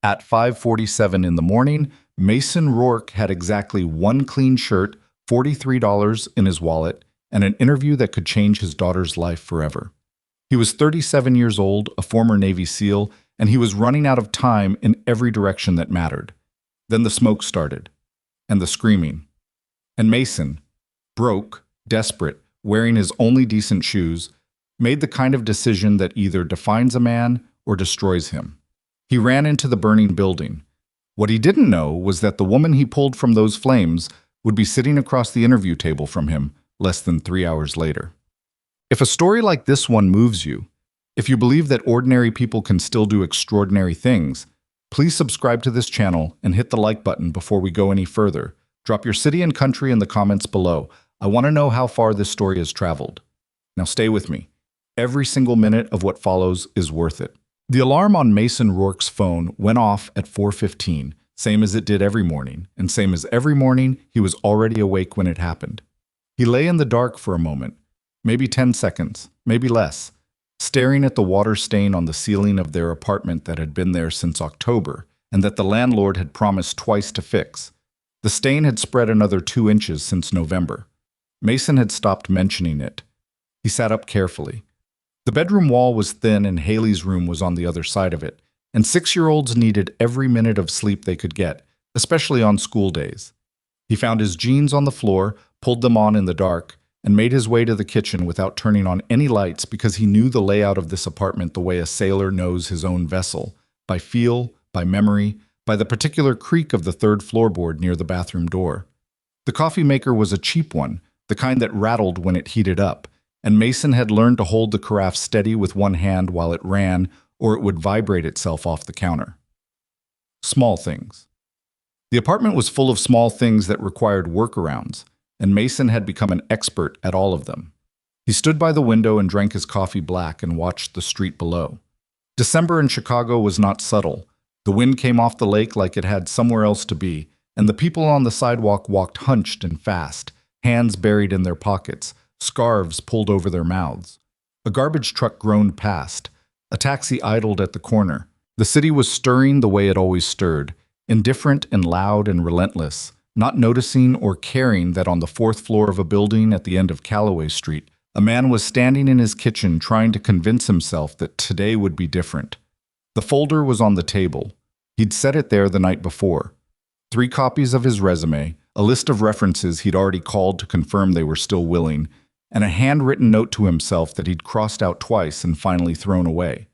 At 5:47 in the morning, Mason Rourke had exactly one clean shirt, $43 in his wallet, and an interview that could change his daughter's life forever. He was 37 years old, a former Navy SEAL, and he was running out of time in every direction that mattered. Then the smoke started, and the screaming. And Mason, broke, desperate, wearing his only decent shoes, made the kind of decision that either defines a man or destroys him. He ran into the burning building. What he didn't know was that the woman he pulled from those flames would be sitting across the interview table from him less than 3 hours later. If a story like this one moves you, if you believe that ordinary people can still do extraordinary things, please subscribe to this channel and hit the like button before we go any further. Drop your city and country in the comments below. I want to know how far this story has traveled. Now stay with me. Every single minute of what follows is worth it. The alarm on Mason Rourke's phone went off at 4:15, same as it did every morning, and same as every morning, he was already awake when it happened. He lay in the dark for a moment, maybe 10 seconds, maybe less, staring at the water stain on the ceiling of their apartment that had been there since October and that the landlord had promised twice to fix. The stain had spread another 2 inches since November. Mason had stopped mentioning it. He sat up carefully. The bedroom wall was thin and Haley's room was on the other side of it, and 6-year-olds needed every minute of sleep they could get, especially on school days. He found his jeans on the floor, pulled them on in the dark, and made his way to the kitchen without turning on any lights because he knew the layout of this apartment the way a sailor knows his own vessel, by feel, by memory, by the particular creak of the third floorboard near the bathroom door. The coffee maker was a cheap one, the kind that rattled when it heated up, and Mason had learned to hold the carafe steady with one hand while it ran, or it would vibrate itself off the counter. Small things. The apartment was full of small things that required workarounds, and Mason had become an expert at all of them. He stood by the window and drank his coffee black and watched the street below. December in Chicago was not subtle. The wind came off the lake like it had somewhere else to be, and the people on the sidewalk walked hunched and fast, hands buried in their pockets, scarves pulled over their mouths. A garbage truck groaned past. A taxi idled at the corner. The city was stirring the way it always stirred, indifferent and loud and relentless, not noticing or caring that on the 4th floor of a building at the end of Callaway Street, a man was standing in his kitchen trying to convince himself that today would be different. The folder was on the table. He'd set it there the night before. 3 copies of his resume, a list of references he'd already called to confirm they were still willing, and a handwritten note to himself that he'd crossed out twice and finally thrown away.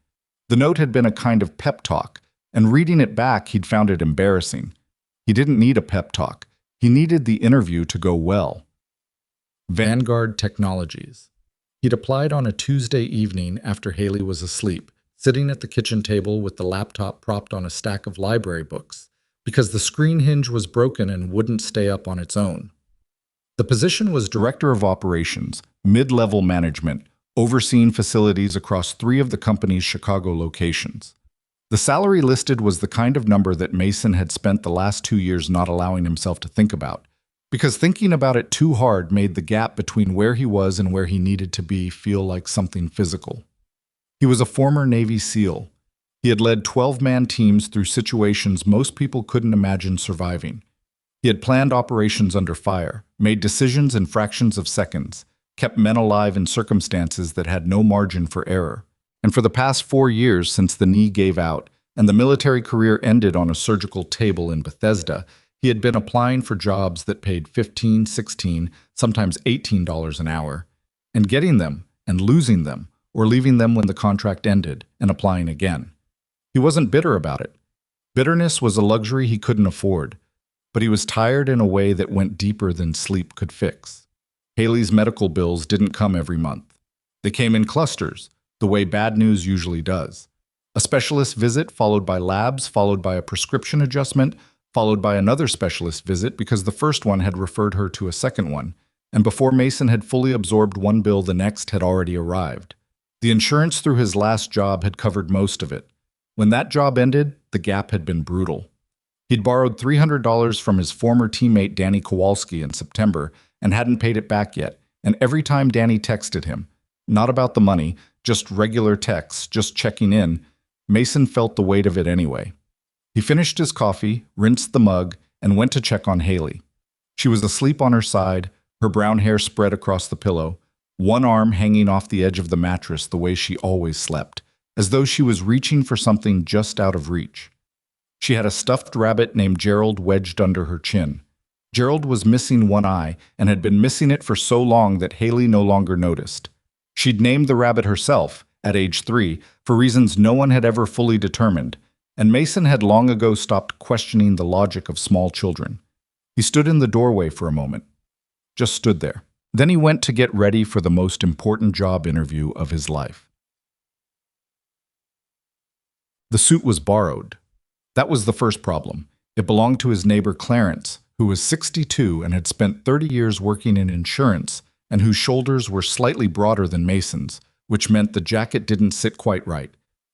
The note had been a kind of pep talk, and reading it back, he'd found it embarrassing. He didn't need a pep talk. He needed the interview to go well. Vanguard Technologies. He'd applied on a Tuesday evening after Haley was asleep, sitting at the kitchen table with the laptop propped on a stack of library books, because the screen hinge was broken and wouldn't stay up on its own. The position was Director of Operations, mid-level management, overseeing facilities across 3 of the company's Chicago locations. The salary listed was the kind of number that Mason had spent the last 2 years not allowing himself to think about, because thinking about it too hard made the gap between where he was and where he needed to be feel like something physical. He was a former Navy SEAL. He had led 12-man teams through situations most people couldn't imagine surviving. He had planned operations under fire, made decisions in fractions of seconds, kept men alive in circumstances that had no margin for error. And for the past 4 years since the knee gave out and the military career ended on a surgical table in Bethesda, he had been applying for jobs that paid $15, $16, sometimes $18 an hour, and getting them and losing them, or leaving them when the contract ended and applying again. He wasn't bitter about it. Bitterness was a luxury he couldn't afford. But he was tired in a way that went deeper than sleep could fix. Haley's medical bills didn't come every month. They came in clusters, the way bad news usually does. A specialist visit followed by labs, followed by a prescription adjustment, followed by another specialist visit because the first one had referred her to a second one, and before Mason had fully absorbed one bill, the next had already arrived. The insurance through his last job had covered most of it. When that job ended, the gap had been brutal. He'd borrowed $300 from his former teammate Danny Kowalski in September and hadn't paid it back yet, and every time Danny texted him, not about the money, just regular texts, just checking in, Mason felt the weight of it anyway. He finished his coffee, rinsed the mug, and went to check on Haley. She was asleep on her side, her brown hair spread across the pillow, one arm hanging off the edge of the mattress the way she always slept, as though she was reaching for something just out of reach. She had a stuffed rabbit named Gerald wedged under her chin. Gerald was missing one eye and had been missing it for so long that Haley no longer noticed. She'd named the rabbit herself, at age 3, for reasons no one had ever fully determined, and Mason had long ago stopped questioning the logic of small children. He stood in the doorway for a moment. Just stood there. Then he went to get ready for the most important job interview of his life. The suit was borrowed. That was the first problem. It belonged to his neighbor Clarence, who was 62 and had spent 30 years working in insurance, and whose shoulders were slightly broader than Mason's, which meant the jacket didn't sit quite right.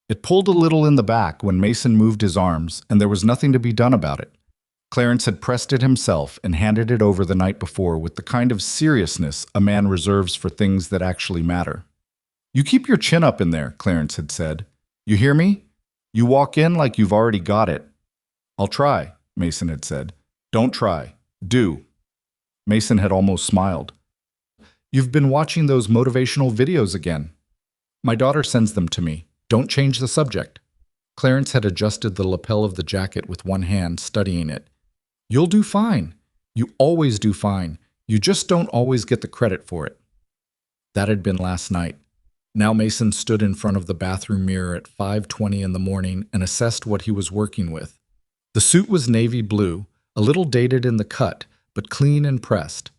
It pulled a little in the back when Mason moved his arms, and there was nothing to be done about it. Clarence had pressed it himself and handed it over the night before with the kind of seriousness a man reserves for things that actually matter. "You keep your chin up in there," Clarence had said. "You hear me? You walk in like you've already got it." "I'll try," Mason had said. "Don't try. Do." Mason had almost smiled. "You've been watching those motivational videos again." "My daughter sends them to me. Don't change the subject." Clarence had adjusted the lapel of the jacket with one hand, studying it. "You'll do fine. You always do fine. You just don't always get the credit for it." That had been last night. Now Mason stood in front of the bathroom mirror at 5:20 in the morning and assessed what he was working with. The suit was navy blue, a little dated in the cut, but clean and pressed.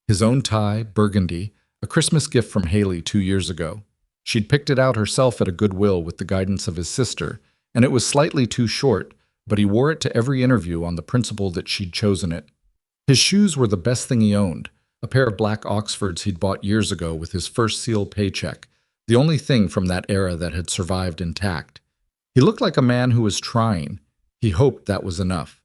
His own tie, burgundy, a Christmas gift from Haley 2 years ago. She'd picked it out herself at a Goodwill with the guidance of his sister, and it was slightly too short, but he wore it to every interview on the principle that she'd chosen it. His shoes were the best thing he owned, a pair of black Oxfords he'd bought years ago with his first sealed paycheck, the only thing from that era that had survived intact. He looked like a man who was trying. He hoped that was enough.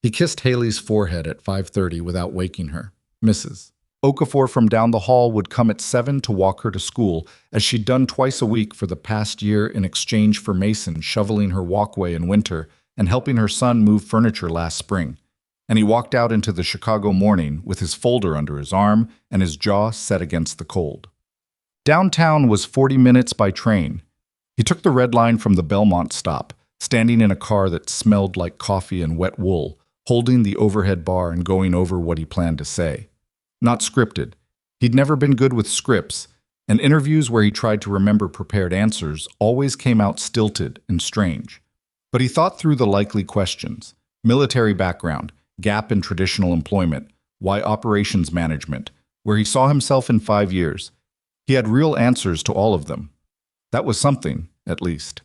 He kissed Haley's forehead at 5:30 without waking her. Mrs. Okafor from down the hall would come at 7 to walk her to school, as she'd done twice a week for the past year in exchange for Mason shoveling her walkway in winter and helping her son move furniture last spring. And he walked out into the Chicago morning with his folder under his arm and his jaw set against the cold. Downtown was 40 minutes by train. He took the red line from the Belmont stop, standing in a car that smelled like coffee and wet wool, holding the overhead bar and going over what he planned to say. Not scripted. He'd never been good with scripts, and interviews where he tried to remember prepared answers always came out stilted and strange. But he thought through the likely questions: military background, gap in traditional employment, why operations management, where he saw himself in 5 years. He had real answers to all of them. That was something, at least.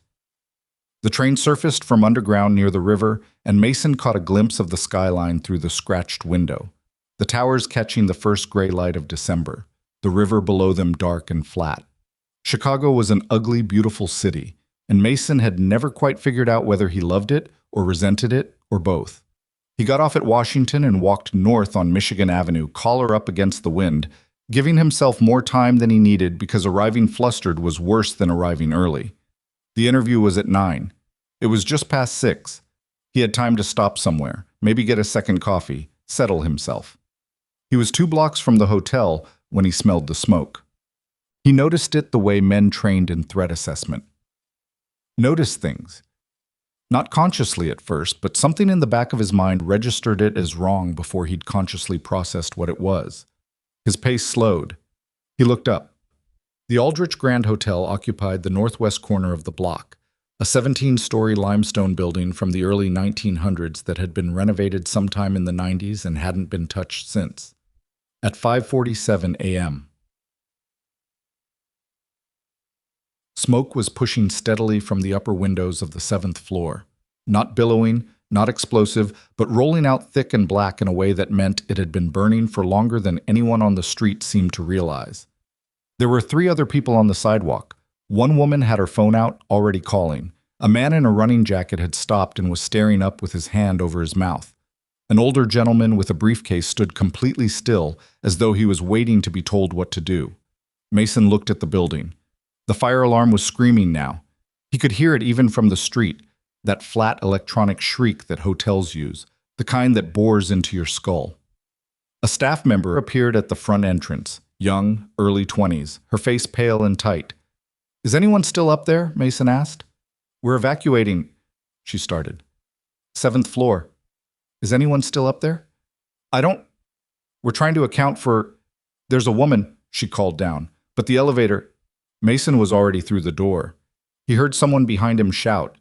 The train surfaced from underground near the river, and Mason caught a glimpse of the skyline through the scratched window. The towers catching the first gray light of December, the river below them dark and flat. Chicago was an ugly, beautiful city, and Mason had never quite figured out whether he loved it or resented it or both. He got off at Washington and walked north on Michigan Avenue, collar up against the wind, giving himself more time than he needed because arriving flustered was worse than arriving early. The interview was at 9. It was just past 6. He had time to stop somewhere, maybe get a second coffee, settle himself. He was 2 blocks from the hotel when he smelled the smoke. He noticed it the way men trained in threat assessment. Noticed things. Not consciously at first, but something in the back of his mind registered it as wrong before he'd consciously processed what it was. His pace slowed. He looked up. The Aldrich Grand Hotel occupied the northwest corner of the block, a 17-story limestone building from the early 1900s that had been renovated sometime in the 90s and hadn't been touched since. At 5:47 a.m. Smoke was pushing steadily from the upper windows of the 7th floor, not billowing, not explosive, but rolling out thick and black in a way that meant it had been burning for longer than anyone on the street seemed to realize. There were 3 other people on the sidewalk. One woman had her phone out, already calling. A man in a running jacket had stopped and was staring up with his hand over his mouth. An older gentleman with a briefcase stood completely still, as though he was waiting to be told what to do. Mason looked at the building. The fire alarm was screaming now. He could hear it even from the street. that flat electronic shriek that hotels use, the kind that bores into your skull. A staff member appeared at the front entrance, young, early 20s, her face pale and tight. "Is anyone still up there?" Mason asked. "We're evacuating," she started. "7th floor. Is anyone still up there?" "I don't. We're trying to account for. There's a woman," she called down. "But the elevator." Mason was already through the door. He heard someone behind him shout.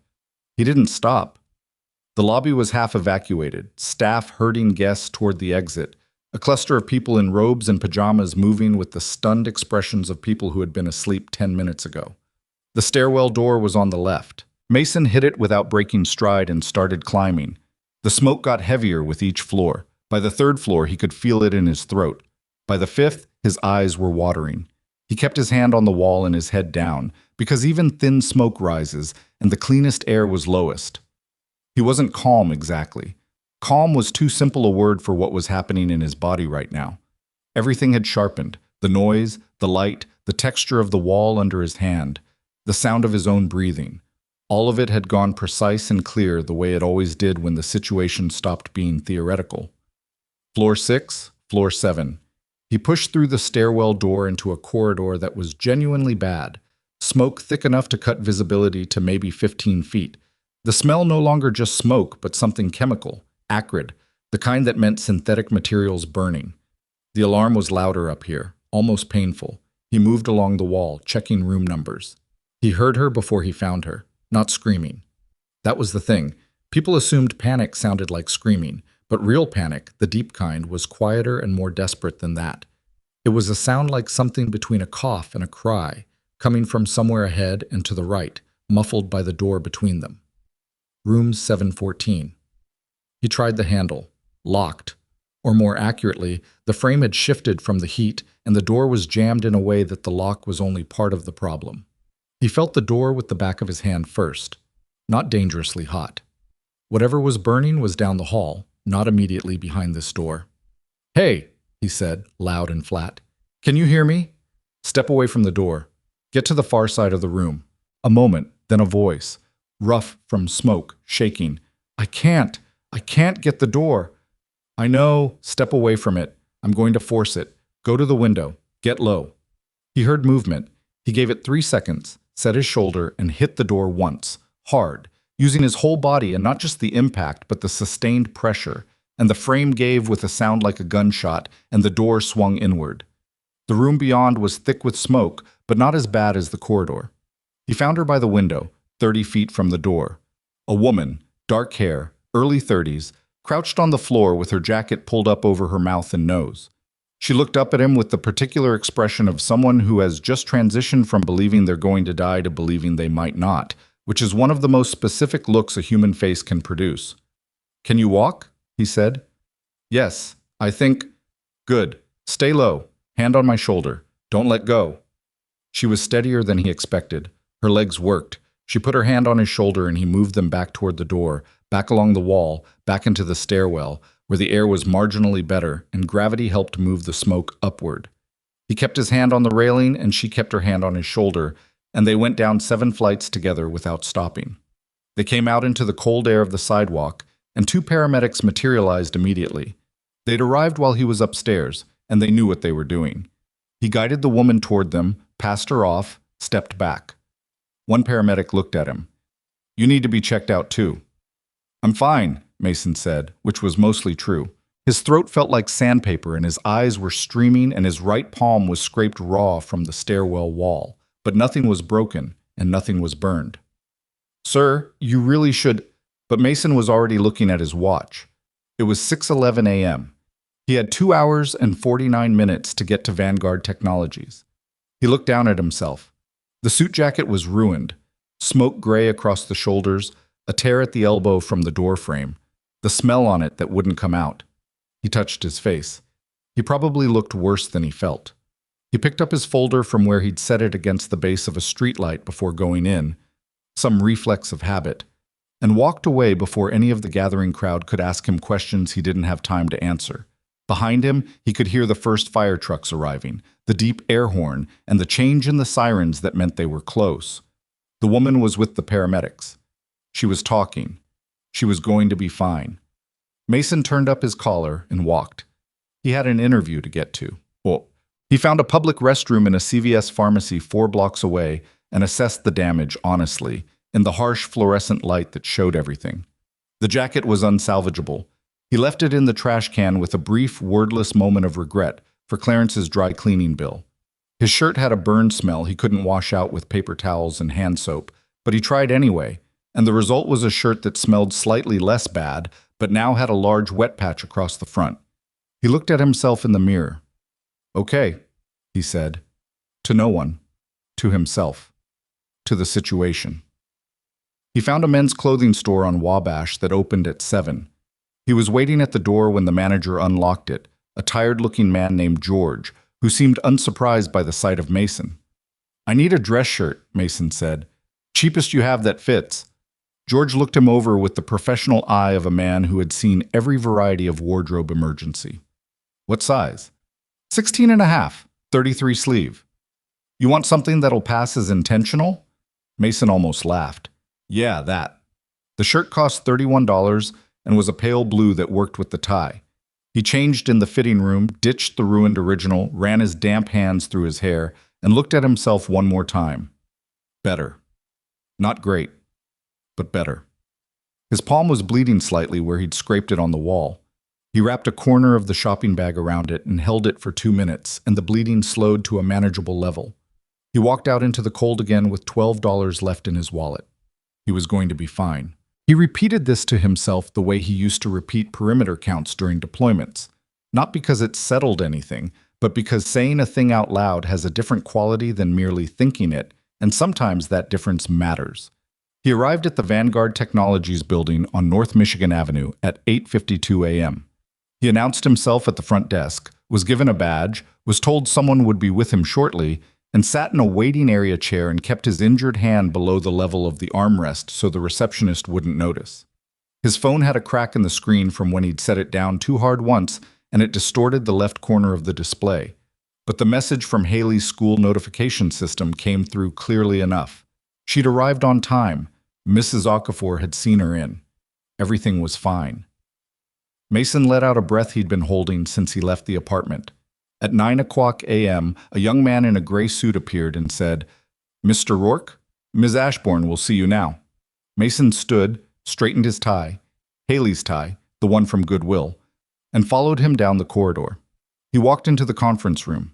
He didn't stop. The lobby was half evacuated, staff herding guests toward the exit, a cluster of people in robes and pajamas moving with the stunned expressions of people who had been asleep 10 minutes ago. The stairwell door was on the left. Mason hit it without breaking stride and started climbing. The smoke got heavier with each floor. By the 3rd floor, he could feel it in his throat. By the 5th, his eyes were watering. He kept his hand on the wall and his head down, because even thin smoke rises, and the cleanest air was lowest. He wasn't calm exactly. Calm was too simple a word for what was happening in his body right now. Everything had sharpened. The noise, the light, the texture of the wall under his hand, the sound of his own breathing. All of it had gone precise and clear the way it always did when the situation stopped being theoretical. Floor 6, floor 7. He pushed through the stairwell door into a corridor that was genuinely bad, smoke thick enough to cut visibility to maybe 15 feet. The smell no longer just smoke, but something chemical, acrid, the kind that meant synthetic materials burning. The alarm was louder up here, almost painful. He moved along the wall, checking room numbers. He heard her before he found her, not screaming. That was the thing. People assumed panic sounded like screaming, but real panic, the deep kind, was quieter and more desperate than that. It was a sound like something between a cough and a cry, coming from somewhere ahead and to the right, muffled by the door between them. Room 714. He tried the handle. Locked. Or more accurately, the frame had shifted from the heat, and the door was jammed in a way that the lock was only part of the problem. He felt the door with the back of his hand first. Not dangerously hot. Whatever was burning was down the hall, not immediately behind this door. "Hey," he said, loud and flat. "Can you hear me?" "Step away from the door. Get to the far side of the room." A moment, then a voice, rough from smoke, shaking. I can't get the door." "I know. Step away from it. I'm going to force it. Go to the window. Get low." He heard movement. He gave it 3 seconds, set his shoulder, and hit the door once, hard, using his whole body, and not just the impact, but the sustained pressure, and the frame gave with a sound like a gunshot, and the door swung inward. The room beyond was thick with smoke, but not as bad as the corridor. He found her by the window, 30 feet from the door. A woman, dark hair, early 30s, crouched on the floor with her jacket pulled up over her mouth and nose. She looked up at him with the particular expression of someone who has just transitioned from believing they're going to die to believing they might not, which is one of the most specific looks a human face can produce. "Can you walk?" he said. "Yes, I think." "Good. Stay low. Hand on my shoulder. Don't let go." She was steadier than he expected. Her legs worked. She put her hand on his shoulder and he moved them back toward the door, back along the wall, back into the stairwell, where the air was marginally better and gravity helped move the smoke upward. He kept his hand on the railing and she kept her hand on his shoulder, and they went down 7 flights together without stopping. They came out into the cold air of the sidewalk, and 2 paramedics materialized immediately. They'd arrived while he was upstairs, and they knew what they were doing. He guided the woman toward them, passed her off, stepped back. One paramedic looked at him. "You need to be checked out too." "I'm fine," Mason said, which was mostly true. His throat felt like sandpaper and his eyes were streaming and his right palm was scraped raw from the stairwell wall. But nothing was broken and nothing was burned. "Sir, you really should—" But Mason was already looking at his watch. It was 6:11 a.m. He had 2 hours and 49 minutes to get to Vanguard Technologies. He looked down at himself. The suit jacket was ruined, smoke gray across the shoulders, a tear at the elbow from the door frame, the smell on it that wouldn't come out. He touched his face. He probably looked worse than he felt. He picked up his folder from where he'd set it against the base of a streetlight before going in, some reflex of habit, and walked away before any of the gathering crowd could ask him questions he didn't have time to answer. Behind him, he could hear the first fire trucks arriving, the deep air horn, and the change in the sirens that meant they were close. The woman was with the paramedics. She was talking. She was going to be fine. Mason turned up his collar and walked. He had an interview to get to. Well, he found a public restroom in a CVS pharmacy 4 blocks away and assessed the damage honestly, in the harsh fluorescent light that showed everything. The jacket was unsalvageable. He left it in the trash can with a brief, wordless moment of regret for Clarence's dry cleaning bill. His shirt had a burn smell he couldn't wash out with paper towels and hand soap, but he tried anyway, and the result was a shirt that smelled slightly less bad, but now had a large wet patch across the front. He looked at himself in the mirror. "Okay," he said. To no one. To himself. To the situation. He found a men's clothing store on Wabash that opened at 7. He was waiting at the door when the manager unlocked it, a tired-looking man named George, who seemed unsurprised by the sight of Mason. "I need a dress shirt," Mason said. "Cheapest you have that fits." George looked him over with the professional eye of a man who had seen every variety of wardrobe emergency. "What size?" 16 and a half, 33 sleeve. "You want something that'll pass as intentional?" Mason almost laughed. "Yeah, that." The shirt cost $31 and was a pale blue that worked with the tie. He changed in the fitting room, ditched the ruined original, ran his damp hands through his hair, and looked at himself one more time. Better. Not great, but better. His palm was bleeding slightly where he'd scraped it on the wall. He wrapped a corner of the shopping bag around it and held it for 2 minutes, and the bleeding slowed to a manageable level. He walked out into the cold again with $12 left in his wallet. He was going to be fine. He repeated this to himself the way he used to repeat perimeter counts during deployments, not because it settled anything, but because saying a thing out loud has a different quality than merely thinking it, and sometimes that difference matters. He arrived at the Vanguard Technologies building on North Michigan Avenue at 8:52 a.m. He announced himself at the front desk, was given a badge, was told someone would be with him shortly, and sat in a waiting area chair and kept his injured hand below the level of the armrest so the receptionist wouldn't notice. His phone had a crack in the screen from when he'd set it down too hard once, and it distorted the left corner of the display. But the message from Haley's school notification system came through clearly enough. She'd arrived on time. Mrs. Okafor had seen her in. Everything was fine. Mason let out a breath he'd been holding since he left the apartment. At 9 a.m., a young man in a gray suit appeared and said, "Mr. Rourke, Ms. Ashbourne will see you now." Mason stood, straightened his tie, Haley's tie, the one from Goodwill, and followed him down the corridor. He walked into the conference room.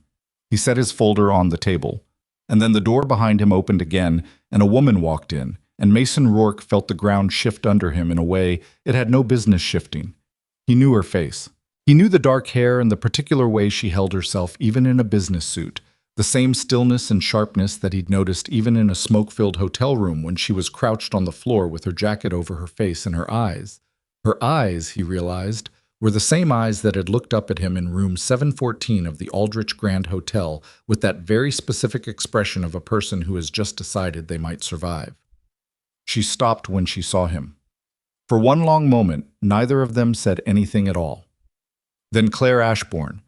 He set his folder on the table, and then the door behind him opened again, and a woman walked in, and Mason Rourke felt the ground shift under him in a way it had no business shifting. He knew her face. He knew the dark hair and the particular way she held herself even in a business suit, the same stillness and sharpness that he'd noticed even in a smoke-filled hotel room when she was crouched on the floor with her jacket over her face and her eyes. Her eyes, he realized, were the same eyes that had looked up at him in room 714 of the Aldrich Grand Hotel with that very specific expression of a person who has just decided they might survive. She stopped when she saw him. For one long moment, neither of them said anything at all. Then Claire Ashbourne,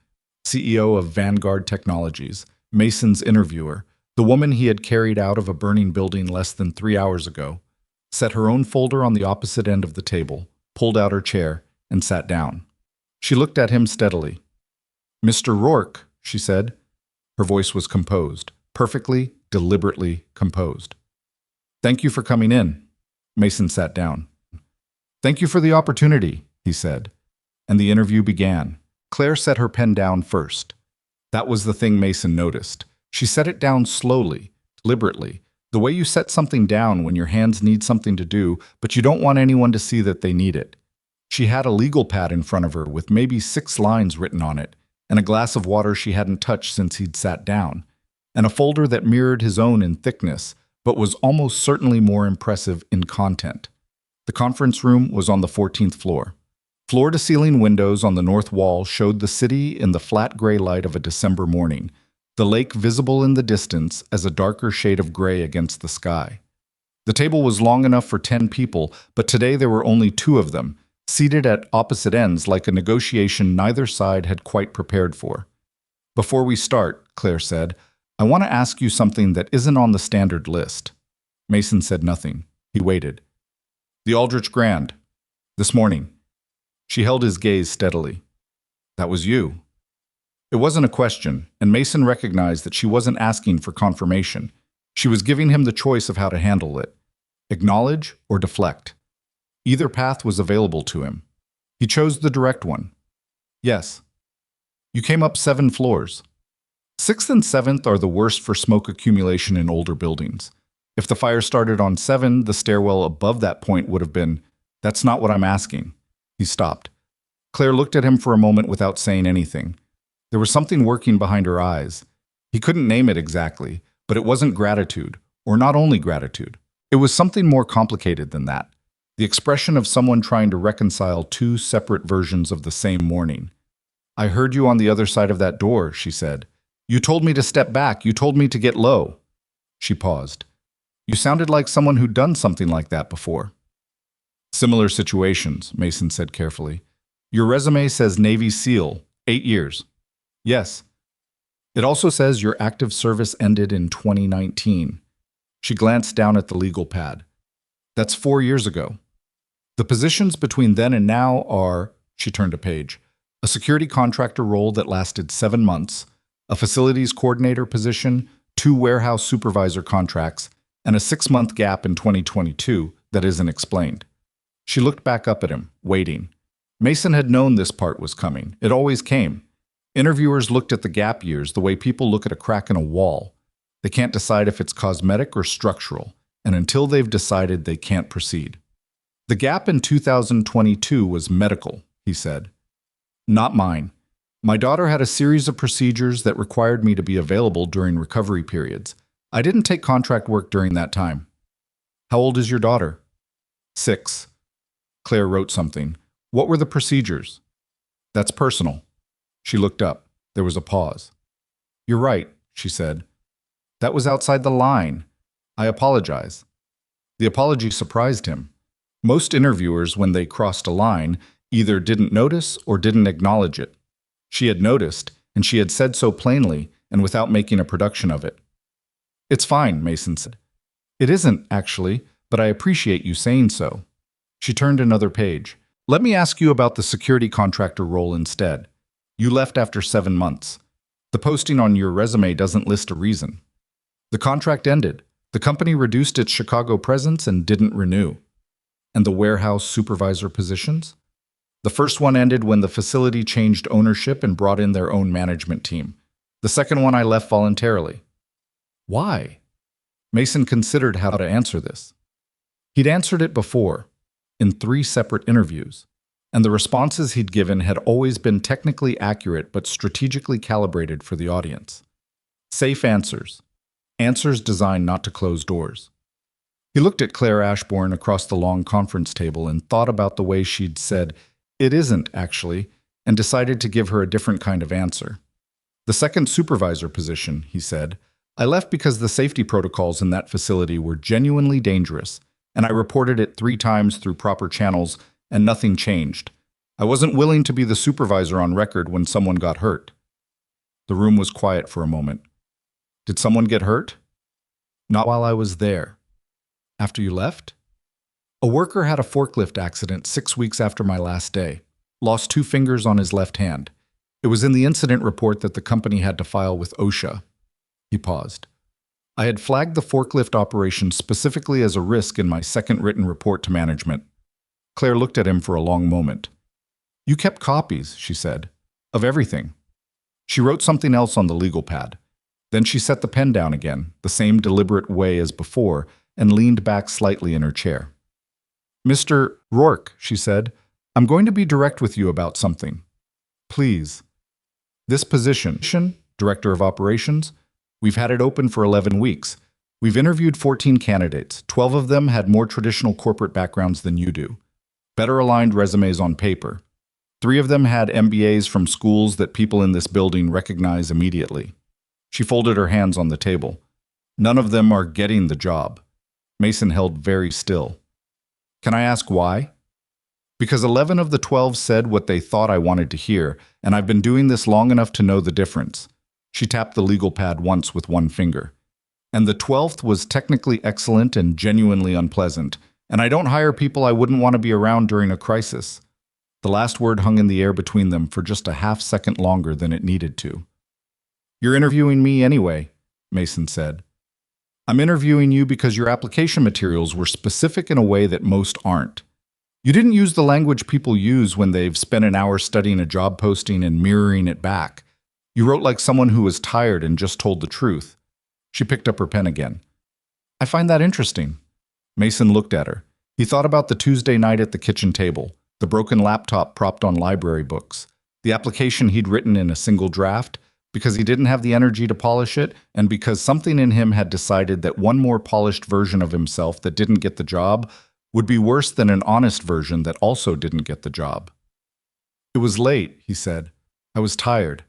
CEO of Vanguard Technologies, Mason's interviewer, the woman he had carried out of a burning building less than 3 hours ago, set her own folder on the opposite end of the table, pulled out her chair, and sat down. She looked at him steadily. "Mr. Rourke," she said. Her voice was composed, perfectly, deliberately composed. "Thank you for coming in." Mason sat down. "Thank you for the opportunity," he said. And the interview began. Claire set her pen down first. That was the thing Mason noticed. She set it down slowly, deliberately, the way you set something down when your hands need something to do, but you don't want anyone to see that they need it. She had a legal pad in front of her with maybe 6 lines written on it, and a glass of water she hadn't touched since he'd sat down, and a folder that mirrored his own in thickness, but was almost certainly more impressive in content. The conference room was on the 14th floor. Floor-to-ceiling windows on the north wall showed the city in the flat gray light of a December morning, the lake visible in the distance as a darker shade of gray against the sky. The table was long enough for 10 people, but today there were only 2 of them, seated at opposite ends like a negotiation neither side had quite prepared for. "Before we start," Claire said, "I want to ask you something that isn't on the standard list." Mason said nothing. He waited. The Aldrich Grand. This morning. She held his gaze steadily. That was you. It wasn't a question, and Mason recognized that she wasn't asking for confirmation. She was giving him the choice of how to handle it. Acknowledge or deflect. Either path was available to him. He chose the direct one. Yes. You came up 7 floors. 6th and 7th are the worst for smoke accumulation in older buildings. If the fire started on 7, the stairwell above that point would have been, "That's not what I'm asking." He stopped. Claire looked at him for a moment without saying anything. There was something working behind her eyes. He couldn't name it exactly, but it wasn't gratitude, or not only gratitude. It was something more complicated than that. The expression of someone trying to reconcile 2 separate versions of the same morning. "I heard you on the other side of that door," she said. "You told me to step back. You told me to get low." She paused. "You sounded like someone who'd done something like that before." "Similar situations," Mason said carefully. "Your resume says Navy SEAL, 8 years. Yes. It also says your active service ended in 2019. She glanced down at the legal pad. "That's 4 years ago. The positions between then and now are," she turned a page, "a security contractor role that lasted 7 months, a facilities coordinator position, 2 warehouse supervisor contracts, and a 6-month gap in 2022 that isn't explained." She looked back up at him, waiting. Mason had known this part was coming. It always came. Interviewers looked at the gap years the way people look at a crack in a wall. They can't decide if it's cosmetic or structural, and until they've decided, they can't proceed. "The gap in 2022 was medical," he said. "Not mine. My daughter had a series of procedures that required me to be available during recovery periods. I didn't take contract work during that time." "How old is your daughter?" 6. Claire wrote something. "What were the procedures?" "That's personal." She looked up. There was a pause. "You're right," she said. "That was outside the line. I apologize." The apology surprised him. Most interviewers, when they crossed a line, either didn't notice or didn't acknowledge it. She had noticed, and she had said so plainly and without making a production of it. "It's fine," Mason said. "It isn't, actually, but I appreciate you saying so." She turned another page. "Let me ask you about the security contractor role instead. You left after 7 months. The posting on your resume doesn't list a reason." "The contract ended. The company reduced its Chicago presence and didn't renew." "And the warehouse supervisor positions?" "The first one ended when the facility changed ownership and brought in their own management team. The second one I left voluntarily." "Why?" Mason considered how to answer this. He'd answered it before, in 3 separate interviews, and the responses he'd given had always been technically accurate but strategically calibrated for the audience. Safe answers. Answers designed not to close doors. He looked at Claire Ashbourne across the long conference table and thought about the way she'd said, "It isn't, actually," and decided to give her a different kind of answer. "The second supervisor position," he said, "I left because the safety protocols in that facility were genuinely dangerous, and I reported it 3 times through proper channels, and nothing changed. I wasn't willing to be the supervisor on record when someone got hurt." The room was quiet for a moment. "Did someone get hurt?" "Not while I was there." "After you left?" "A worker had a forklift accident 6 weeks after my last day. Lost 2 fingers on his left hand. It was in the incident report that the company had to file with OSHA." He paused. "I had flagged the forklift operation specifically as a risk in my second written report to management." Claire looked at him for a long moment. "You kept copies," she said, "of everything." She wrote something else on the legal pad. Then she set the pen down again, the same deliberate way as before, and leaned back slightly in her chair. "Mr. Rourke," she said, "I'm going to be direct with you about something. Please. This position, Director of Operations, we've had it open for 11 weeks. We've interviewed 14 candidates. 12 of them had more traditional corporate backgrounds than you do. Better aligned resumes on paper. 3 of them had MBAs from schools that people in this building recognize immediately." She folded her hands on the table. "None of them are getting the job." Mason held very still. "Can I ask why?" "Because 11 of the 12 said what they thought I wanted to hear, and I've been doing this long enough to know the difference." She tapped the legal pad once with one finger. "And the 12th was technically excellent and genuinely unpleasant, And I don't hire people I wouldn't want to be around during a crisis. The last word hung in the air between them for just a half second longer than it needed to. You're interviewing me anyway, Mason said. I'm interviewing you because your application materials were specific in a way that most aren't. You didn't use the language people use when they've spent an hour studying a job posting and mirroring it back. You wrote like someone who was tired and just told the truth. She picked up her pen again. I find that interesting. Mason looked at her. He thought about the Tuesday night at the kitchen table, the broken laptop propped on library books, the application he'd written in a single draft, because he didn't have the energy to polish it, and because something in him had decided that one more polished version of himself that didn't get the job would be worse than an honest version that also didn't get the job. It was late, he said. I was tired.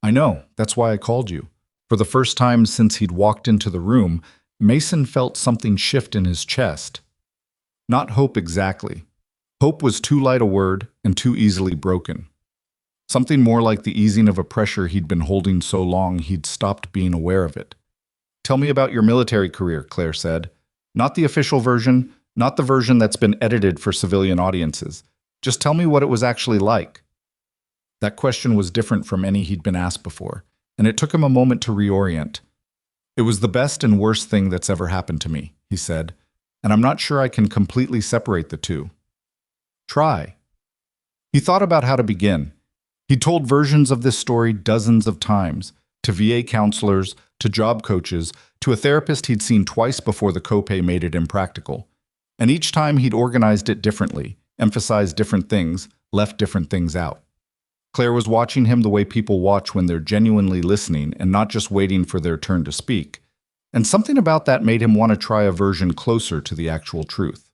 I know, that's why I called you. For the first time since he'd walked into the room, Mason felt something shift in his chest. Not hope exactly. Hope was too light a word and too easily broken. Something more like the easing of a pressure he'd been holding so long he'd stopped being aware of it. Tell me about your military career, Claire said. Not the official version, not the version that's been edited for civilian audiences. Just tell me what it was actually like. That question was different from any he'd been asked before, and it took him a moment to reorient. It was the best and worst thing that's ever happened to me, he said, and I'm not sure I can completely separate the two. Try. He thought about how to begin. He told versions of this story dozens of times, to VA counselors, to job coaches, to a therapist he'd seen twice before the copay made it impractical. And each time he'd organized it differently, emphasized different things, left different things out. Claire was watching him the way people watch when they're genuinely listening and not just waiting for their turn to speak. And something about that made him want to try a version closer to the actual truth.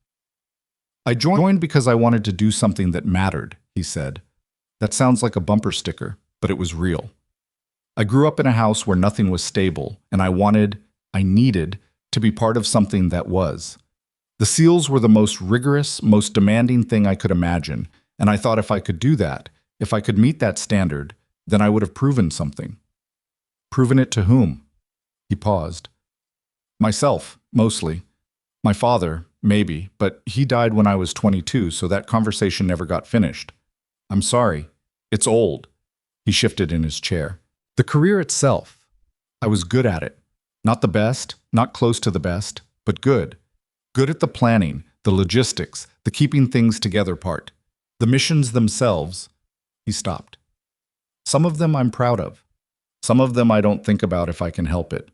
I joined because I wanted to do something that mattered, he said. That sounds like a bumper sticker, but it was real. I grew up in a house where nothing was stable, and I needed to be part of something that was. The SEALs were the most rigorous, most demanding thing I could imagine, and I thought if I could do that, if I could meet that standard, then I would have proven something. Proven it to whom? He paused. Myself, mostly. My father, maybe, but he died when I was 22, so that conversation never got finished. I'm sorry. It's old. He shifted in his chair. The career itself. I was good at it. Not the best, not close to the best, but good. Good at the planning, the logistics, the keeping things together part. The missions themselves. He stopped. Some of them I'm proud of. Some of them I don't think about if I can help it.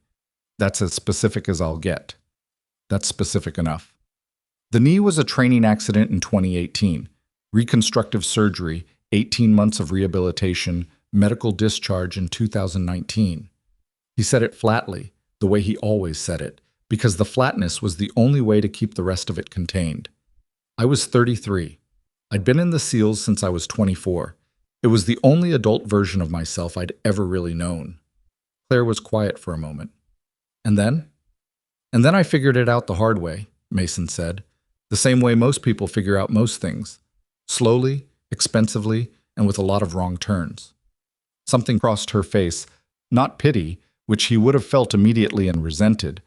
That's as specific as I'll get. That's specific enough. The knee was a training accident in 2018. Reconstructive surgery, 18 months of rehabilitation, medical discharge in 2019. He said it flatly, the way he always said it, because the flatness was the only way to keep the rest of it contained. I was 33. I'd been in the SEALs since I was 24. It was the only adult version of myself I'd ever really known. Claire was quiet for a moment. And then? And then I figured it out the hard way, Mason said. The same way most people figure out most things. Slowly, expensively, and with a lot of wrong turns. Something crossed her face, not pity, which he would have felt immediately and resented,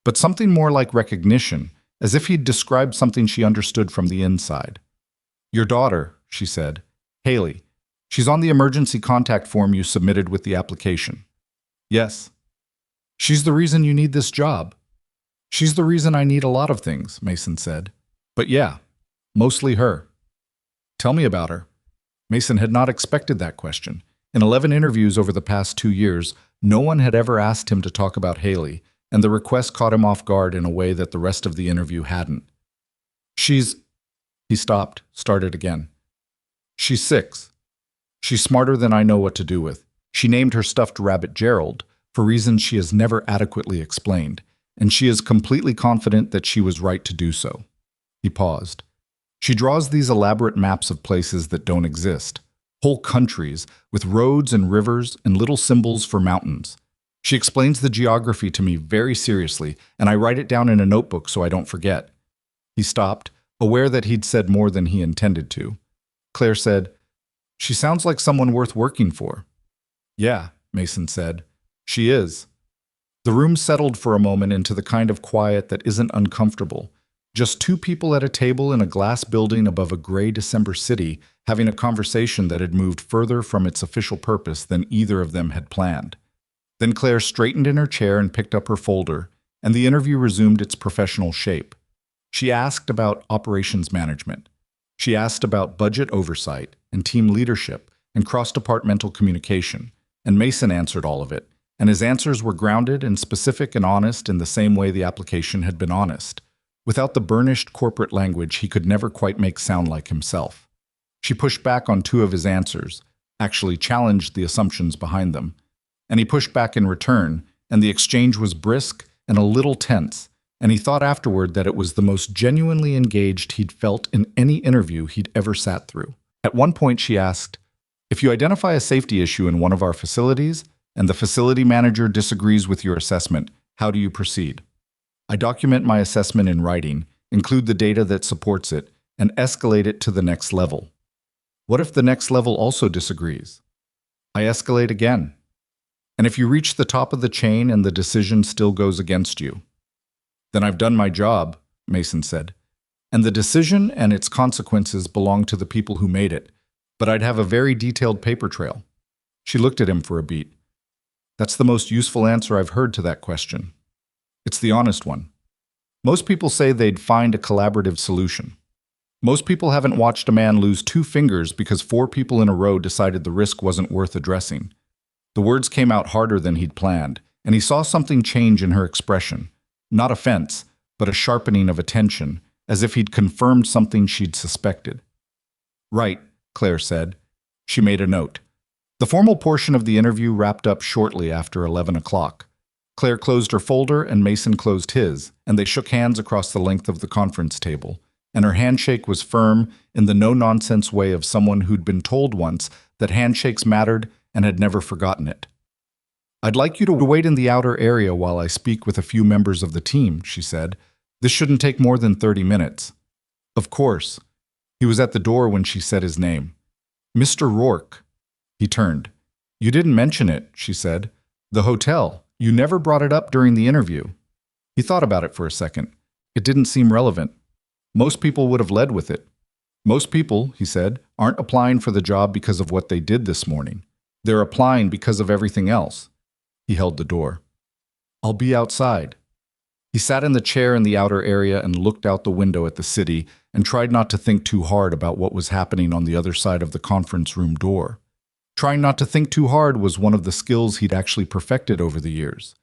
but something more like recognition, as if he'd described something she understood from the inside. Your daughter, she said, Haley. She's on the emergency contact form you submitted with the application. Yes. She's the reason you need this job. She's the reason I need a lot of things, Mason said. But yeah, mostly her. Tell me about her. Mason had not expected that question. In 11 interviews over the past 2 years, no one had ever asked him to talk about Haley, and the request caught him off guard in a way that the rest of the interview hadn't. He stopped, started again. She's 6. She's smarter than I know what to do with. She named her stuffed rabbit Gerald, for reasons she has never adequately explained, and she is completely confident that she was right to do so. He paused. She draws these elaborate maps of places that don't exist, whole countries with roads and rivers and little symbols for mountains. She explains the geography to me very seriously, and I write it down in a notebook so I don't forget. He stopped, aware that he'd said more than he intended to. Claire said, She sounds like someone worth working for. Yeah, Mason said. She is. The room settled for a moment into the kind of quiet that isn't uncomfortable, Just two people at a table in a glass building above a gray December city, having a conversation that had moved further from its official purpose than either of them had planned. Then Claire straightened in her chair and picked up her folder, and the interview resumed its professional shape. She asked about operations management. She asked about budget oversight and team leadership and cross-departmental communication, and Mason answered all of it, and his answers were grounded and specific and honest in the same way the application had been honest. Without the burnished corporate language he could never quite make sound like himself. She pushed back on two of his answers, actually challenged the assumptions behind them, and he pushed back in return, and the exchange was brisk and a little tense, and he thought afterward that it was the most genuinely engaged he'd felt in any interview he'd ever sat through. At one point she asked, "If you identify a safety issue in one of our facilities, and the facility manager disagrees with your assessment, how do you proceed?" "I document my assessment in writing, include the data that supports it, and escalate it to the next level." "What if the next level also disagrees?" "I escalate again." "And if you reach the top of the chain and the decision still goes against you?" "Then I've done my job," Mason said. "And the decision and its consequences belong to the people who made it, but I'd have a very detailed paper trail." She looked at him for a beat. "That's the most useful answer I've heard to that question. It's the honest one. Most people say they'd find a collaborative solution. Most people haven't watched a man lose 2 fingers because 4 people in a row decided the risk wasn't worth addressing." The words came out harder than he'd planned, and he saw something change in her expression. Not offense, but a sharpening of attention, as if he'd confirmed something she'd suspected. "Right," Claire said. She made a note. The formal portion of the interview wrapped up shortly after 11 o'clock. Claire closed her folder and Mason closed his, and they shook hands across the length of the conference table, and her handshake was firm in the no-nonsense way of someone who'd been told once that handshakes mattered and had never forgotten it. "I'd like you to wait in the outer area while I speak with a few members of the team," she said. "This shouldn't take more than 30 minutes. "Of course." He was at the door when she said his name. "Mr. Rourke." He turned. "You didn't mention it," she said. "The hotel. You never brought it up during the interview." He thought about it for a second. It didn't seem relevant. Most people would have led with it. "Most people," he said, "aren't applying for the job because of what they did this morning. They're applying because of everything else." He held the door. "I'll be outside." He sat in the chair in the outer area and looked out the window at the city and tried not to think too hard about what was happening on the other side of the conference room door. Trying not to think too hard was one of the skills he'd actually perfected over the years.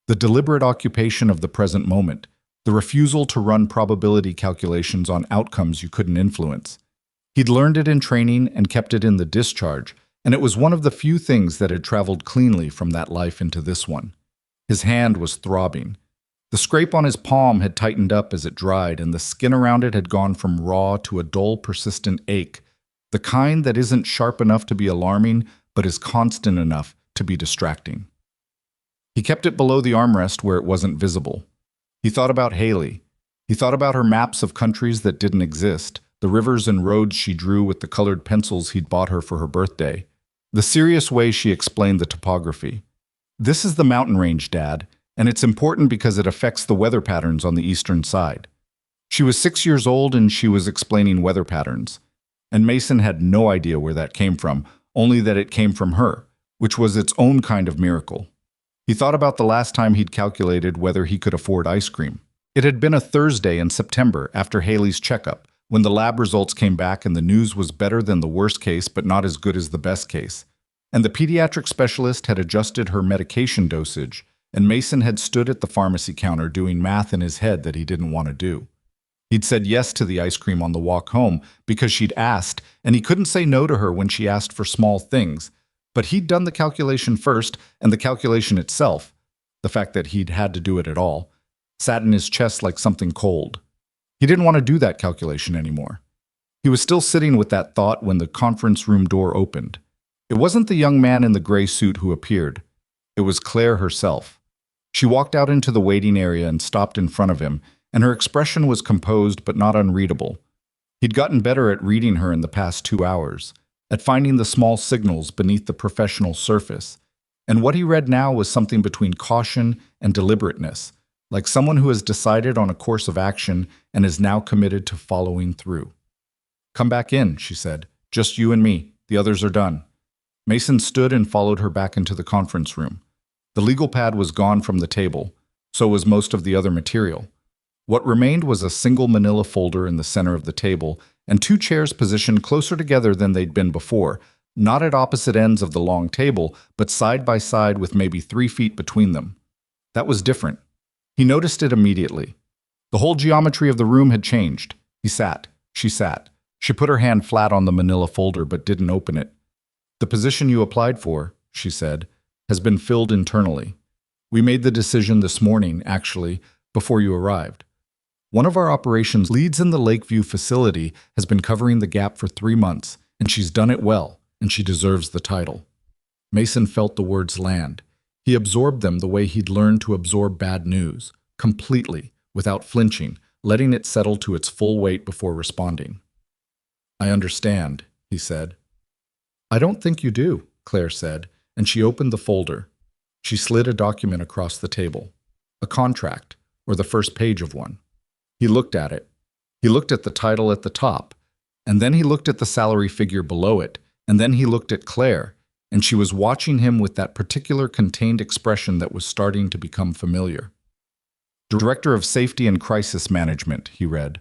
The deliberate occupation of the present moment, the refusal to run probability calculations on outcomes you couldn't influence. He'd learned it in training and kept it in the discharge, and it was one of the few things that had traveled cleanly from that life into this one. His hand was throbbing. The scrape on his palm had tightened up as it dried, and the skin around it had gone from raw to a dull, persistent ache, the kind that isn't sharp enough to be alarming, but is constant enough to be distracting. He kept it below the armrest where it wasn't visible. He thought about Haley. He thought about her maps of countries that didn't exist, the rivers and roads she drew with the colored pencils he'd bought her for her birthday, the serious way she explained the topography. "This is the mountain range, Dad, and it's important because it affects the weather patterns on the eastern side." She was 6 years old and she was explaining weather patterns. And Mason had no idea where that came from, only that it came from her, which was its own kind of miracle. He thought about the last time he'd calculated whether he could afford ice cream. It had been a Thursday in September after Haley's checkup, when the lab results came back and the news was better than the worst case but not as good as the best case. And the pediatric specialist had adjusted her medication dosage, and Mason had stood at the pharmacy counter doing math in his head that he didn't want to do. He'd said yes to the ice cream on the walk home because she'd asked, and he couldn't say no to her when she asked for small things. But he'd done the calculation first, and the calculation itself, the fact that he'd had to do it at all, sat in his chest like something cold. He didn't want to do that calculation anymore. He was still sitting with that thought when the conference room door opened. It wasn't the young man in the gray suit who appeared. It was Claire herself. She walked out into the waiting area and stopped in front of him, and her expression was composed but not unreadable. He'd gotten better at reading her in the past 2 hours, at finding the small signals beneath the professional surface, and what he read now was something between caution and deliberateness, like someone who has decided on a course of action and is now committed to following through. "Come back in," she said. "Just you and me. The others are done." Mason stood and followed her back into the conference room. The legal pad was gone from the table, so was most of the other material. What remained was a single manila folder in the center of the table and two chairs positioned closer together than they'd been before, not at opposite ends of the long table, but side by side with maybe 3 feet between them. That was different. He noticed it immediately. The whole geometry of the room had changed. He sat. She sat. She put her hand flat on the manila folder but didn't open it. "The position you applied for," she said, "has been filled internally. We made the decision this morning, actually, before you arrived. One of our operations leads in the Lakeview facility has been covering the gap for 3 months, and she's done it well, and she deserves the title." Mason felt the words land. He absorbed them the way he'd learned to absorb bad news, completely, without flinching, letting it settle to its full weight before responding. "I understand," he said. "I don't think you do," Claire said, and she opened the folder. She slid a document across the table. A contract, or the first page of one. He looked at it. He looked at the title at the top, and then he looked at the salary figure below it, and then he looked at Claire, and she was watching him with that particular contained expression that was starting to become familiar. "Director of Safety and Crisis Management," he read.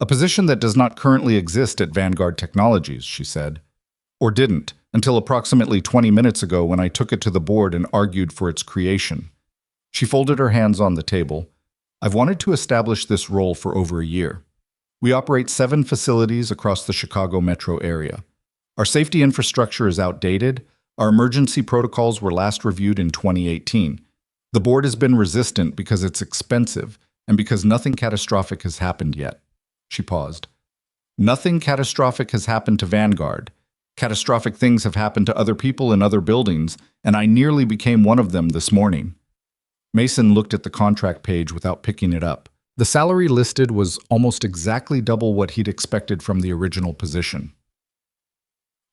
"A position that does not currently exist at Vanguard Technologies," she said. "Or didn't, until approximately 20 minutes ago when I took it to the board and argued for its creation." She folded her hands on the table. "I've wanted to establish this role for over a year. We operate 7 facilities across the Chicago metro area. Our safety infrastructure is outdated. Our emergency protocols were last reviewed in 2018. The board has been resistant because it's expensive and because nothing catastrophic has happened yet." She paused. "Nothing catastrophic has happened to Vanguard. Catastrophic things have happened to other people in other buildings, and I nearly became one of them this morning." Mason looked at the contract page without picking it up. The salary listed was almost exactly double what he'd expected from the original position.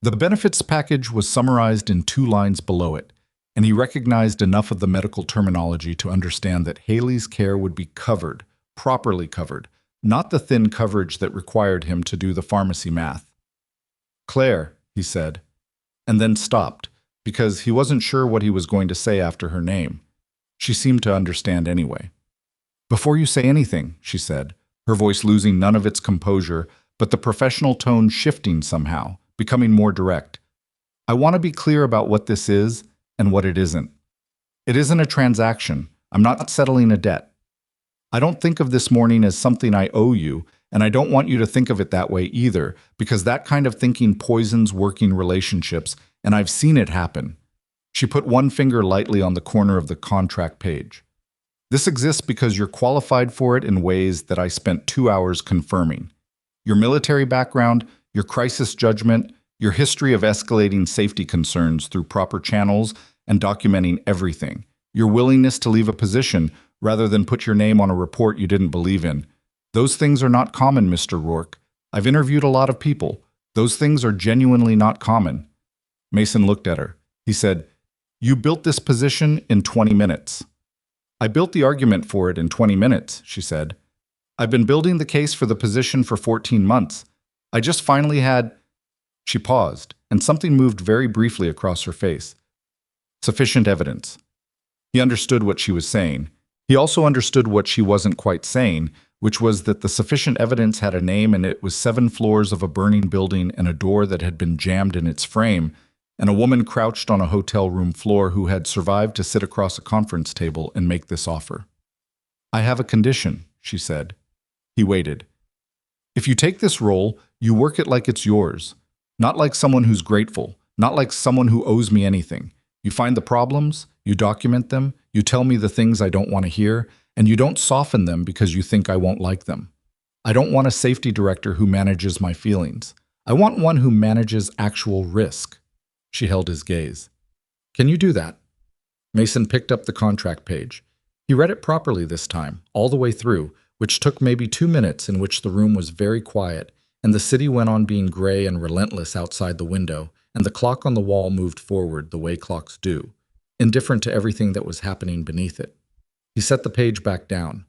The benefits package was summarized in 2 lines below it, and he recognized enough of the medical terminology to understand that Haley's care would be covered, properly covered, not the thin coverage that required him to do the pharmacy math. "Claire," he said, and then stopped, because he wasn't sure what he was going to say after her name. She seemed to understand anyway. "Before you say anything," she said, her voice losing none of its composure, but the professional tone shifting somehow, becoming more direct. "I want to be clear about what this is and what it isn't. It isn't a transaction. I'm not settling a debt. I don't think of this morning as something I owe you, and I don't want you to think of it that way either, because that kind of thinking poisons working relationships, and I've seen it happen." She put one finger lightly on the corner of the contract page. "This exists because you're qualified for it in ways that I spent 2 hours confirming. Your military background, your crisis judgment, your history of escalating safety concerns through proper channels and documenting everything, your willingness to leave a position rather than put your name on a report you didn't believe in. Those things are not common, Mr. Rourke. I've interviewed a lot of people. Those things are genuinely not common." Mason looked at her. He said, "You built this position in 20 minutes. "I built the argument for it in 20 minutes, she said. "I've been building the case for the position for 14 months. I just finally had—" She paused, and something moved very briefly across her face. "Sufficient evidence." He understood what she was saying. He also understood what she wasn't quite saying, which was that the sufficient evidence had a name and it was 7 floors of a burning building and a door that had been jammed in its frame, and a woman crouched on a hotel room floor who had survived to sit across a conference table and make this offer. "I have a condition," she said. He waited. "If you take this role, you work it like it's yours. Not like someone who's grateful, not like someone who owes me anything. You find the problems, you document them, you tell me the things I don't want to hear, and you don't soften them because you think I won't like them. I don't want a safety director who manages my feelings. I want one who manages actual risk." She held his gaze. "Can you do that?" Mason picked up the contract page. He read it properly this time, all the way through, which took maybe 2 minutes, in which the room was very quiet, and the city went on being gray and relentless outside the window, and the clock on the wall moved forward the way clocks do, indifferent to everything that was happening beneath it. He set the page back down.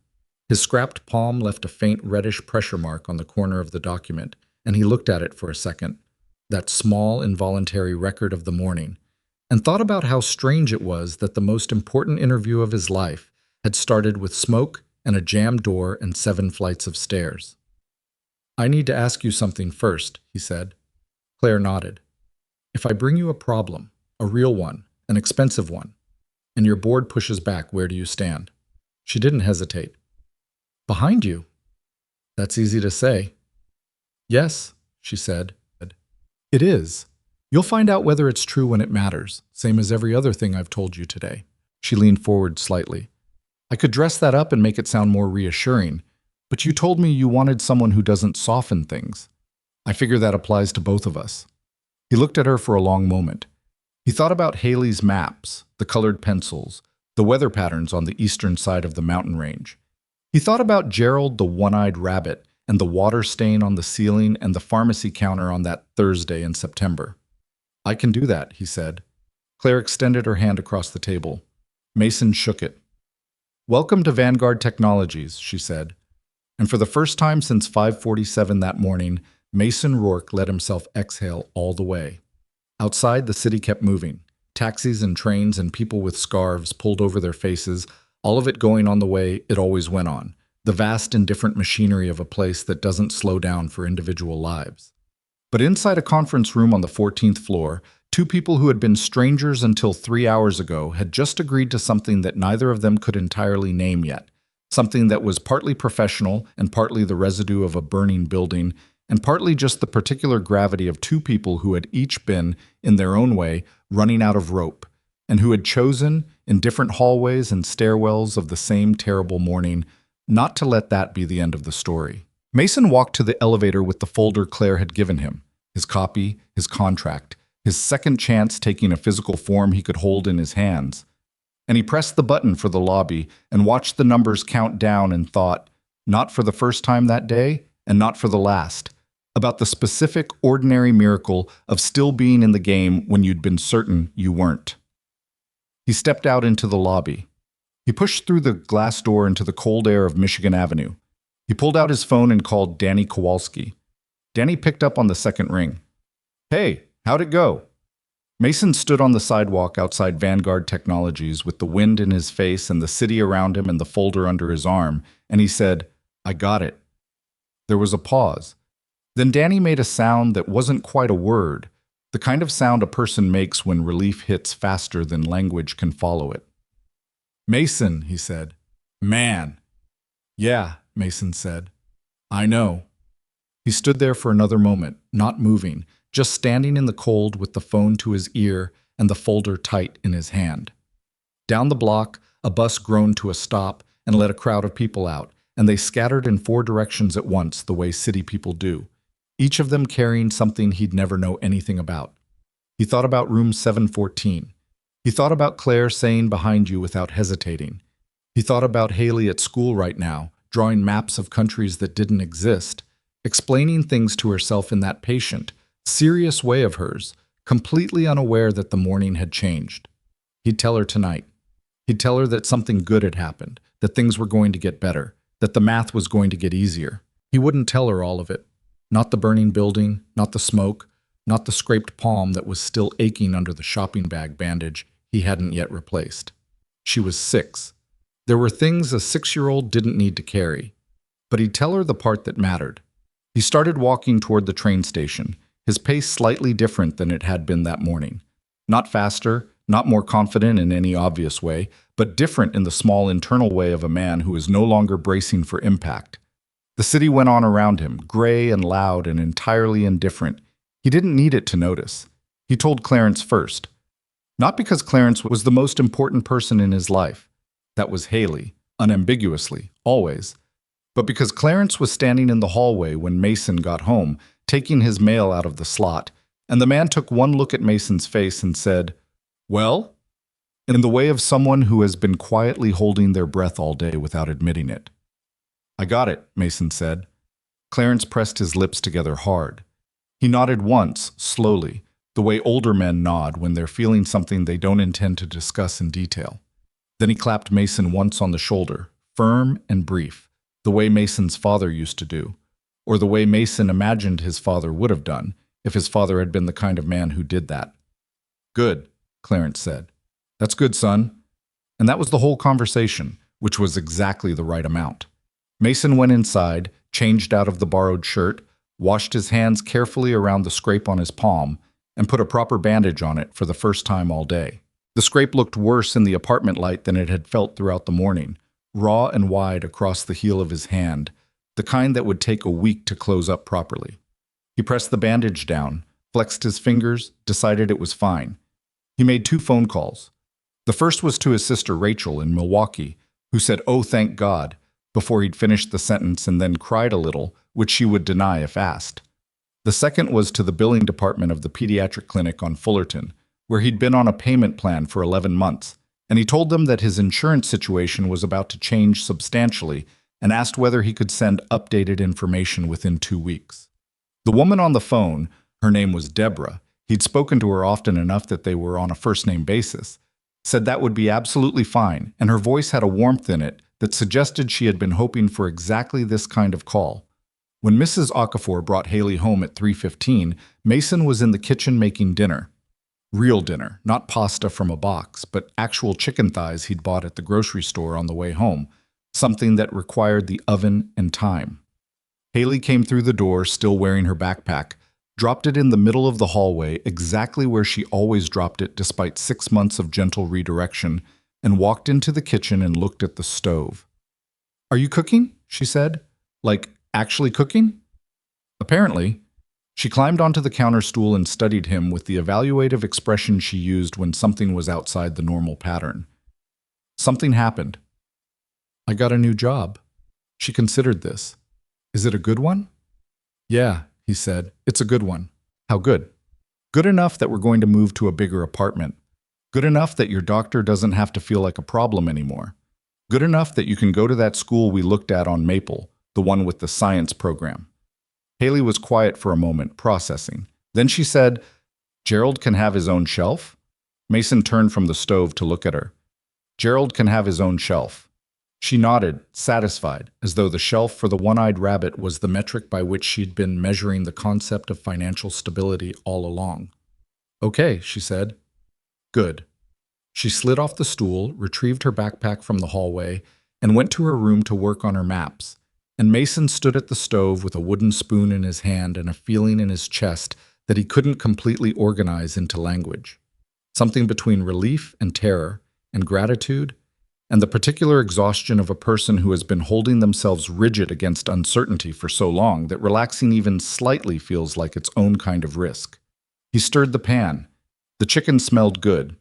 His scrapped palm left a faint reddish pressure mark on the corner of the document, and he looked at it for a second, that small, involuntary record of the morning, and thought about how strange it was that the most important interview of his life had started with smoke and a jammed door and 7 flights of stairs. "I need to ask you something first," he said. Claire nodded. "If I bring you a problem, a real one, an expensive one, and your board pushes back, where do you stand?" She didn't hesitate. "Behind you." "That's easy to say." "Yes," she said. "It is. You'll find out whether it's true when it matters, same as every other thing I've told you today." She leaned forward slightly. "I could dress that up and make it sound more reassuring, but you told me you wanted someone who doesn't soften things. I figure that applies to both of us." He looked at her for a long moment. He thought about Haley's maps, the colored pencils, the weather patterns on the eastern side of the mountain range. He thought about Gerald the one-eyed rabbit and the water stain on the ceiling and the pharmacy counter on that Thursday in September. "I can do that," he said. Claire extended her hand across the table. Mason shook it. "Welcome to Vanguard Technologies," she said. And for the first time since 5:47 that morning, Mason Rourke let himself exhale all the way. Outside, the city kept moving. Taxis and trains and people with scarves pulled over their faces, all of it going on the way it always went on, the vast indifferent machinery of a place that doesn't slow down for individual lives. But inside a conference room on the 14th floor, 2 people who had been strangers until 3 hours ago had just agreed to something that neither of them could entirely name yet, something that was partly professional and partly the residue of a burning building, and partly just the particular gravity of 2 people who had each been, in their own way, running out of rope, and who had chosen, in different hallways and stairwells of the same terrible morning, not to let that be the end of the story. Mason walked to the elevator with the folder Claire had given him, his copy, his contract, his second chance taking a physical form he could hold in his hands. And he pressed the button for the lobby and watched the numbers count down and thought, not for the first time that day, and not for the last, about the specific, ordinary miracle of still being in the game when you'd been certain you weren't. He stepped out into the lobby. He pushed through the glass door into the cold air of Michigan Avenue. He pulled out his phone and called Danny Kowalski. Danny picked up on the second ring. "Hey, how'd it go?" Mason stood on the sidewalk outside Vanguard Technologies with the wind in his face and the city around him and the folder under his arm, and he said, "I got it." There was a pause. Then Danny made a sound that wasn't quite a word, the kind of sound a person makes when relief hits faster than language can follow it. "Mason," he said. "Man." "Yeah," Mason said. "I know." He stood there for another moment, not moving, just standing in the cold with the phone to his ear and the folder tight in his hand. Down the block, a bus groaned to a stop and let a crowd of people out, and they scattered in 4 directions at once the way city people do, each of them carrying something he'd never know anything about. He thought about room 714. He thought about Claire saying "behind you" without hesitating. He thought about Haley at school right now, drawing maps of countries that didn't exist, explaining things to herself in that patient, serious way of hers, completely unaware that the morning had changed. He'd tell her tonight. He'd tell her that something good had happened, that things were going to get better, that the math was going to get easier. He wouldn't tell her all of it. Not the burning building, not the smoke, not the scraped palm that was still aching under the shopping bag bandage he hadn't yet replaced. She was 6. There were things a 6-year-old didn't need to carry. But he'd tell her the part that mattered. He started walking toward the train station, his pace slightly different than it had been that morning. Not faster, not more confident in any obvious way, but different in the small internal way of a man who is no longer bracing for impact. The city went on around him, gray and loud and entirely indifferent. He didn't need it to notice. He told Clarence first. Not because Clarence was the most important person in his life. That was Haley, unambiguously, always. But because Clarence was standing in the hallway when Mason got home, taking his mail out of the slot, and the man took one look at Mason's face and said, "Well?" in the way of someone who has been quietly holding their breath all day without admitting it. "I got it," Mason said. Clarence pressed his lips together hard. He nodded once, slowly, the way older men nod when they're feeling something they don't intend to discuss in detail. Then he clapped Mason once on the shoulder, firm and brief, the way Mason's father used to do, or the way Mason imagined his father would have done if his father had been the kind of man who did that. "Good," Clarence said. "That's good, son." And that was the whole conversation, which was exactly the right amount. Mason went inside, changed out of the borrowed shirt, washed his hands carefully around the scrape on his palm, and put a proper bandage on it for the first time all day. The scrape looked worse in the apartment light than it had felt throughout the morning, raw and wide across the heel of his hand, the kind that would take a week to close up properly. He pressed the bandage down, flexed his fingers, decided it was fine. He made 2 phone calls. The first was to his sister Rachel in Milwaukee, who said, "Oh, thank God," before he'd finished the sentence and then cried a little, which she would deny if asked. The second was to the billing department of the pediatric clinic on Fullerton, where he'd been on a payment plan for 11 months, and he told them that his insurance situation was about to change substantially and asked whether he could send updated information within 2 weeks. The woman on the phone, her name was Deborah, he'd spoken to her often enough that they were on a first-name basis, said that would be absolutely fine, and her voice had a warmth in it that suggested she had been hoping for exactly this kind of call. When Mrs. Okafor brought Haley home at 3:15, Mason was in the kitchen making dinner. Real dinner, not pasta from a box, but actual chicken thighs he'd bought at the grocery store on the way home, something that required the oven and time. Haley came through the door still wearing her backpack, dropped it in the middle of the hallway, exactly where she always dropped it despite 6 months of gentle redirection, and walked into the kitchen and looked at the stove. "Are you cooking?" she said. "Like, actually cooking?" Apparently. She climbed onto the counter stool and studied him with the evaluative expression she used when something was outside the normal pattern. "Something happened. I got a new job." She considered this. "Is it a good one?" "Yeah," he said. "It's a good one." "How good?" "Good enough that we're going to move to a bigger apartment. Good enough that your doctor doesn't have to feel like a problem anymore. Good enough that you can go to that school we looked at on Maple, the one with the science program." Haley was quiet for a moment, processing. Then she said, "Gerald can have his own shelf?" Mason turned from the stove to look at her. "Gerald can have his own shelf." She nodded, satisfied, as though the shelf for the one-eyed rabbit was the metric by which she'd been measuring the concept of financial stability all along. "Okay," she said. "Good." She slid off the stool, retrieved her backpack from the hallway, and went to her room to work on her maps. And Mason stood at the stove with a wooden spoon in his hand and a feeling in his chest that he couldn't completely organize into language. Something between relief and terror, and gratitude, and the particular exhaustion of a person who has been holding themselves rigid against uncertainty for so long that relaxing even slightly feels like its own kind of risk. He stirred the pan. The chicken smelled good.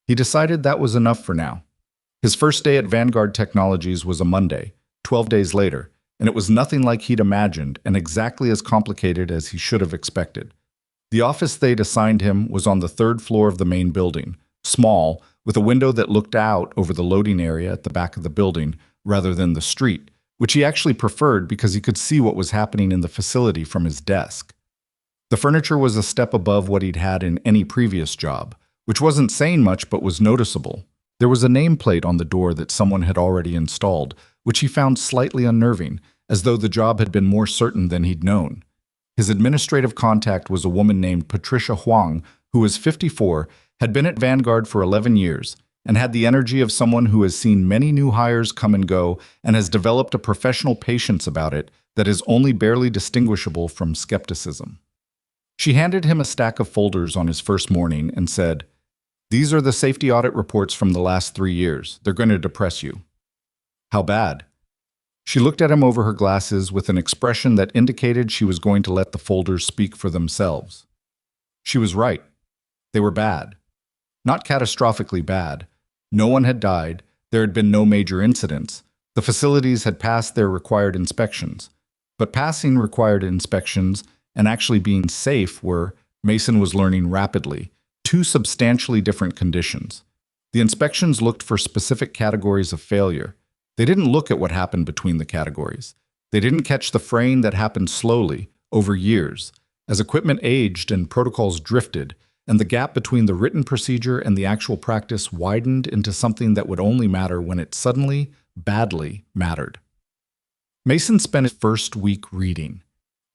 He decided that was enough for now. His first day at Vanguard Technologies was a Monday, 12 days later, and it was nothing like he'd imagined and exactly as complicated as he should have expected. The office they'd assigned him was on the 3rd floor of the main building, small, with a window that looked out over the loading area at the back of the building rather than the street, which he actually preferred because he could see what was happening in the facility from his desk. The furniture was a step above what he'd had in any previous job, which wasn't saying much but was noticeable. There was a nameplate on the door that someone had already installed, which he found slightly unnerving, as though the job had been more certain than he'd known. His administrative contact was a woman named Patricia Huang, who was 54, had been at Vanguard for 11 years, and had the energy of someone who has seen many new hires come and go and has developed a professional patience about it that is only barely distinguishable from skepticism. She handed him a stack of folders on his first morning and said, "These are the safety audit reports from the last 3 years. They're going to depress you." "How bad?" She looked at him over her glasses with an expression that indicated she was going to let the folders speak for themselves. She was right. They were bad. Not catastrophically bad. No one had died. There had been no major incidents. The facilities had passed their required inspections. But passing required inspections and actually being safe were, Mason was learning rapidly, 2 substantially different conditions. The inspections looked for specific categories of failure. They didn't look at what happened between the categories. They didn't catch the fraying that happened slowly, over years, as equipment aged and protocols drifted, and the gap between the written procedure and the actual practice widened into something that would only matter when it suddenly, badly mattered. Mason spent his first week reading.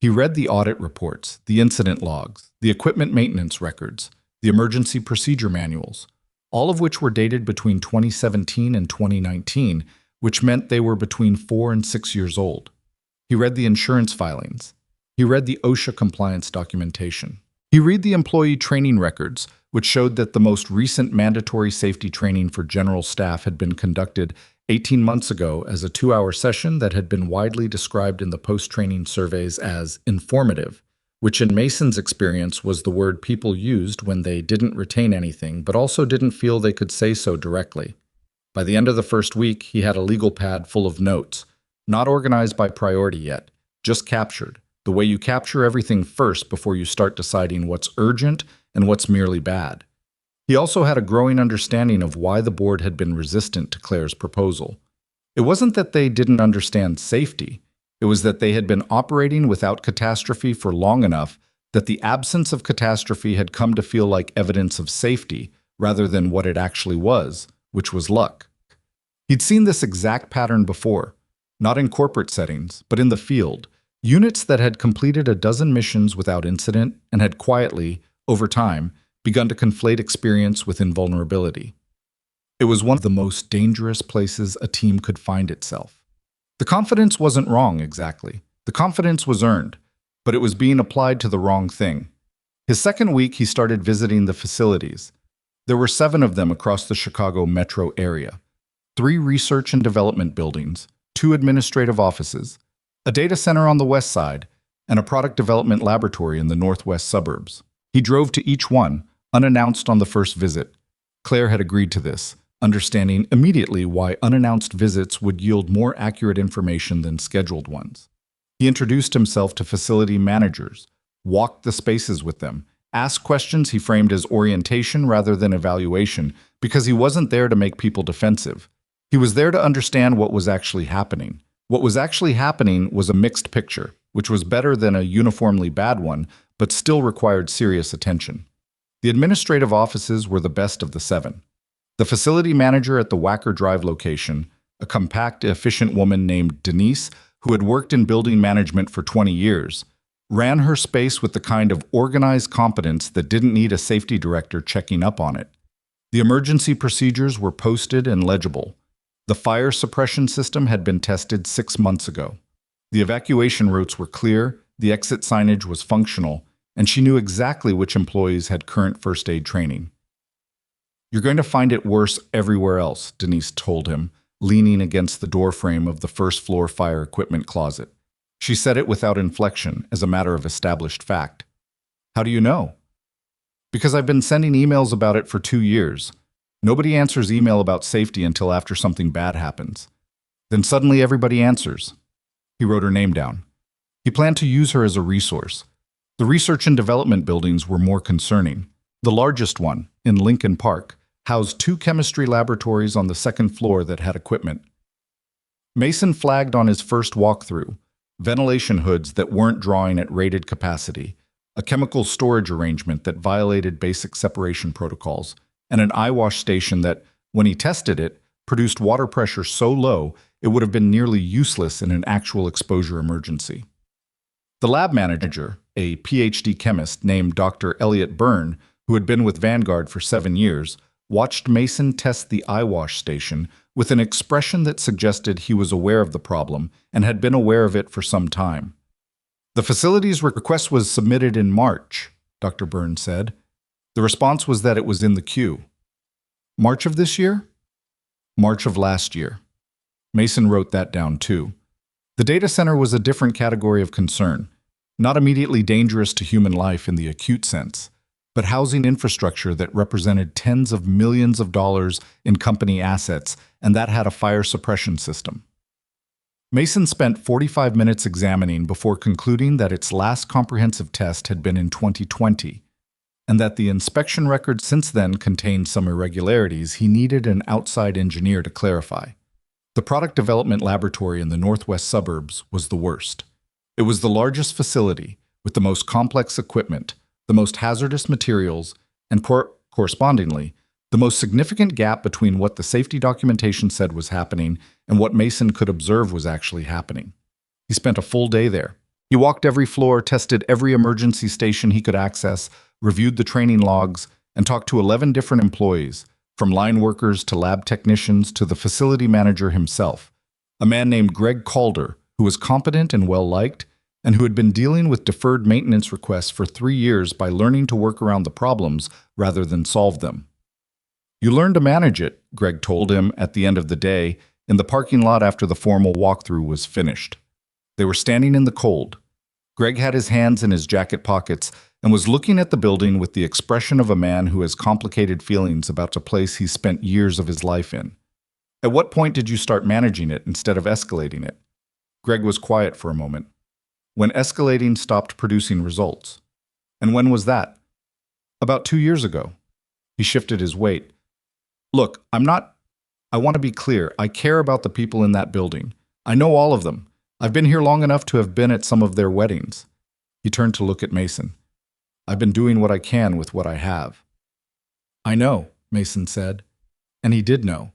He read the audit reports, the incident logs, the equipment maintenance records, the emergency procedure manuals, all of which were dated between 2017 and 2019, which meant they were between 4 and 6 years old. He read the insurance filings. He read the OSHA compliance documentation. He read the employee training records, which showed that the most recent mandatory safety training for general staff had been conducted 18 months ago as a 2-hour session that had been widely described in the post-training surveys as informative, which in Mason's experience was the word people used when they didn't retain anything but also didn't feel they could say so directly. By the end of the first week, he had a legal pad full of notes, not organized by priority yet, just captured, the way you capture everything first before you start deciding what's urgent and what's merely bad. He also had a growing understanding of why the board had been resistant to Claire's proposal. It wasn't that they didn't understand safety. It was that they had been operating without catastrophe for long enough that the absence of catastrophe had come to feel like evidence of safety rather than what it actually was, which was luck. He'd seen this exact pattern before, not in corporate settings, but in the field. Units that had completed a dozen missions without incident and had quietly, over time, begun to conflate experience with invulnerability. It was one of the most dangerous places a team could find itself. The confidence wasn't wrong, exactly. The confidence was earned, but it was being applied to the wrong thing. His second week, he started visiting the facilities. There were 7 of them across the Chicago metro area. 3 research and development buildings, 2 administrative offices, a data center on the west side, and a product development laboratory in the northwest suburbs. He drove to each one, unannounced on the first visit. Claire had agreed to this, understanding immediately why unannounced visits would yield more accurate information than scheduled ones. He introduced himself to facility managers, walked the spaces with them, asked questions he framed as orientation rather than evaluation, because he wasn't there to make people defensive. He was there to understand what was actually happening. What was actually happening was a mixed picture, which was better than a uniformly bad one, but still required serious attention. The administrative offices were the best of the 7. The facility manager at the Wacker Drive location, a compact, efficient woman named Denise, who had worked in building management for 20 years, ran her space with the kind of organized competence that didn't need a safety director checking up on it. The emergency procedures were posted and legible. The fire suppression system had been tested 6 months ago. The evacuation routes were clear, the exit signage was functional, and she knew exactly which employees had current first aid training. "You're going to find it worse everywhere else," Denise told him, leaning against the doorframe of the first-floor fire equipment closet. She said it without inflection, as a matter of established fact. "How do you know?" "Because I've been sending emails about it for 2 years. Nobody answers email about safety until after something bad happens. Then suddenly everybody answers." He wrote her name down. He planned to use her as a resource. The research and development buildings were more concerning. The largest one, in Lincoln Park, housed 2 chemistry laboratories on the 2nd floor that had equipment. Mason flagged on his first walkthrough: ventilation hoods that weren't drawing at rated capacity, a chemical storage arrangement that violated basic separation protocols, and an eyewash station that, when he tested it, produced water pressure so low it would have been nearly useless in an actual exposure emergency. The lab manager, a PhD chemist named Dr. Elliot Byrne, who had been with Vanguard for 7 years, watched Mason test the eyewash station with an expression that suggested he was aware of the problem and had been aware of it for some time. "The facility's request was submitted in March," Dr. Byrne said. "The response was that it was in the queue." "March of this year?" "March of last year." Mason wrote that down too. The data center was a different category of concern, not immediately dangerous to human life in the acute sense, but housing infrastructure that represented tens of millions of dollars in company assets, and that had a fire suppression system. Mason spent 45 minutes examining before concluding that its last comprehensive test had been in 2020, and that the inspection record since then contained some irregularities he needed an outside engineer to clarify. The product development laboratory in the northwest suburbs was the worst. It was the largest facility, with the most complex equipment, the most hazardous materials, and correspondingly, the most significant gap between what the safety documentation said was happening and what Mason could observe was actually happening. He spent a full day there. He walked every floor, tested every emergency station he could access, reviewed the training logs, and talked to 11 different employees, from line workers to lab technicians to the facility manager himself, a man named Greg Calder, who was competent and well-liked, and who had been dealing with deferred maintenance requests for 3 years by learning to work around the problems rather than solve them. "You learn to manage it," Greg told him at the end of the day, in the parking lot after the formal walkthrough was finished. They were standing in the cold. Greg had his hands in his jacket pockets and was looking at the building with the expression of a man who has complicated feelings about a place he's spent years of his life in. "At what point did you start managing it instead of escalating it?" Greg was quiet for a moment. "When escalating stopped producing results." "And when was that?" "About 2 years ago." He shifted his weight. "Look, I want to be clear. I care about the people in that building. I know all of them. I've been here long enough to have been at some of their weddings." He turned to look at Mason. "I've been doing what I can with what I have." "I know," Mason said. And he did know.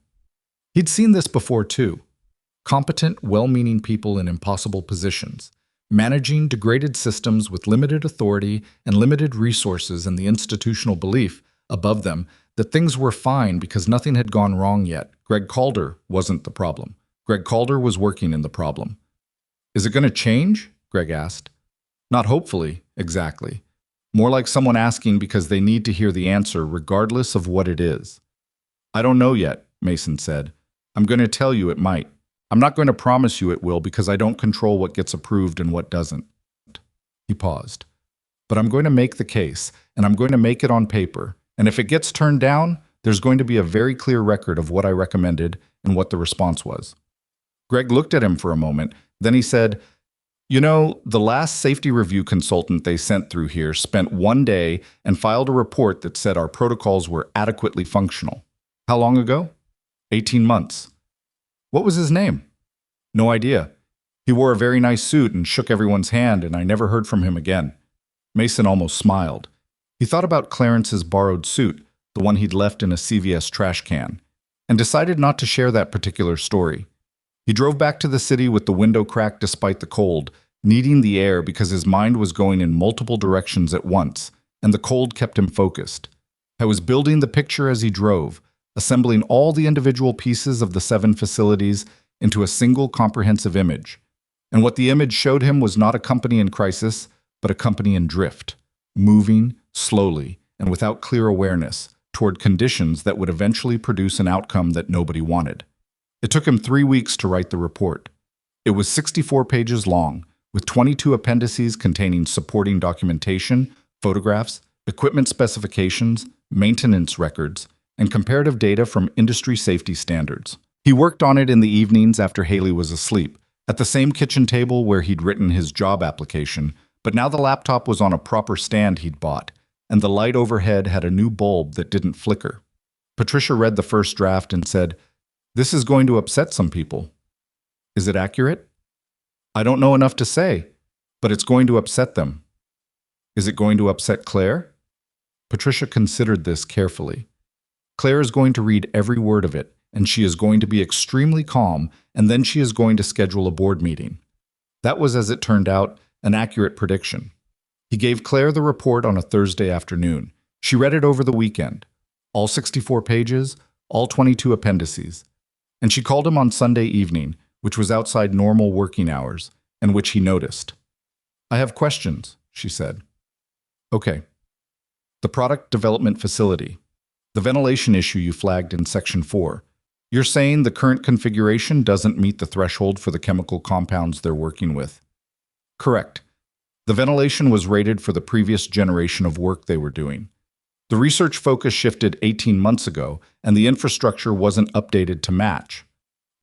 He'd seen this before too. Competent, well-meaning people in impossible positions, managing degraded systems with limited authority and limited resources and the institutional belief above them that things were fine because nothing had gone wrong yet. Greg Calder wasn't the problem. Greg Calder was working in the problem. "Is it going to change?" Greg asked. "Not hopefully, exactly. More like someone asking because they need to hear the answer regardless of what it is." "I don't know yet," Mason said. "I'm going to tell you it might. I'm not going to promise you it will because I don't control what gets approved and what doesn't." He paused. "But I'm going to make the case, and I'm going to make it on paper. And if it gets turned down, there's going to be a very clear record of what I recommended and what the response was." Greg looked at him for a moment. Then he said, "You know, the last safety review consultant they sent through here spent 1 day and filed a report that said our protocols were adequately functional." "How long ago?" 18 months. "What was his name?" "No idea. He wore a very nice suit and shook everyone's hand, and I never heard from him again." Mason almost smiled. He thought about Clarence's borrowed suit, the one he'd left in a CVS trash can, and decided not to share that particular story. He drove back to the city with the window cracked despite the cold, needing the air because his mind was going in multiple directions at once, and the cold kept him focused. I was building the picture as he drove, assembling all the individual pieces of the 7 facilities into a single comprehensive image. And what the image showed him was not a company in crisis, but a company in drift, moving slowly and without clear awareness toward conditions that would eventually produce an outcome that nobody wanted. It took him 3 weeks to write the report. It was 64 pages long, with 22 appendices containing supporting documentation, photographs, equipment specifications, maintenance records, and comparative data from industry safety standards. He worked on it in the evenings after Haley was asleep, at the same kitchen table where he'd written his job application, but now the laptop was on a proper stand he'd bought, and the light overhead had a new bulb that didn't flicker. Patricia read the first draft and said, "This is going to upset some people." "Is it accurate?" "I don't know enough to say, but it's going to upset them." "Is it going to upset Claire?" Patricia considered this carefully. "Claire is going to read every word of it, and she is going to be extremely calm, and then she is going to schedule a board meeting." That was, as it turned out, an accurate prediction. He gave Claire the report on a Thursday afternoon. She read it over the weekend, all 64 pages, all 22 appendices. And she called him on Sunday evening, which was outside normal working hours, and which he noticed. "I have questions," she said. "Okay." The product development facility. The ventilation issue you flagged in Section 4. You're saying the current configuration doesn't meet the threshold for the chemical compounds they're working with. Correct. The ventilation was rated for the previous generation of work they were doing. The research focus shifted 18 months ago, and the infrastructure wasn't updated to match.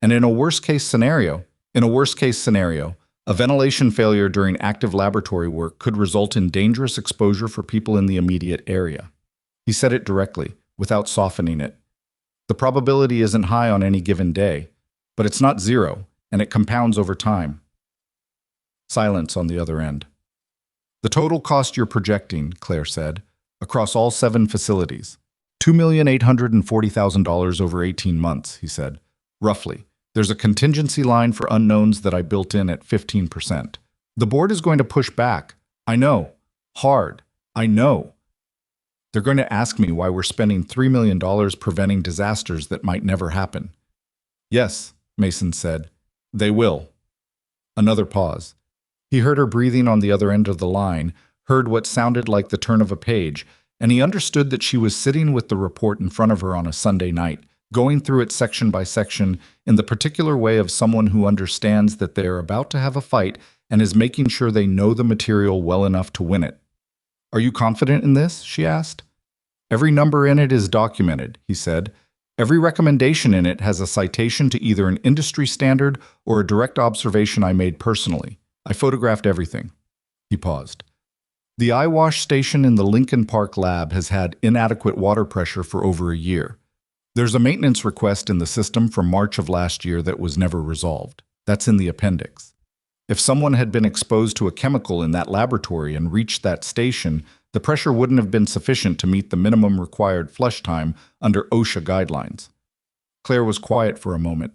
And in a worst-case scenario, a ventilation failure during active laboratory work could result in dangerous exposure for people in the immediate area. He said it directly, without softening it. The probability isn't high on any given day, but it's not zero, and it compounds over time. Silence on the other end. "The total cost you're projecting," Claire said, across all 7 facilities. $2,840,000 over 18 months, he said. Roughly. There's a contingency line for unknowns that I built in at 15%. The board is going to push back. I know. Hard. I know. They're going to ask me why we're spending $3 million preventing disasters that might never happen. Yes, Mason said. They will. Another pause. He heard her breathing on the other end of the line, heard what sounded like the turn of a page, and he understood that she was sitting with the report in front of her on a Sunday night, going through it section by section in the particular way of someone who understands that they are about to have a fight and is making sure they know the material well enough to win it. Are you confident in this? She asked. Every number in it is documented, he said. Every recommendation in it has a citation to either an industry standard or a direct observation I made personally. I photographed everything. He paused. The eye wash station in the Lincoln Park lab has had inadequate water pressure for over a year. There's a maintenance request in the system from March of last year that was never resolved. That's in the appendix. If someone had been exposed to a chemical in that laboratory and reached that station, the pressure wouldn't have been sufficient to meet the minimum required flush time under OSHA guidelines. Claire was quiet for a moment.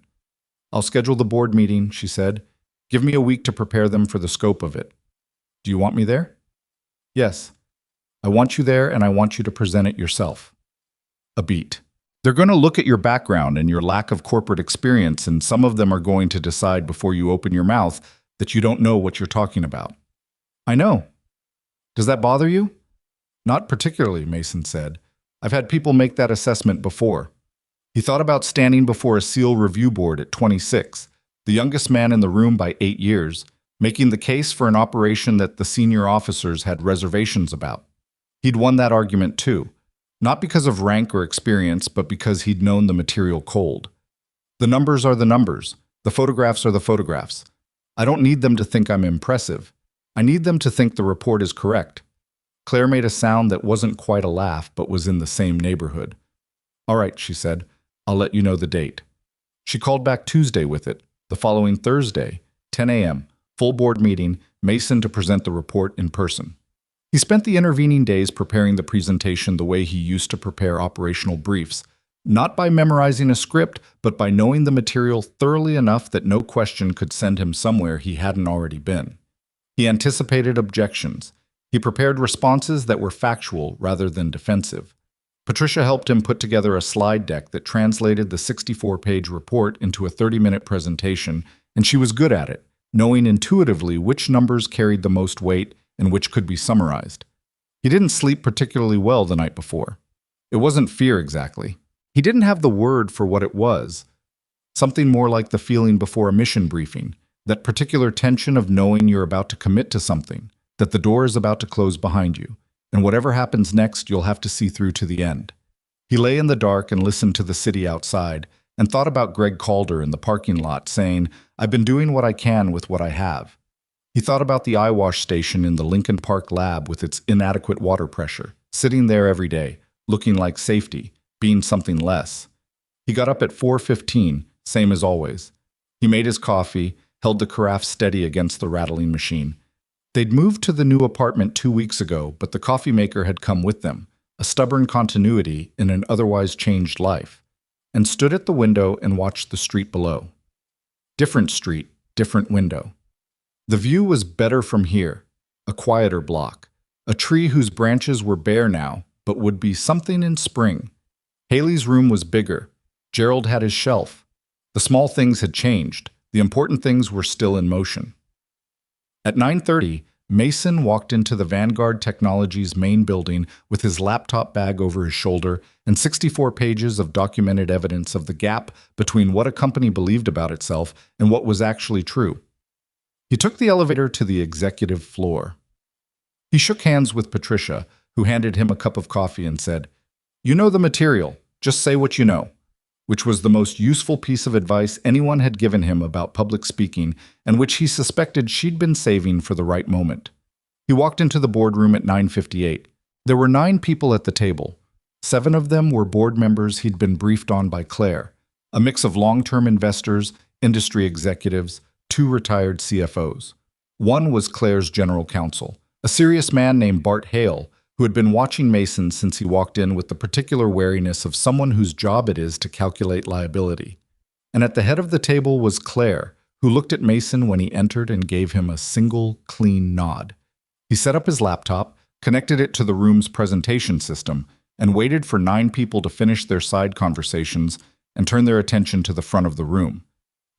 I'll schedule the board meeting, she said. Give me a week to prepare them for the scope of it. Do you want me there? Yes. I want you there and I want you to present it yourself. A beat. They're going to look at your background and your lack of corporate experience, and some of them are going to decide before you open your mouth that you don't know what you're talking about. I know. Does that bother you? Not particularly, Mason said. I've had people make that assessment before. He thought about standing before a SEAL review board at 26, the youngest man in the room by 8 years, making the case for an operation that the senior officers had reservations about. He'd won that argument too. Not because of rank or experience, but because he'd known the material cold. The numbers are the numbers. The photographs are the photographs. I don't need them to think I'm impressive. I need them to think the report is correct. Claire made a sound that wasn't quite a laugh, but was in the same neighborhood. All right, she said. I'll let you know the date. She called back Tuesday with it. The following Thursday, 10 a.m., full board meeting, Mason to present the report in person. He spent the intervening days preparing the presentation the way he used to prepare operational briefs, not by memorizing a script, but by knowing the material thoroughly enough that no question could send him somewhere he hadn't already been. He anticipated objections. He prepared responses that were factual rather than defensive. Patricia helped him put together a slide deck that translated the 64-page report into a 30-minute presentation, and she was good at it, knowing intuitively which numbers carried the most weight and which could be summarized. He didn't sleep particularly well the night before. It wasn't fear exactly. He didn't have the word for what it was. Something more like the feeling before a mission briefing, that particular tension of knowing you're about to commit to something, that the door is about to close behind you, and whatever happens next you'll have to see through to the end. He lay in the dark and listened to the city outside, and thought about Greg Calder in the parking lot saying, I've been doing what I can with what I have. He thought about the eye wash station in the Lincoln Park lab with its inadequate water pressure, sitting there every day, looking like safety, being something less. He got up at 4:15, same as always. He made his coffee, held the carafe steady against the rattling machine. They'd moved to the new apartment 2 weeks ago, but the coffee maker had come with them, a stubborn continuity in an otherwise changed life, and stood at the window and watched the street below. Different street, different window. The view was better from here, a quieter block, a tree whose branches were bare now, but would be something in spring. Haley's room was bigger. Gerald had his shelf. The small things had changed. The important things were still in motion. At 9:30, Mason walked into the Vanguard Technologies main building with his laptop bag over his shoulder and 64 pages of documented evidence of the gap between what a company believed about itself and what was actually true. He took the elevator to the executive floor. He shook hands with Patricia, who handed him a cup of coffee and said, You know the material, just say what you know, which was the most useful piece of advice anyone had given him about public speaking and which he suspected she'd been saving for the right moment. He walked into the boardroom at 9:58. There were 9 people at the table. 7 of them were board members he'd been briefed on by Claire, a mix of long-term investors, industry executives, 2 retired CFOs. One was Claire's general counsel, a serious man named Bart Hale, who had been watching Mason since he walked in with the particular wariness of someone whose job it is to calculate liability. And at the head of the table was Claire, who looked at Mason when he entered and gave him a single, clean nod. He set up his laptop, connected it to the room's presentation system, and waited for 9 people to finish their side conversations and turn their attention to the front of the room.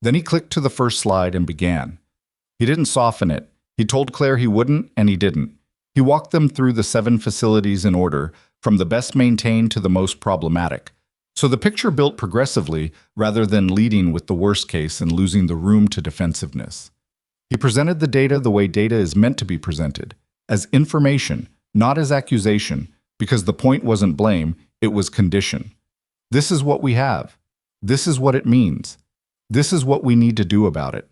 Then he clicked to the first slide and began. He didn't soften it. He told Claire he wouldn't, and he didn't. He walked them through the 7 facilities in order, from the best maintained to the most problematic. So the picture built progressively rather than leading with the worst case and losing the room to defensiveness. He presented the data the way data is meant to be presented, as information, not as accusation, because the point wasn't blame, it was condition. This is what we have. This is what it means. This is what we need to do about it.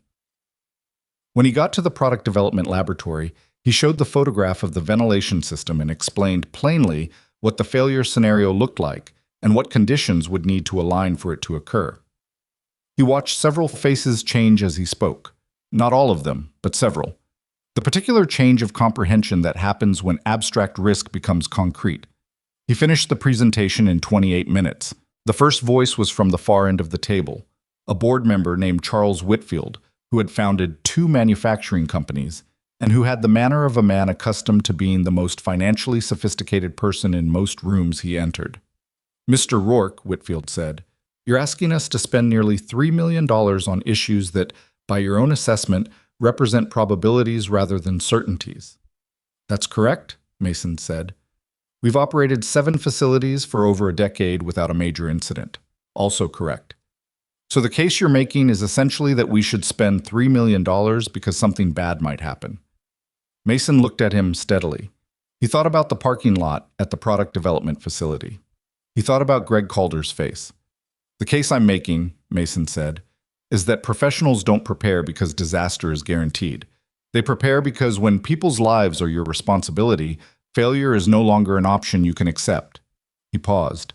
When he got to the product development laboratory, he showed the photograph of the ventilation system and explained plainly what the failure scenario looked like and what conditions would need to align for it to occur. He watched several faces change as he spoke. Not all of them, but several. The particular change of comprehension that happens when abstract risk becomes concrete. He finished the presentation in 28 minutes. The first voice was from the far end of the table, a board member named Charles Whitfield, who had founded 2 manufacturing companies and who had the manner of a man accustomed to being the most financially sophisticated person in most rooms he entered. "Mr. Rourke," Whitfield said, "you're asking us to spend nearly $3 million on issues that, by your own assessment, represent probabilities rather than certainties." "That's correct," Mason said. "We've operated 7 facilities for over a decade without a major incident." "Also correct." "So the case you're making is essentially that we should spend $3 million because something bad might happen." Mason looked at him steadily. He thought about the parking lot at the product development facility. He thought about Greg Calder's face. "The case I'm making," Mason said, "is that professionals don't prepare because disaster is guaranteed. They prepare because when people's lives are your responsibility, failure is no longer an option you can accept." He paused.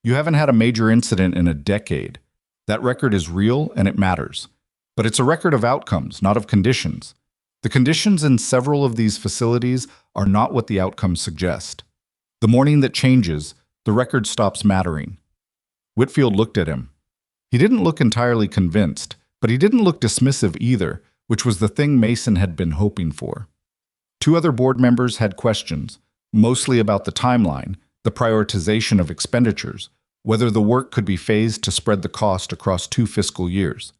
"You haven't had a major incident in a decade. That record is real and it matters. But it's a record of outcomes, not of conditions. The conditions in several of these facilities are not what the outcomes suggest. The morning that changes, the record stops mattering." Whitfield looked at him. He didn't look entirely convinced, but he didn't look dismissive either, which was the thing Mason had been hoping for. 2 other board members had questions, mostly about the timeline, the prioritization of expenditures, whether the work could be phased to spread the cost across 2 fiscal years.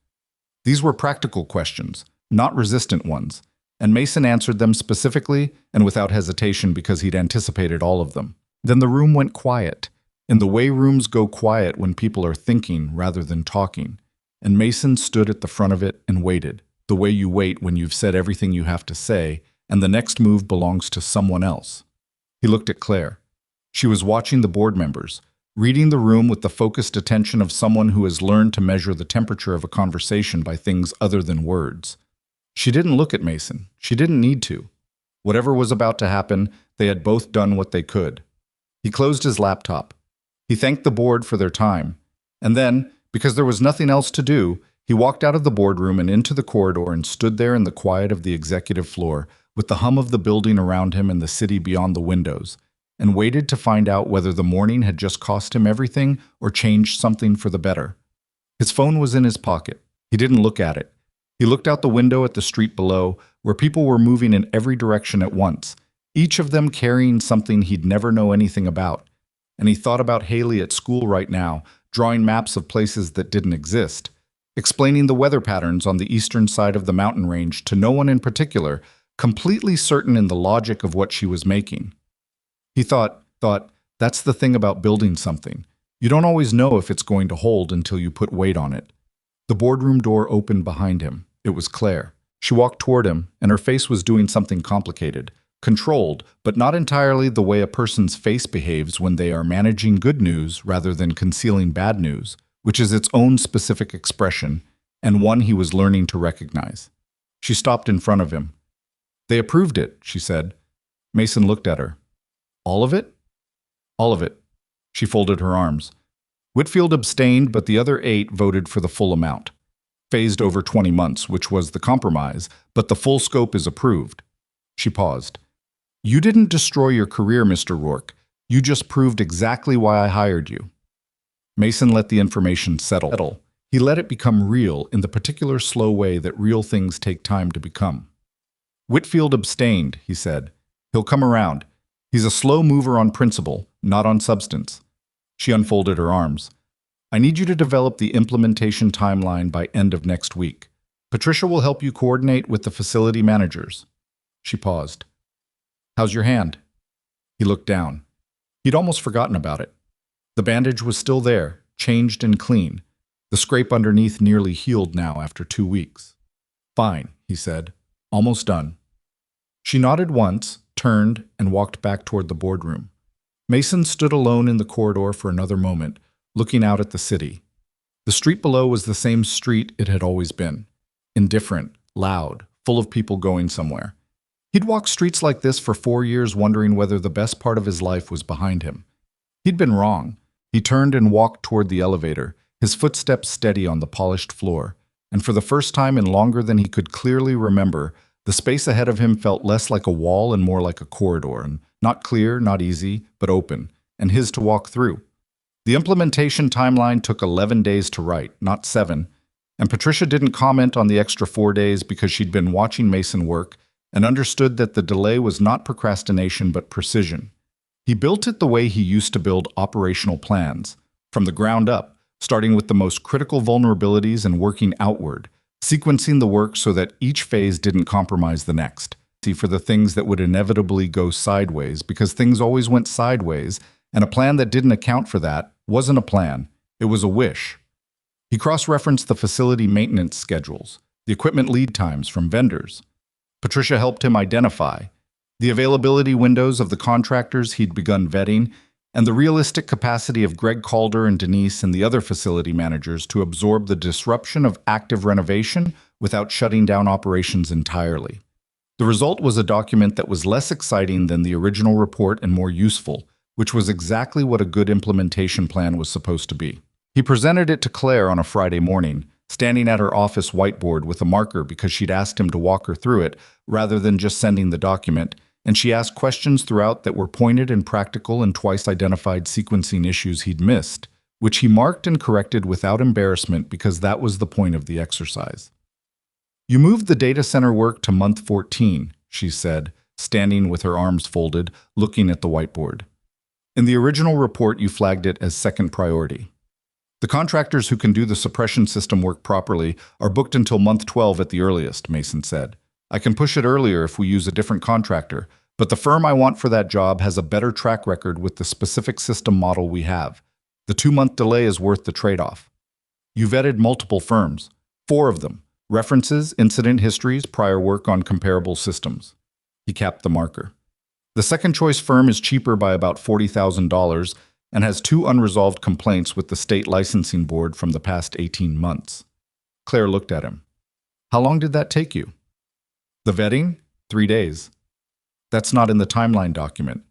These were practical questions, not resistant ones, and Mason answered them specifically and without hesitation because he'd anticipated all of them. Then the room went quiet, in the way rooms go quiet when people are thinking rather than talking, and Mason stood at the front of it and waited, the way you wait when you've said everything you have to say, and the next move belongs to someone else. He looked at Claire. She was watching the board members, reading the room with the focused attention of someone who has learned to measure the temperature of a conversation by things other than words. She didn't look at Mason. She didn't need to. Whatever was about to happen, they had both done what they could. He closed his laptop. He thanked the board for their time. And then, because there was nothing else to do, he walked out of the boardroom and into the corridor and stood there in the quiet of the executive floor, with the hum of the building around him and the city beyond the windows, and waited to find out whether the morning had just cost him everything or changed something for the better. His phone was in his pocket. He didn't look at it. He looked out the window at the street below, where people were moving in every direction at once, each of them carrying something he'd never know anything about. And he thought about Haley at school right now, drawing maps of places that didn't exist, explaining the weather patterns on the eastern side of the mountain range to no one in particular, completely certain in the logic of what she was making. He thought, that's the thing about building something. You don't always know if it's going to hold until you put weight on it. The boardroom door opened behind him. It was Claire. She walked toward him, and her face was doing something complicated, controlled, but not entirely the way a person's face behaves when they are managing good news rather than concealing bad news, which is its own specific expression, and one he was learning to recognize. She stopped in front of him. "They approved it," she said. Mason looked at her. "All of it?" "All of it." She folded her arms. Whitfield abstained, but the other 8 voted for the full amount. Phased over 20 months, which was the compromise, but the full scope is approved. She paused. You didn't destroy your career, Mr. Rourke. You just proved exactly why I hired you. Mason let the information settle. He let it become real in the particular slow way that real things take time to become. Whitfield abstained, he said. He'll come around. He's a slow mover on principle, not on substance. She unfolded her arms. I need you to develop the implementation timeline by end of next week. Patricia will help you coordinate with the facility managers. She paused. How's your hand? He looked down. He'd almost forgotten about it. The bandage was still there, changed and clean. The scrape underneath nearly healed now after 2 weeks. Fine, he said. Almost done. She nodded once, turned, and walked back toward the boardroom. Mason stood alone in the corridor for another moment, looking out at the city. The street below was the same street it had always been. Indifferent, loud, full of people going somewhere. He'd walked streets like this for 4 years, wondering whether the best part of his life was behind him. He'd been wrong. He turned and walked toward the elevator, his footsteps steady on the polished floor, and for the first time in longer than he could clearly remember, the space ahead of him felt less like a wall and more like a corridor, and not clear, not easy, but open, and his to walk through. The implementation timeline took 11 days to write, not 7, and Patricia didn't comment on the extra 4 days because she'd been watching Mason work and understood that the delay was not procrastination but precision. He built it the way he used to build operational plans, from the ground up, starting with the most critical vulnerabilities and working outward, sequencing the work so that each phase didn't compromise the next. For the things that would inevitably go sideways, because things always went sideways, and a plan that didn't account for that wasn't a plan, it was a wish. He cross-referenced the facility maintenance schedules, the equipment lead times from vendors. Patricia helped him identify the availability windows of the contractors he'd begun vetting, and the realistic capacity of Greg Calder and Denise and the other facility managers to absorb the disruption of active renovation without shutting down operations entirely. The result was a document that was less exciting than the original report and more useful, which was exactly what a good implementation plan was supposed to be. He presented it to Claire on a Friday morning, standing at her office whiteboard with a marker because she'd asked him to walk her through it rather than just sending the document, and she asked questions throughout that were pointed and practical and twice identified sequencing issues he'd missed, which he marked and corrected without embarrassment because that was the point of the exercise. You moved the data center work to month 14, she said, standing with her arms folded, looking at the whiteboard. In the original report, you flagged it as second priority. The contractors who can do the suppression system work properly are booked until month 12 at the earliest, Mason said. I can push it earlier if we use a different contractor, but the firm I want for that job has a better track record with the specific system model we have. The 2-month delay is worth the trade-off. You vetted multiple firms, 4 of them. References, incident histories, prior work on comparable systems. He capped the marker. The second choice firm is cheaper by about $40,000 and has 2 unresolved complaints with the state licensing board from the past 18 months. Claire looked at him. How long did that take you? The vetting? 3 days. That's not in the timeline document.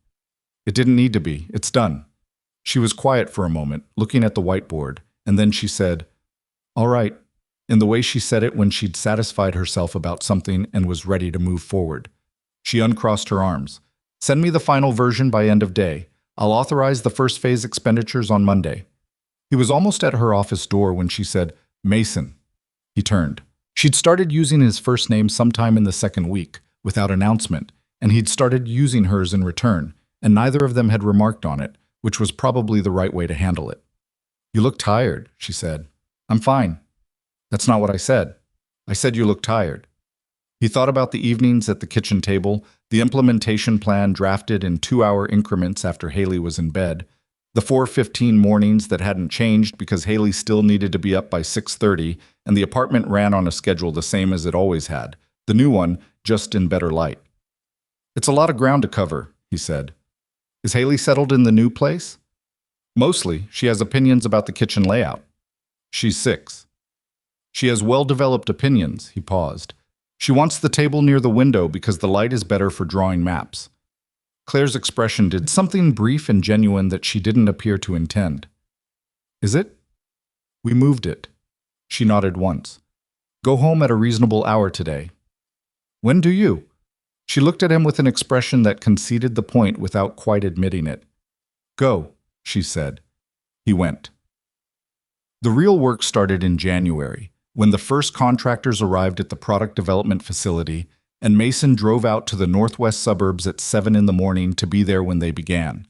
It didn't need to be. It's done. She was quiet for a moment, looking at the whiteboard, and then she said, All right, in the way she said it when she'd satisfied herself about something and was ready to move forward. She uncrossed her arms. Send me the final version by end of day. I'll authorize the first phase expenditures on Monday. He was almost at her office door when she said, Mason. He turned. She'd started using his first name sometime in the second week, without announcement, and he'd started using hers in return, and neither of them had remarked on it, which was probably the right way to handle it. You look tired, she said. I'm fine. That's not what I said. I said you look tired. He thought about the evenings at the kitchen table, the implementation plan drafted in 2-hour increments after Haley was in bed, the 4:15 mornings that hadn't changed because Haley still needed to be up by 6:30, and the apartment ran on a schedule the same as it always had, the new one just in better light. It's a lot of ground to cover, he said. Is Haley settled in the new place? Mostly, she has opinions about the kitchen layout. She's 6. She has well-developed opinions, he paused. She wants the table near the window because the light is better for drawing maps. Claire's expression did something brief and genuine that she didn't appear to intend. Is it? We moved it. She nodded once. Go home at a reasonable hour today. When do you? She looked at him with an expression that conceded the point without quite admitting it. "Go," she said. He went. The real work started in January, when the first contractors arrived at the product development facility, and Mason drove out to the northwest suburbs at 7 in the morning to be there when they began.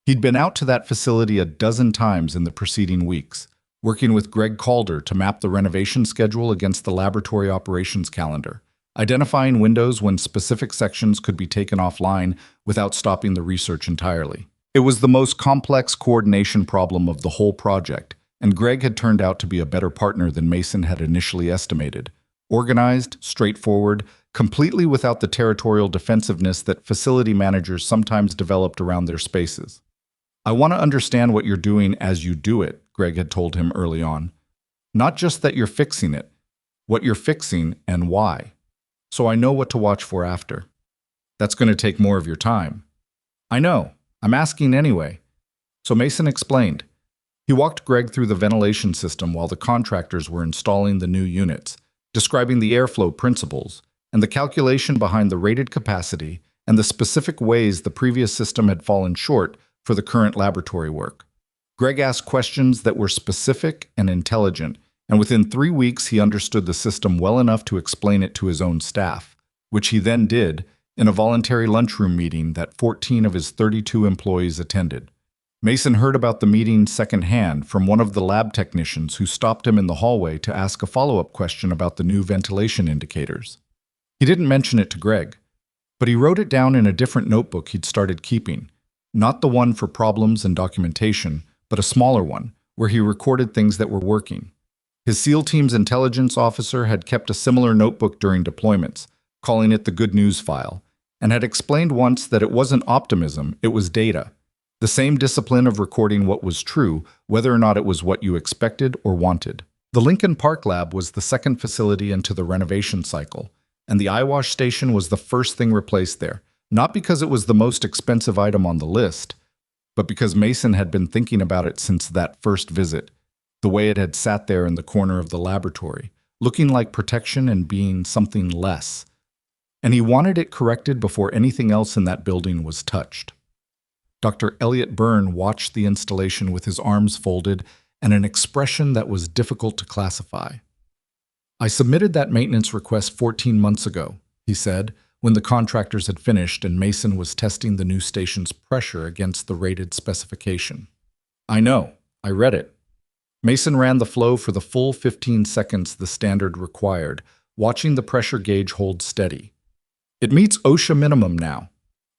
He'd been out to that facility a dozen times in the preceding weeks, working with Greg Calder to map the renovation schedule against the laboratory operations calendar, identifying windows when specific sections could be taken offline without stopping the research entirely. It was the most complex coordination problem of the whole project, and Greg had turned out to be a better partner than Mason had initially estimated. Organized, straightforward, completely without the territorial defensiveness that facility managers sometimes developed around their spaces. "I want to understand what you're doing as you do it," Greg had told him early on. "Not just that you're fixing it, what you're fixing and why. So I know what to watch for after." "That's going to take more of your time." "I know. I'm asking anyway." So Mason explained. He walked Greg through the ventilation system while the contractors were installing the new units, describing the airflow principles and the calculation behind the rated capacity and the specific ways the previous system had fallen short for the current laboratory work. Greg asked questions that were specific and intelligent, and within 3 weeks he understood the system well enough to explain it to his own staff, which he then did in a voluntary lunchroom meeting that 14 of his 32 employees attended. Mason heard about the meeting secondhand from one of the lab technicians who stopped him in the hallway to ask a follow-up question about the new ventilation indicators. He didn't mention it to Greg, but he wrote it down in a different notebook he'd started keeping, not the one for problems and documentation, but a smaller one, where he recorded things that were working. His SEAL team's intelligence officer had kept a similar notebook during deployments, calling it the good news file, and had explained once that it wasn't optimism, it was data. The same discipline of recording what was true, whether or not it was what you expected or wanted. The Lincoln Park Lab was the second facility into the renovation cycle, and the eyewash station was the first thing replaced there, not because it was the most expensive item on the list, but because Mason had been thinking about it since that first visit, the way it had sat there in the corner of the laboratory, looking like protection and being something less. And he wanted it corrected before anything else in that building was touched. Dr. Elliot Byrne watched the installation with his arms folded and an expression that was difficult to classify. "I submitted that maintenance request 14 months ago," he said, when the contractors had finished and Mason was testing the new station's pressure against the rated specification. "I know. I read it." Mason ran the flow for the full 15 seconds the standard required, watching the pressure gauge hold steady. "It meets OSHA minimum now.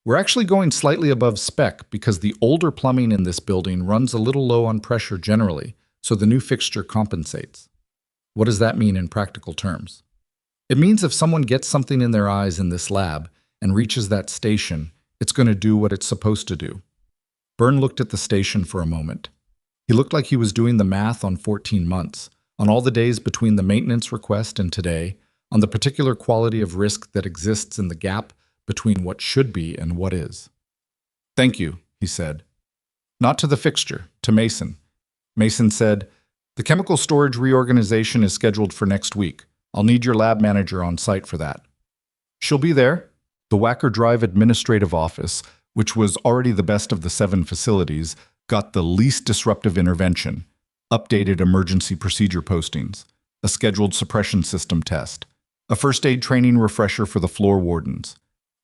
We're actually going slightly above spec because the older plumbing in this building runs a little low on pressure generally, so the new fixture compensates." What does that mean in practical terms? It means if someone gets something in their eyes in this lab and reaches that station, it's going to do what it's supposed to do. Byrne looked at the station for a moment. He looked like he was doing the math on 14 months, on all the days between the maintenance request and today, on the particular quality of risk that exists in the gap between what should be and what is. "Thank you," he said. Not to the fixture, to Mason. Mason said, "The chemical storage reorganization is scheduled for next week. I'll need your lab manager on site for that." "She'll be there." The Wacker Drive Administrative Office, which was already the best of the 7 facilities, got the least disruptive intervention, updated emergency procedure postings, a scheduled suppression system test, a first aid training refresher for the floor wardens.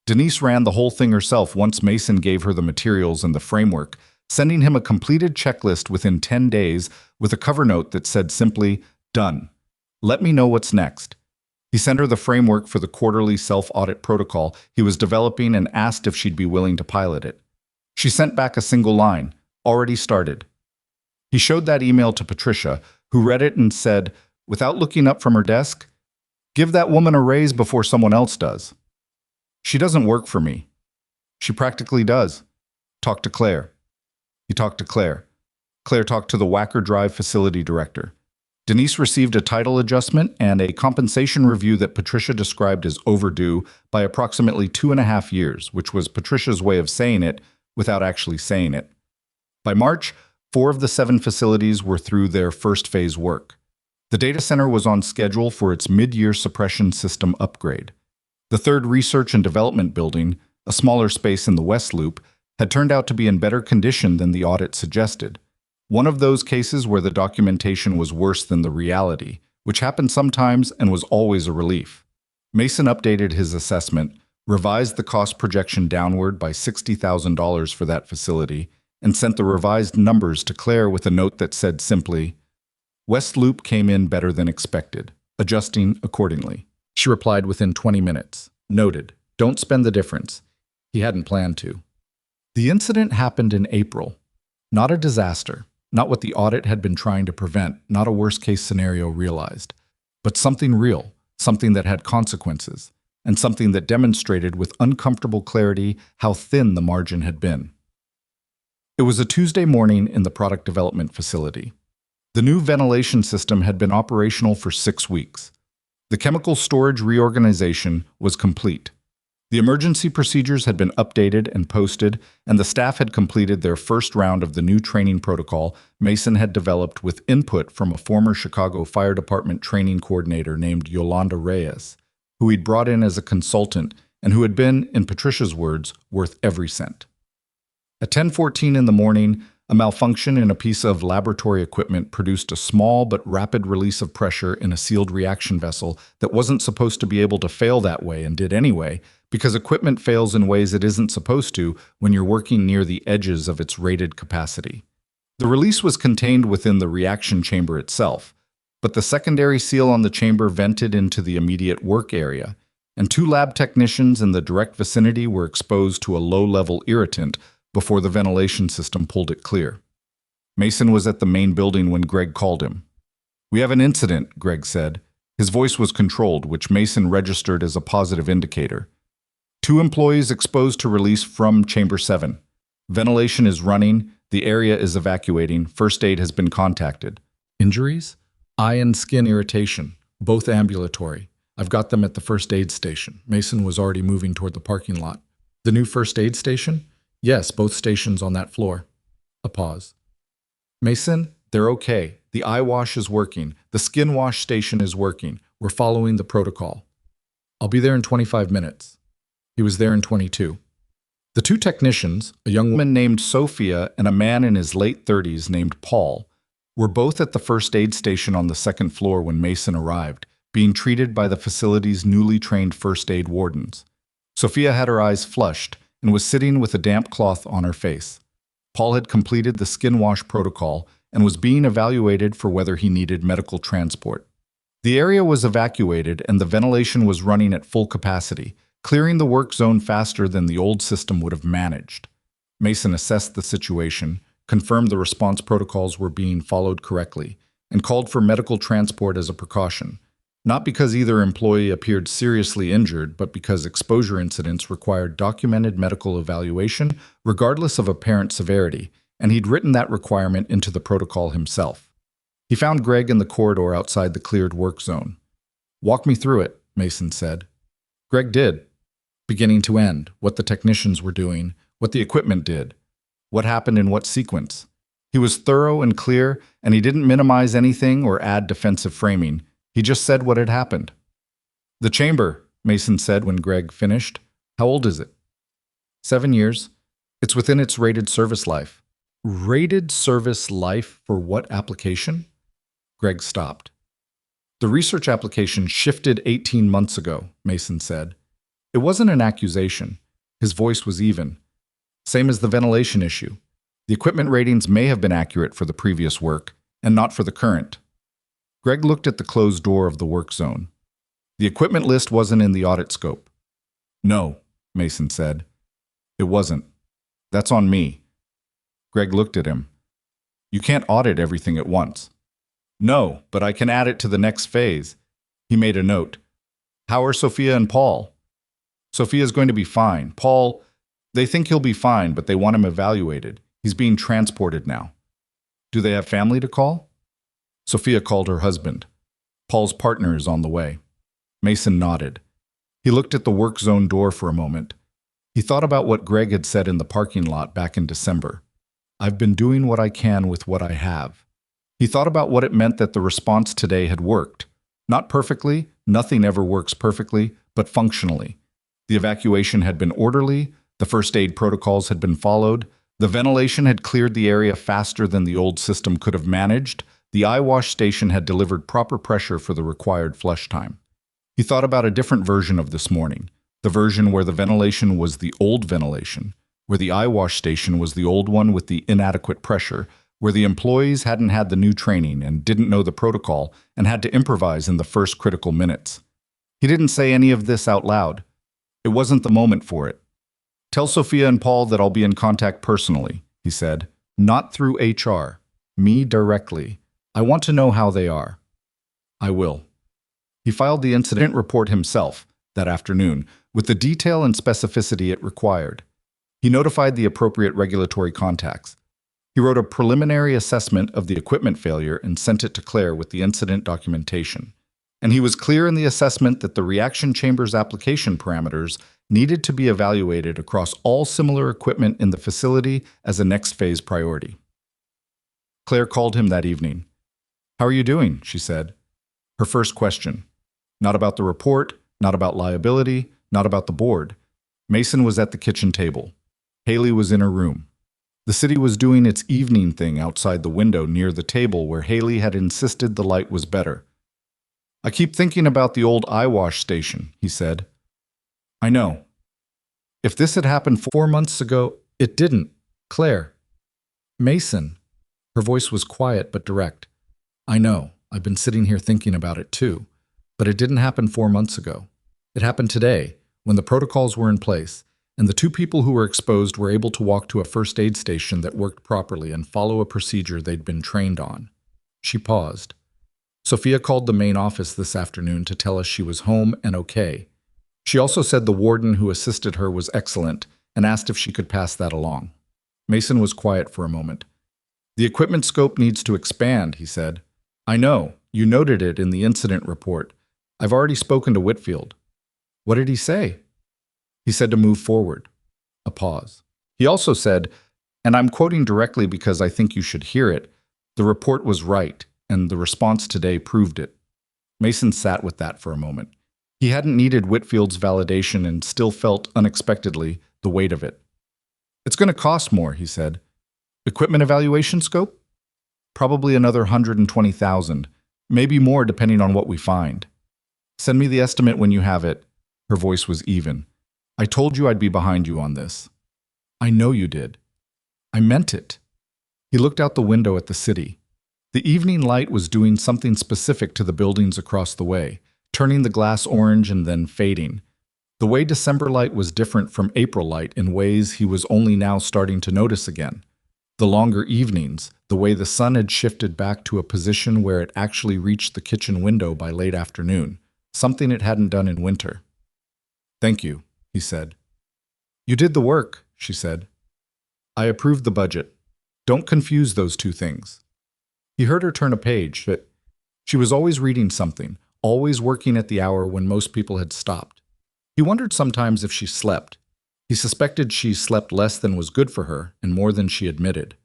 Denise ran the whole thing herself once Mason gave her the materials and the framework, sending him a completed checklist within 10 days with a cover note that said simply, "Done. Let me know what's next." He sent her the framework for the quarterly self-audit protocol he was developing and asked if she'd be willing to pilot it. She sent back a single line, "Already started." He showed that email to Patricia, who read it and said, without looking up from her desk, "Give that woman a raise before someone else does." "She doesn't work for me." "She practically does. Talk to Claire." He talked to Claire. Claire talked to the Wacker Drive facility director. Denise received a title adjustment and a compensation review that Patricia described as overdue by approximately 2.5 years, which was Patricia's way of saying it without actually saying it. By March, 4 of the 7 facilities were through their first phase work. The data center was on schedule for its mid-year suppression system upgrade. The third research and development building, a smaller space in the West Loop, had turned out to be in better condition than the audit suggested. One of those cases where the documentation was worse than the reality, which happened sometimes and was always a relief. Mason updated his assessment, revised the cost projection downward by $60,000 for that facility, and sent the revised numbers to Claire with a note that said simply, "West Loop came in better than expected, adjusting accordingly." She replied within 20 minutes. Noted, don't spend the difference. He hadn't planned to. The incident happened in April. Not a disaster, not what the audit had been trying to prevent, not a worst-case scenario realized, but something real, something that had consequences, and something that demonstrated with uncomfortable clarity how thin the margin had been. It was a Tuesday morning in the product development facility. The new ventilation system had been operational for 6 weeks. The chemical storage reorganization was complete. The emergency procedures had been updated and posted, and the staff had completed their first round of the new training protocol Mason had developed with input from a former Chicago Fire Department training coordinator named Yolanda Reyes, who he'd brought in as a consultant and who had been, in Patricia's words, worth every cent. At 10:14 in the morning, a malfunction in a piece of laboratory equipment produced a small but rapid release of pressure in a sealed reaction vessel that wasn't supposed to be able to fail that way and did anyway, because equipment fails in ways it isn't supposed to when you're working near the edges of its rated capacity. The release was contained within the reaction chamber itself, but the secondary seal on the chamber vented into the immediate work area, and 2 lab technicians in the direct vicinity were exposed to a low-level irritant before the ventilation system pulled it clear. Mason was at the main building when Greg called him. "We have an incident," Greg said. His voice was controlled, which Mason registered as a positive indicator. 2 employees exposed to release from Chamber 7. Ventilation is running, the area is evacuating, first aid has been contacted. Injuries? Eye and skin irritation, both ambulatory. I've got them at the first aid station. Mason was already moving toward the parking lot. The new first aid station? Yes, both stations on that floor. A pause. Mason, they're okay. The eye wash is working. The skin wash station is working. We're following the protocol. I'll be there in 25 minutes. He was there in 22. The 2 technicians, a young woman named Sophia and a man in his late 30s named Paul, were both at the first aid station on the 2nd floor when Mason arrived, being treated by the facility's newly trained first aid wardens. Sophia had her eyes flushed and was sitting with a damp cloth on her face. Paul had completed the skin wash protocol and was being evaluated for whether he needed medical transport. The area was evacuated and the ventilation was running at full capacity, clearing the work zone faster than the old system would have managed. Mason assessed the situation, confirmed the response protocols were being followed correctly, and called for medical transport as a precaution. Not because either employee appeared seriously injured, but because exposure incidents required documented medical evaluation regardless of apparent severity, and he'd written that requirement into the protocol himself. He found Greg in the corridor outside the cleared work zone. "Walk me through it," Mason said. Greg did, beginning to end, what the technicians were doing, what the equipment did, what happened in what sequence. He was thorough and clear, and he didn't minimize anything or add defensive framing. He just said what had happened. "The chamber," Mason said when Greg finished. "How old is it?" 7 years. It's within its rated service life. Rated service life for what application? Greg stopped. The research application shifted 18 months ago, Mason said. It wasn't an accusation. His voice was even. Same as the ventilation issue. The equipment ratings may have been accurate for the previous work, and not for the current. Greg looked at the closed door of the work zone. The equipment list wasn't in the audit scope. "No," Mason said. "It wasn't. That's on me." Greg looked at him. "You can't audit everything at once." "No, but I can add it to the next phase." He made a note. "How are Sophia and Paul?" "Sophia's going to be fine. Paul, they think he'll be fine, but they want him evaluated. He's being transported now." "Do they have family to call?" Sophia called her husband. "Paul's partner is on the way." Mason nodded. He looked at the work zone door for a moment. He thought about what Greg had said in the parking lot back in December. "I've been doing what I can with what I have." He thought about what it meant that the response today had worked. Not perfectly, nothing ever works perfectly, but functionally. The evacuation had been orderly, the first aid protocols had been followed, the ventilation had cleared the area faster than the old system could have managed, the eye wash station had delivered proper pressure for the required flush time. He thought about a different version of this morning, the version where the ventilation was the old ventilation, where the eye wash station was the old one with the inadequate pressure, where the employees hadn't had the new training and didn't know the protocol and had to improvise in the first critical minutes. He didn't say any of this out loud. It wasn't the moment for it. "Tell Sophia and Paul that I'll be in contact personally," he said. "Not through HR. Me directly. I want to know how they are." "I will." He filed the incident report himself that afternoon with the detail and specificity it required. He notified the appropriate regulatory contacts. He wrote a preliminary assessment of the equipment failure and sent it to Claire with the incident documentation. And he was clear in the assessment that the reaction chamber's application parameters needed to be evaluated across all similar equipment in the facility as a next phase priority. Claire called him that evening. "How are you doing?" she said. Her first question. Not about the report, not about liability, not about the board. Mason was at the kitchen table. Haley was in her room. The city was doing its evening thing outside the window near the table where Haley had insisted the light was better. "I keep thinking about the old eye wash station," he said. "I know. If this had happened 4 months ago, it didn't. Claire." "Mason." Her voice was quiet but direct. "I know. I've been sitting here thinking about it too. But it didn't happen 4 months ago. It happened today, when the protocols were in place, and the 2 people who were exposed were able to walk to a first aid station that worked properly and follow a procedure they'd been trained on." She paused. "Sophia called the main office this afternoon to tell us she was home and okay. She also said the warden who assisted her was excellent and asked if she could pass that along." Mason was quiet for a moment. "The equipment scope needs to expand," he said. "I know. You noted it in the incident report. I've already spoken to Whitfield." "What did he say?" "He said to move forward." A pause. "He also said, and I'm quoting directly because I think you should hear it, the report was right, and the response today proved it." Mason sat with that for a moment. He hadn't needed Whitfield's validation and still felt, unexpectedly, the weight of it. "It's going to cost more," he said. "Equipment evaluation scope? Probably another 120,000, maybe more depending on what we find. Send me the estimate when you have it." Her voice was even. "I told you I'd be behind you on this." "I know you did." "I meant it." He looked out the window at the city. The evening light was doing something specific to the buildings across the way, turning the glass orange and then fading. The way December light was different from April light in ways he was only now starting to notice again. The longer evenings, the way the sun had shifted back to a position where it actually reached the kitchen window by late afternoon, something it hadn't done in winter. "Thank you," he said. "You did the work," she said. "I approved the budget. Don't confuse those 2 things." He heard her turn a page, but she was always reading something, always working at the hour when most people had stopped. He wondered sometimes if she slept. He suspected she slept less than was good for her and more than she admitted.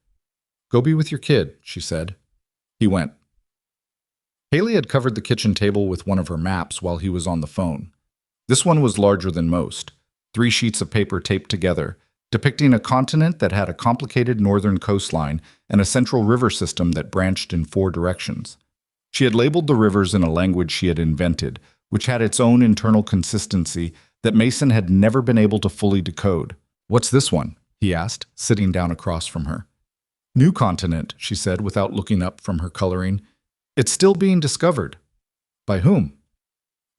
"Go be with your kid," she said. He went. Haley had covered the kitchen table with one of her maps while he was on the phone. This one was larger than most, 3 sheets of paper taped together, depicting a continent that had a complicated northern coastline and a central river system that branched in 4 directions. She had labeled the rivers in a language she had invented, which had its own internal consistency that Mason had never been able to fully decode. "What's this one?" he asked, sitting down across from her. "New continent," she said without looking up from her coloring. "It's still being discovered." "By whom?"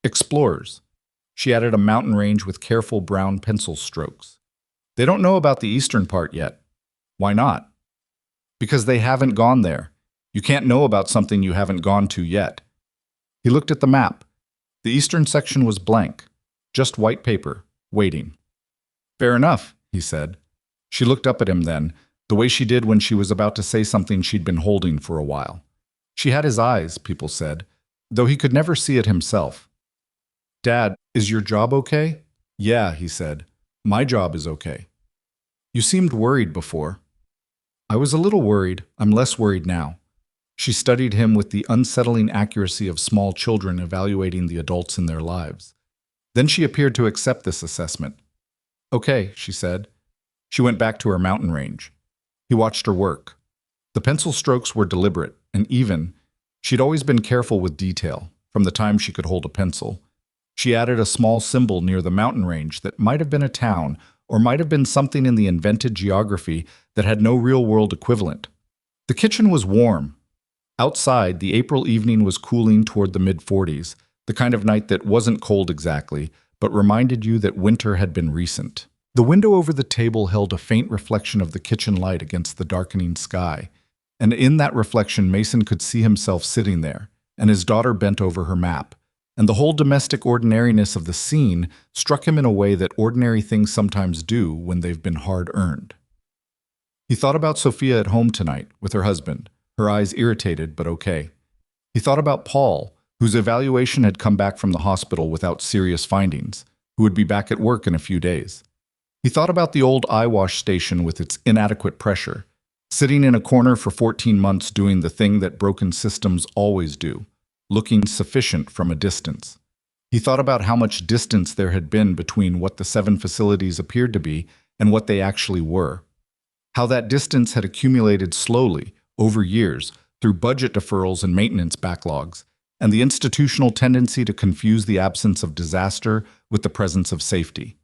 "Explorers." She added a mountain range with careful brown pencil strokes. "They don't know about the eastern part yet." "Why not?" "Because they haven't gone there. You can't know about something you haven't gone to yet." He looked at the map. The eastern section was blank, just white paper, waiting. "Fair enough," he said. She looked up at him then, the way she did when she was about to say something she'd been holding for a while. She had his eyes, people said, though he could never see it himself. "Dad, is your job okay?" "Yeah," he said. "My job is okay." "You seemed worried before." "I was a little worried. I'm less worried now." She studied him with the unsettling accuracy of small children evaluating the adults in their lives. Then she appeared to accept this assessment. Okay, she said. She went back to her mountain range. He watched her work. The pencil strokes were deliberate and even. She'd always been careful with detail, from the time she could hold a pencil. She added a small symbol near the mountain range that might have been a town or might have been something in the invented geography that had no real-world equivalent. The kitchen was warm. Outside, the April evening was cooling toward the mid-40s, the kind of night that wasn't cold exactly, but reminded you that winter had been recent. The window over the table held a faint reflection of the kitchen light against the darkening sky, and in that reflection Mason could see himself sitting there, and his daughter bent over her map, and the whole domestic ordinariness of the scene struck him in a way that ordinary things sometimes do when they've been hard-earned. He thought about Sophia at home tonight, with her husband, her eyes irritated but okay. He thought about Paul, whose evaluation had come back from the hospital without serious findings, who would be back at work in a few days. He thought about the old eye wash station with its inadequate pressure, sitting in a corner for 14 months doing the thing that broken systems always do, looking sufficient from a distance. He thought about how much distance there had been between what the 7 facilities appeared to be and what they actually were. How that distance had accumulated slowly, over years, through budget deferrals and maintenance backlogs, and the institutional tendency to confuse the absence of disaster with the presence of safety.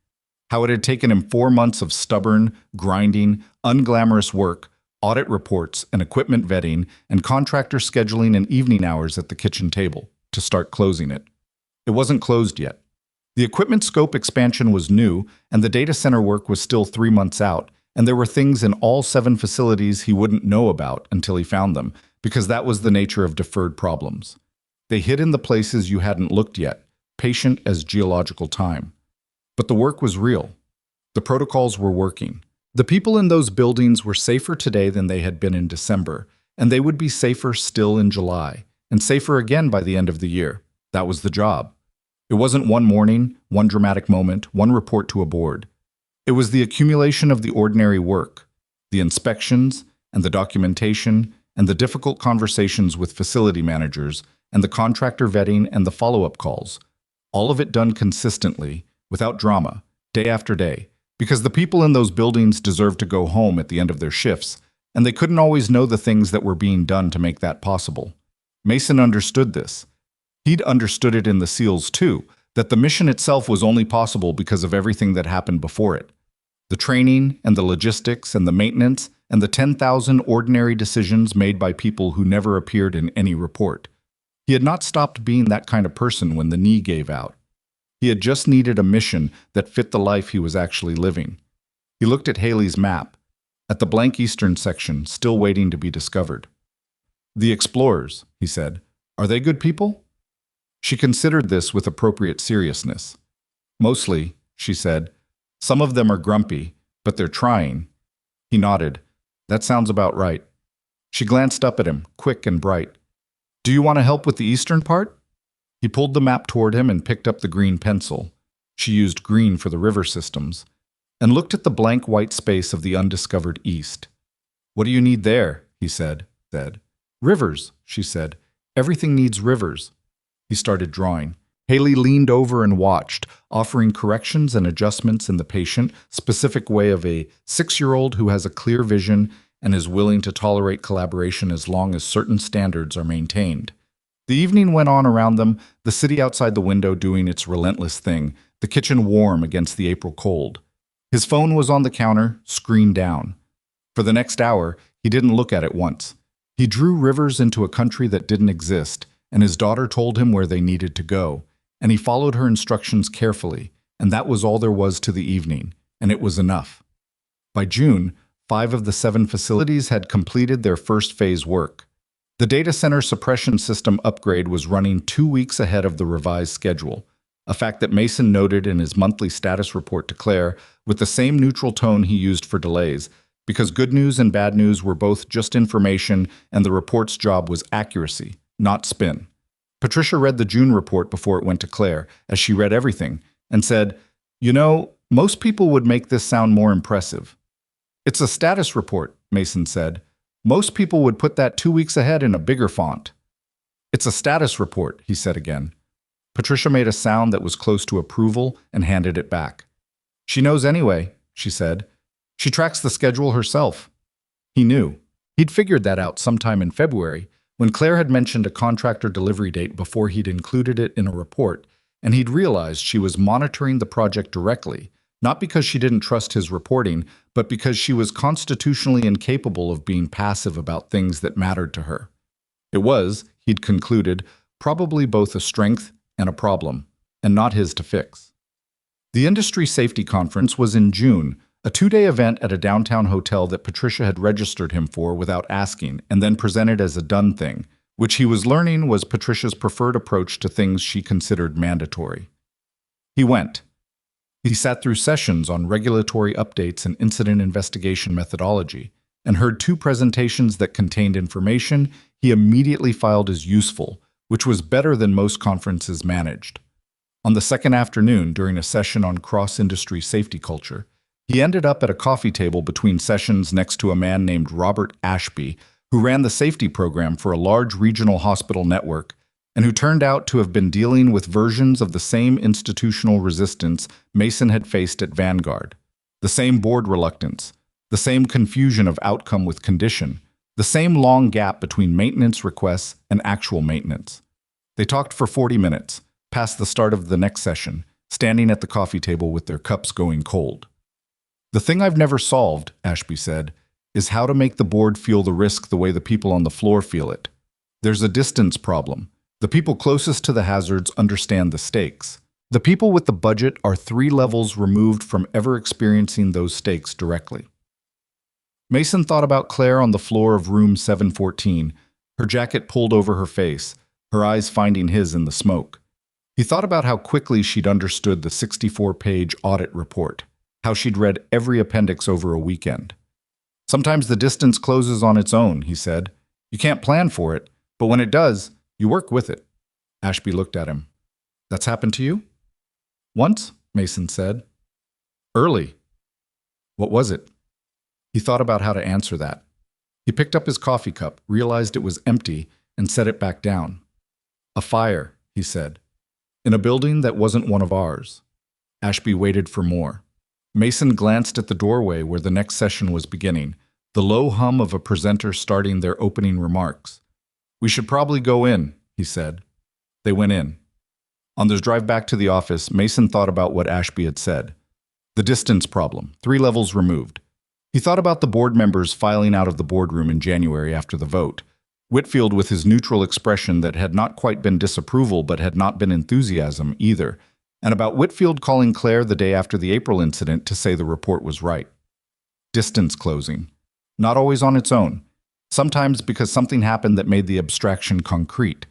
How it had taken him 4 months of stubborn, grinding, unglamorous work, audit reports and equipment vetting, and contractor scheduling and evening hours at the kitchen table to start closing it. It wasn't closed yet. The equipment scope expansion was new, and the data center work was still 3 months out, and there were things in all 7 facilities he wouldn't know about until he found them, because that was the nature of deferred problems. They hid in the places you hadn't looked yet, patient as geological time. But the work was real. The protocols were working. The people in those buildings were safer today than they had been in December, and they would be safer still in July, and safer again by the end of the year. That was the job. It wasn't one morning, one dramatic moment, one report to a board. It was the accumulation of the ordinary work, the inspections and the documentation and the difficult conversations with facility managers and the contractor vetting and the follow-up calls, all of it done consistently, without drama, day after day, because the people in those buildings deserved to go home at the end of their shifts, and they couldn't always know the things that were being done to make that possible. Mason understood this. He'd understood it in the SEALs too, that the mission itself was only possible because of everything that happened before it. The training and the logistics and the maintenance and the 10,000 ordinary decisions made by people who never appeared in any report. He had not stopped being that kind of person when the knee gave out. He had just needed a mission that fit the life he was actually living. He looked at Haley's map, at the blank eastern section still waiting to be discovered. "The explorers," he said, "are they good people?" She considered this with appropriate seriousness. "Mostly," she said. "Some of them are grumpy, but they're trying." He nodded. "That sounds about right." She glanced up at him, quick and bright. "Do you want to help with the eastern part?" He pulled the map toward him and picked up the green pencil. She used green for the river systems, and looked at the blank white space of the undiscovered east. "What do you need there?" he said. "Rivers," she said. "Everything needs rivers." He started drawing. Haley leaned over and watched, offering corrections and adjustments in the patient, specific way of a 6-year-old who has a clear vision and is willing to tolerate collaboration as long as certain standards are maintained. The evening went on around them, the city outside the window doing its relentless thing, the kitchen warm against the April cold. His phone was on the counter, screen down. For the next hour, he didn't look at it once. He drew rivers into a country that didn't exist, and his daughter told him where they needed to go, and he followed her instructions carefully, and that was all there was to the evening, and it was enough. By June, 5 of the 7 facilities had completed their first phase work. The data center suppression system upgrade was running 2 weeks ahead of the revised schedule, a fact that Mason noted in his monthly status report to Claire with the same neutral tone he used for delays, because good news and bad news were both just information and the report's job was accuracy, not spin. Patricia read the June report before it went to Claire, as she read everything, and said, "You know, most people would make this sound more impressive." "It's a status report," Mason said. "Most people would put that 2 weeks ahead in a bigger font." "It's a status report," he said again. Patricia made a sound that was close to approval and handed it back. She knows anyway, she said. She tracks the schedule herself. He knew. He'd figured that out sometime in February, when Claire had mentioned a contractor delivery date before he'd included it in a report, and he'd realized she was monitoring the project directly, not because she didn't trust his reporting, but because she was constitutionally incapable of being passive about things that mattered to her. It was, he'd concluded, probably both a strength and a problem, and not his to fix. The Industry Safety Conference was in June, a two-day event at a downtown hotel that Patricia had registered him for without asking and then presented as a done thing, which he was learning was Patricia's preferred approach to things she considered mandatory. He went. He sat through sessions on regulatory updates and incident investigation methodology, and heard two presentations that contained information he immediately filed as useful, which was better than most conferences managed. On the second afternoon, during a session on cross-industry safety culture, he ended up at a coffee table between sessions next to a man named Robert Ashby, who ran the safety program for a large regional hospital network, and who turned out to have been dealing with versions of the same institutional resistance Mason had faced at Vanguard. The same board reluctance, the same confusion of outcome with condition, the same long gap between maintenance requests and actual maintenance. They talked for 40 minutes, past the start of the next session, standing at the coffee table with their cups going cold. "The thing I've never solved," Ashby said, "is how to make the board feel the risk the way the people on the floor feel it. There's a distance problem. The people closest to the hazards understand the stakes. The people with the budget are 3 levels removed from ever experiencing those stakes directly." Mason thought about Claire on the floor of room 714, her jacket pulled over her face, her eyes finding his in the smoke. He thought about how quickly she'd understood the 64-page audit report, how she'd read every appendix over a weekend. "Sometimes the distance closes on its own," he said. "You can't plan for it, but when it does, you work with it." Ashby looked at him. "That's happened to you?" "Once," Mason said. "Early." "What was it?" He thought about how to answer that. He picked up his coffee cup, realized it was empty, and set it back down. "A fire," he said. "In a building that wasn't one of ours." Ashby waited for more. Mason glanced at the doorway where the next session was beginning, the low hum of a presenter starting their opening remarks. "We should probably go in," he said. They went in. On their drive back to the office, Mason thought about what Ashby had said. The distance problem, 3 levels removed. He thought about the board members filing out of the boardroom in January after the vote. Whitfield with his neutral expression that had not quite been disapproval but had not been enthusiasm either, and about Whitfield calling Claire the day after the April incident to say the report was right. Distance closing. Not always on its own. Sometimes because something happened that made the abstraction concrete.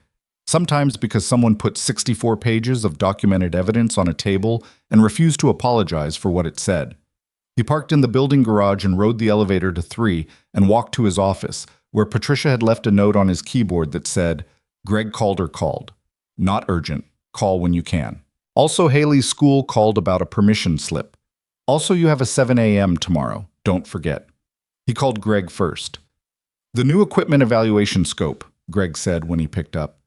Sometimes because someone put 64 pages of documented evidence on a table and refused to apologize for what it said. He parked in the building garage and rode the elevator to 3 and walked to his office, where Patricia had left a note on his keyboard that said, "Greg Calder called. Not urgent. Call when you can. Also, Haley's school called about a permission slip. Also, you have a 7 a.m. tomorrow. Don't forget." He called Greg first. "The new equipment evaluation scope," Greg said when he picked up.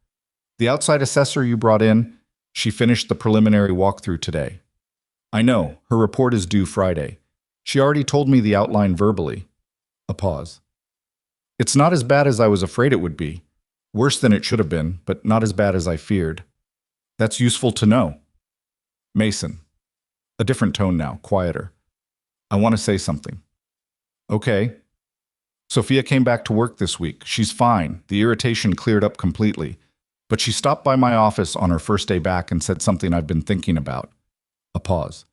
"The outside assessor you brought in, she finished the preliminary walkthrough today." "I know. Her report is due Friday. She already told me the outline verbally." A pause. "It's not as bad as I was afraid it would be. Worse than it should have been, but not as bad as I feared." "That's useful to know." Mason. A different tone now, quieter. "I want to say something." "Okay." "Sophia came back to work this week. She's fine. The irritation cleared up completely. But she stopped by my office on her first day back and said something I've been thinking about." A pause.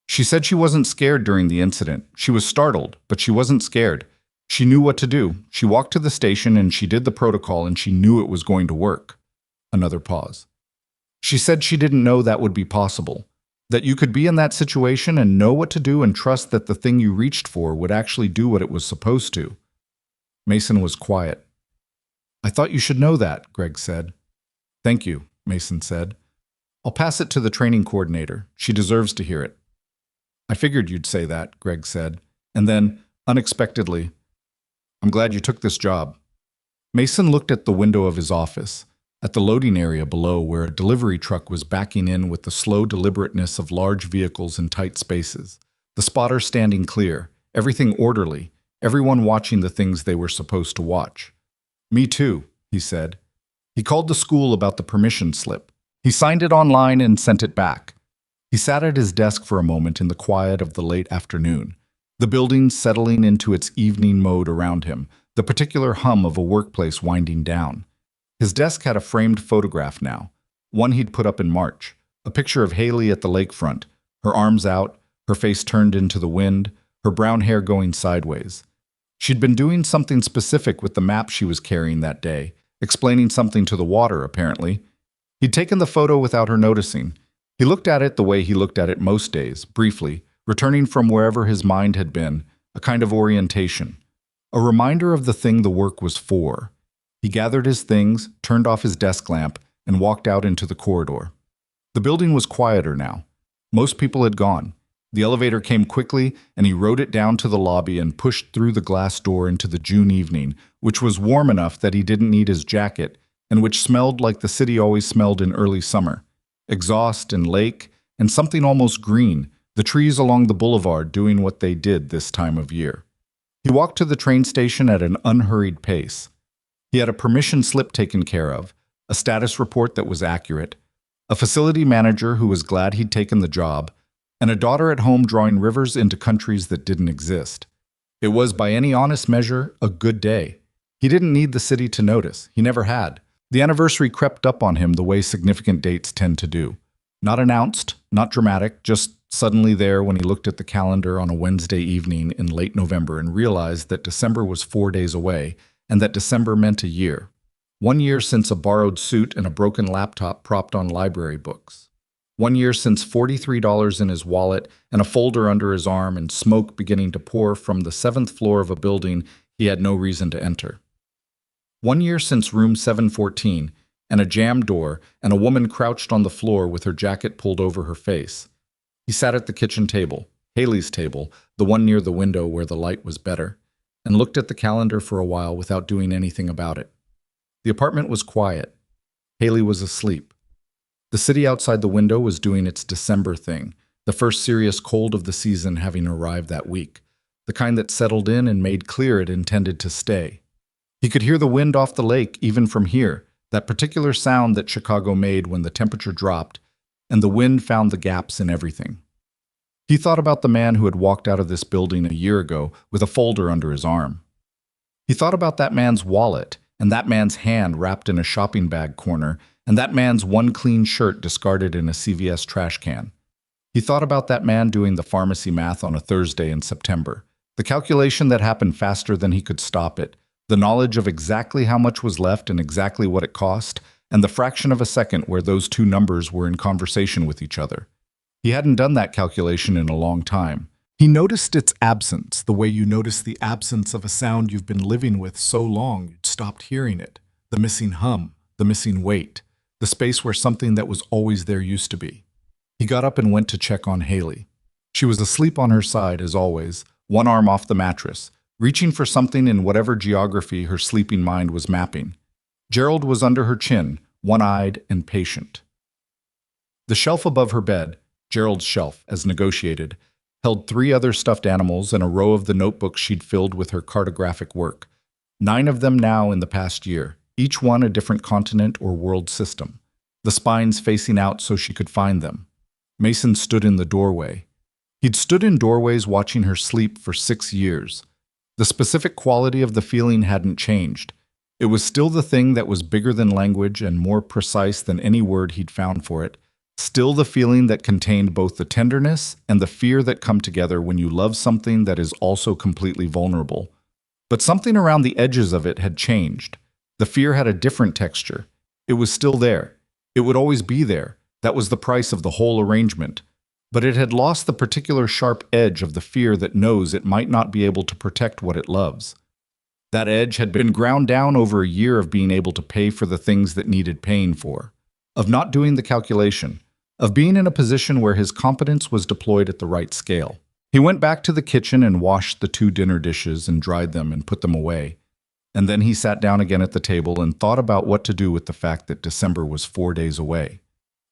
"She said she wasn't scared during the incident. She was startled, but she wasn't scared. She knew what to do. She walked to the station and she did the protocol and she knew it was going to work." Another pause. "She said she didn't know that would be possible. That you could be in that situation and know what to do and trust that the thing you reached for would actually do what it was supposed to." Mason was quiet. "I thought you should know that," Greg said. "Thank you," Mason said. "I'll pass it to the training coordinator. She deserves to hear it." "I figured you'd say that," Greg said. And then, unexpectedly, "I'm glad you took this job." Mason looked at the window of his office. at the loading area below where a delivery truck was backing in with the slow deliberateness of large vehicles in tight spaces. The spotter standing clear, everything orderly, everyone watching the things they were supposed to watch. "Me too," he said. He called the school about the permission slip. He signed it online and sent it back. He sat at his desk for a moment in the quiet of the late afternoon, the building settling into its evening mode around him, the particular hum of a workplace winding down. His desk had a framed photograph now, one he'd put up in March, a picture of Haley at the lakefront, her arms out, her face turned into the wind, her brown hair going sideways. She'd been doing something specific with the map she was carrying that day, explaining something to the water, apparently. He'd taken the photo without her noticing. He looked at it the way he looked at it most days, briefly, returning from wherever his mind had been, a kind of orientation, a reminder of the thing the work was for. He gathered his things, turned off his desk lamp, and walked out into the corridor. The building was quieter now. Most people had gone. The elevator came quickly, and he rode it down to the lobby and pushed through the glass door into the June evening, which was warm enough that he didn't need his jacket, and which smelled like the city always smelled in early summer. Exhaust and lake, and something almost green, the trees along the boulevard doing what they did this time of year. He walked to the train station at an unhurried pace. He had a permission slip taken care of, a status report that was accurate, a facility manager who was glad he'd taken the job, and a daughter at home drawing rivers into countries that didn't exist. It was, by any honest measure, a good day. He didn't need the city to notice. He never had. The anniversary crept up on him the way significant dates tend to do. Not announced, not dramatic, just suddenly there when he looked at the calendar on a Wednesday evening in late November and realized that December was 4 days away, and that December meant a year. 1 year since a borrowed suit and a broken laptop propped on library books. 1 year since $43 in his wallet and a folder under his arm and smoke beginning to pour from the 7th floor of a building he had no reason to enter. 1 year since room 714 and a jammed door and a woman crouched on the floor with her jacket pulled over her face. He sat at the kitchen table, Haley's table, the one near the window where the light was better, and looked at the calendar for a while without doing anything about it. The apartment was quiet. Haley was asleep. The city outside the window was doing its December thing, the first serious cold of the season having arrived that week, the kind that settled in and made clear it intended to stay. He could hear the wind off the lake even from here, that particular sound that Chicago made when the temperature dropped, and the wind found the gaps in everything. He thought about the man who had walked out of this building a year ago with a folder under his arm. He thought about that man's wallet, and that man's hand wrapped in a shopping bag corner, and that man's one clean shirt discarded in a CVS trash can. He thought about that man doing the pharmacy math on a Thursday in September, the calculation that happened faster than he could stop it, the knowledge of exactly how much was left and exactly what it cost, and the fraction of a second where those two numbers were in conversation with each other. He hadn't done that calculation in a long time. He noticed its absence, the way you notice the absence of a sound you've been living with so long you'd stopped hearing it, the missing hum, the missing weight, the space where something that was always there used to be. He got up and went to check on Haley. She was asleep on her side, as always, one arm off the mattress, reaching for something in whatever geography her sleeping mind was mapping. Gerald was under her chin, one-eyed and patient. The shelf above her bed, Gerald's shelf, as negotiated, held 3 other stuffed animals and a row of the notebooks she'd filled with her cartographic work. 9 of them now in the past year, each one a different continent or world system, the spines facing out so she could find them. Mason stood in the doorway. He'd stood in doorways watching her sleep for 6 years. The specific quality of the feeling hadn't changed. It was still the thing that was bigger than language and more precise than any word he'd found for it. Still the feeling that contained both the tenderness and the fear that come together when you love something that is also completely vulnerable. But something around the edges of it had changed. The fear had a different texture. It was still there. It would always be there. That was the price of the whole arrangement. But it had lost the particular sharp edge of the fear that knows it might not be able to protect what it loves. That edge had been ground down over a year of being able to pay for the things that needed paying for, of not doing the calculation, of being in a position where his competence was deployed at the right scale. He went back to the kitchen and washed the 2 dinner dishes and dried them and put them away. And then he sat down again at the table and thought about what to do with the fact that December was 4 days away.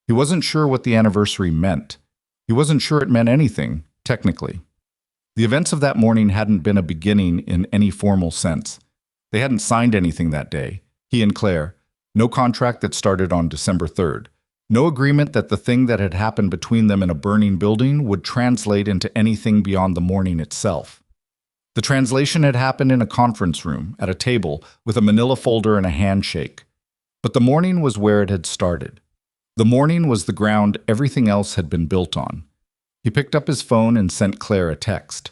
He wasn't sure what the anniversary meant. He wasn't sure it meant anything, technically. The events of that morning hadn't been a beginning in any formal sense. They hadn't signed anything that day, he and Claire. No contract that started on December 3rd. No agreement that the thing that had happened between them in a burning building would translate into anything beyond the morning itself. The translation had happened in a conference room, at a table, with a manila folder and a handshake. But the morning was where it had started. The morning was the ground everything else had been built on. He picked up his phone and sent Claire a text.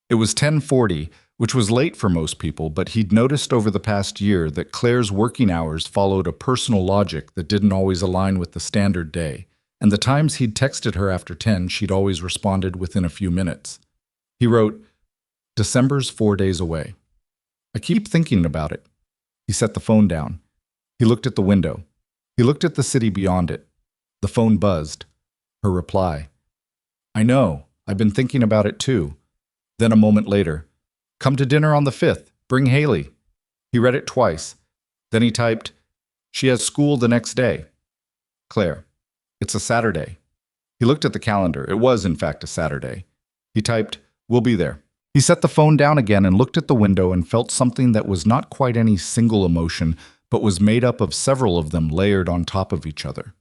It was 10:40, which was late for most people, but he'd noticed over the past year that Claire's working hours followed a personal logic that didn't always align with the standard day, and the times he'd texted her after 10, she'd always responded within a few minutes. He wrote, "December's 4 days away. I keep thinking about it." He set the phone down. He looked at the window. He looked at the city beyond it. The phone buzzed. Her reply. "I know. I've been thinking about it too." Then a moment later, "Come to dinner on the 5th. Bring Haley." He read it twice. Then he typed, "She has school the next day." Claire. "It's a Saturday." He looked at the calendar. It was, in fact, a Saturday. He typed, "We'll be there." He set the phone down again and looked at the window and felt something that was not quite any single emotion, but was made up of several of them layered on top of each other.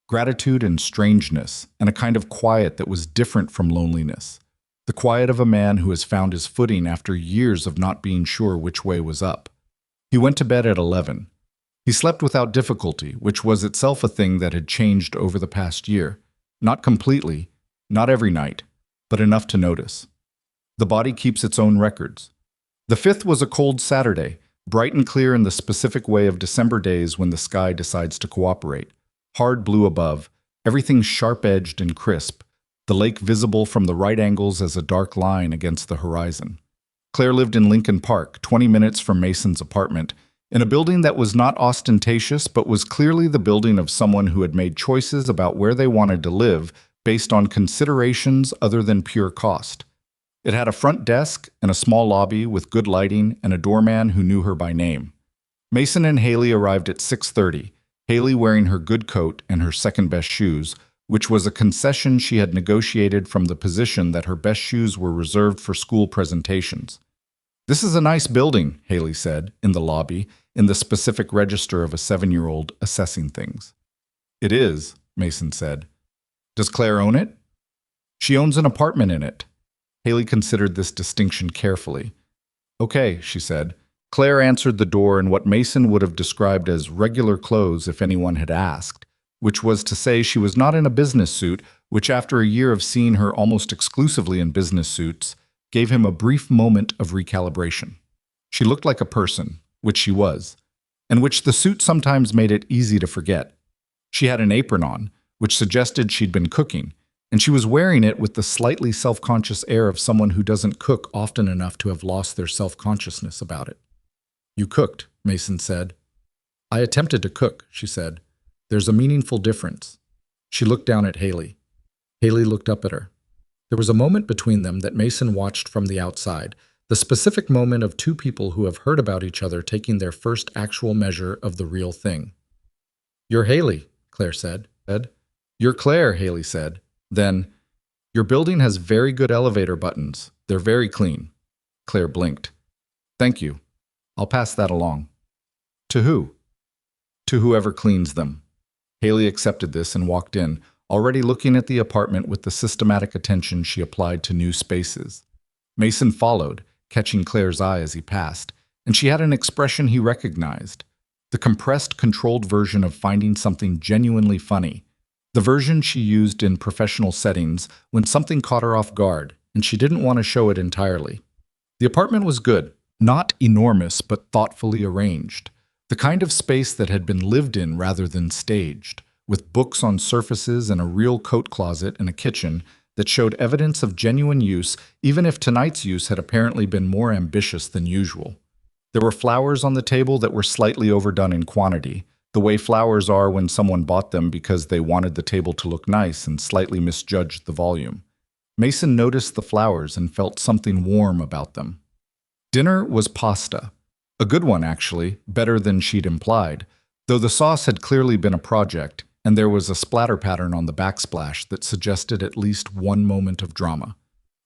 Gratitude and strangeness, and a kind of quiet that was different from loneliness. The quiet of a man who has found his footing after years of not being sure which way was up. He went to bed at 11. He slept without difficulty, which was itself a thing that had changed over the past year. Not completely, not every night, but enough to notice. The body keeps its own records. The 5th was a cold Saturday, bright and clear in the specific way of December days when the sky decides to cooperate. Hard blue above, everything sharp-edged and crisp, the lake visible from the right angles as a dark line against the horizon. Claire lived in Lincoln Park, 20 minutes from Mason's apartment, in a building that was not ostentatious but was clearly the building of someone who had made choices about where they wanted to live based on considerations other than pure cost. It had a front desk and a small lobby with good lighting and a doorman who knew her by name. Mason and Haley arrived at 6:30, Haley wearing her good coat and her second-best shoes, which was a concession she had negotiated from the position that her best shoes were reserved for school presentations. "This is a nice building," Haley said, in the lobby, in the specific register of a 7-year-old assessing things. "It is," Mason said. "Does Claire own it?" "She owns an apartment in it." Haley considered this distinction carefully. "Okay," she said. Claire answered the door in what Mason would have described as regular clothes if anyone had asked, which was to say she was not in a business suit, which after a year of seeing her almost exclusively in business suits, gave him a brief moment of recalibration. She looked like a person, which she was, and which the suit sometimes made it easy to forget. She had an apron on, which suggested she'd been cooking, and she was wearing it with the slightly self-conscious air of someone who doesn't cook often enough to have lost their self-consciousness about it. "You cooked," Mason said. "I attempted to cook," she said. "There's a meaningful difference." She looked down at Haley. Haley looked up at her. There was a moment between them that Mason watched from the outside, the specific moment of two people who have heard about each other taking their first actual measure of the real thing. "You're Haley," Claire said. "You're Claire," Haley said. Then, "Your building has very good elevator buttons. They're very clean." Claire blinked. "Thank you. I'll pass that along." "To who?" "To whoever cleans them." Haley accepted this and walked in, already looking at the apartment with the systematic attention she applied to new spaces. Mason followed, catching Claire's eye as he passed, and she had an expression he recognized. The compressed, controlled version of finding something genuinely funny. The version she used in professional settings when something caught her off guard, and she didn't want to show it entirely. The apartment was good, not enormous but thoughtfully arranged. The kind of space that had been lived in rather than staged, with books on surfaces and a real coat closet and a kitchen that showed evidence of genuine use, even if tonight's use had apparently been more ambitious than usual. There were flowers on the table that were slightly overdone in quantity, the way flowers are when someone bought them because they wanted the table to look nice and slightly misjudged the volume. Mason noticed the flowers and felt something warm about them. Dinner was pasta. A good one, actually, better than she'd implied, though the sauce had clearly been a project, and there was a splatter pattern on the backsplash that suggested at least one moment of drama.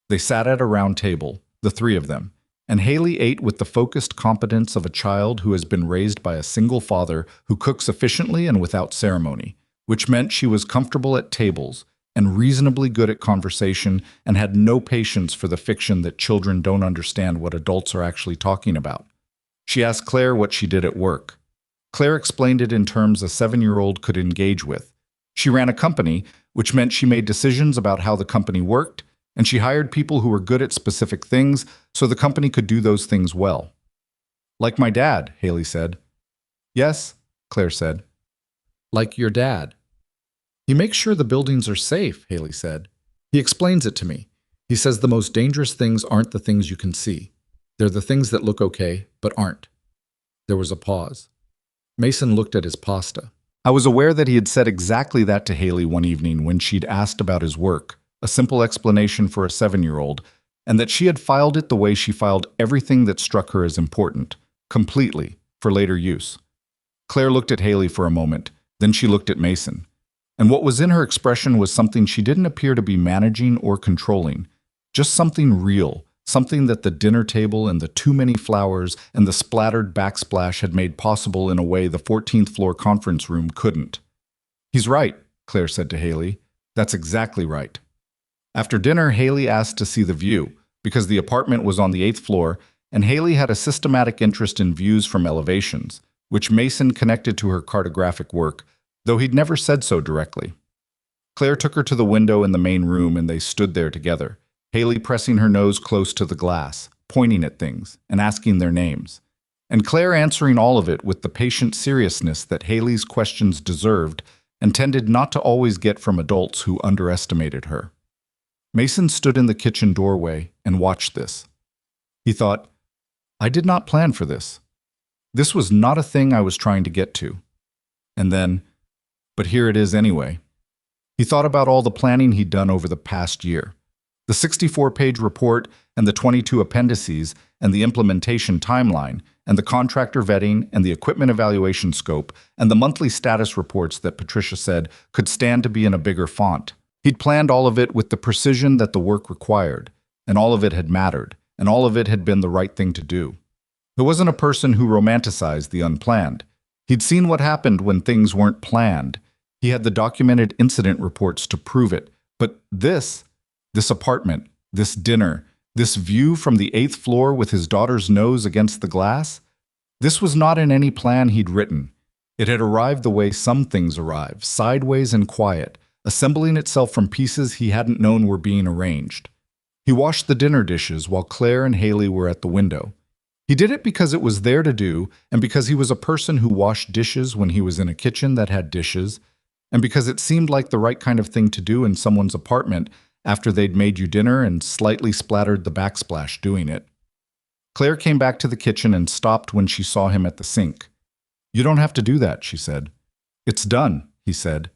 They sat at a round table, the three of them, and Haley ate with the focused competence of a child who has been raised by a single father who cooks efficiently and without ceremony, which meant she was comfortable at tables and reasonably good at conversation and had no patience for the fiction that children don't understand what adults are actually talking about. She asked Claire what she did at work. Claire explained it in terms a 7-year-old could engage with. She ran a company, which meant she made decisions about how the company worked, and she hired people who were good at specific things so the company could do those things well. Like my dad, Haley said. Yes, Claire said. Like your dad. He makes sure the buildings are safe, Haley said. He explains it to me. He says the most dangerous things aren't the things you can see. They're the things that look okay, but aren't. There was a pause. Mason looked at his pasta. I was aware that he had said exactly that to Haley one evening when she'd asked about his work, a simple explanation for a 7-year-old, and that she had filed it the way she filed everything that struck her as important, completely, for later use. Claire looked at Haley for a moment, then she looked at Mason. And what was in her expression was something she didn't appear to be managing or controlling, just something real, something that the dinner table and the too many flowers and the splattered backsplash had made possible in a way the 14th floor conference room couldn't. He's right, Claire said to Haley. That's exactly right. After dinner, Haley asked to see the view, because the apartment was on the 8th floor, and Haley had a systematic interest in views from elevations, which Mason connected to her cartographic work, though he'd never said so directly. Claire took her to the window in the main room and they stood there together, Haley pressing her nose close to the glass, pointing at things, and asking their names, and Claire answering all of it with the patient seriousness that Haley's questions deserved and tended not to always get from adults who underestimated her. Mason stood in the kitchen doorway and watched this. He thought, I did not plan for this. This was not a thing I was trying to get to. And then, but here it is anyway. He thought about all the planning he'd done over the past year. The 64-page report and the 22 appendices and the implementation timeline and the contractor vetting and the equipment evaluation scope and the monthly status reports that Patricia said could stand to be in a bigger font. He'd planned all of it with the precision that the work required, and all of it had mattered, and all of it had been the right thing to do. He wasn't a person who romanticized the unplanned. He'd seen what happened when things weren't planned. He had the documented incident reports to prove it. But this apartment, this dinner, this view from the 8th floor with his daughter's nose against the glass, this was not in any plan he'd written. It had arrived the way some things arrive, sideways and quiet, assembling itself from pieces he hadn't known were being arranged. He washed the dinner dishes while Claire and Haley were at the window. He did it because it was there to do, and because he was a person who washed dishes when he was in a kitchen that had dishes, and because it seemed like the right kind of thing to do in someone's apartment after they'd made you dinner and slightly splattered the backsplash doing it. Claire came back to the kitchen and stopped when she saw him at the sink. You don't have to do that, she said. It's done, he said.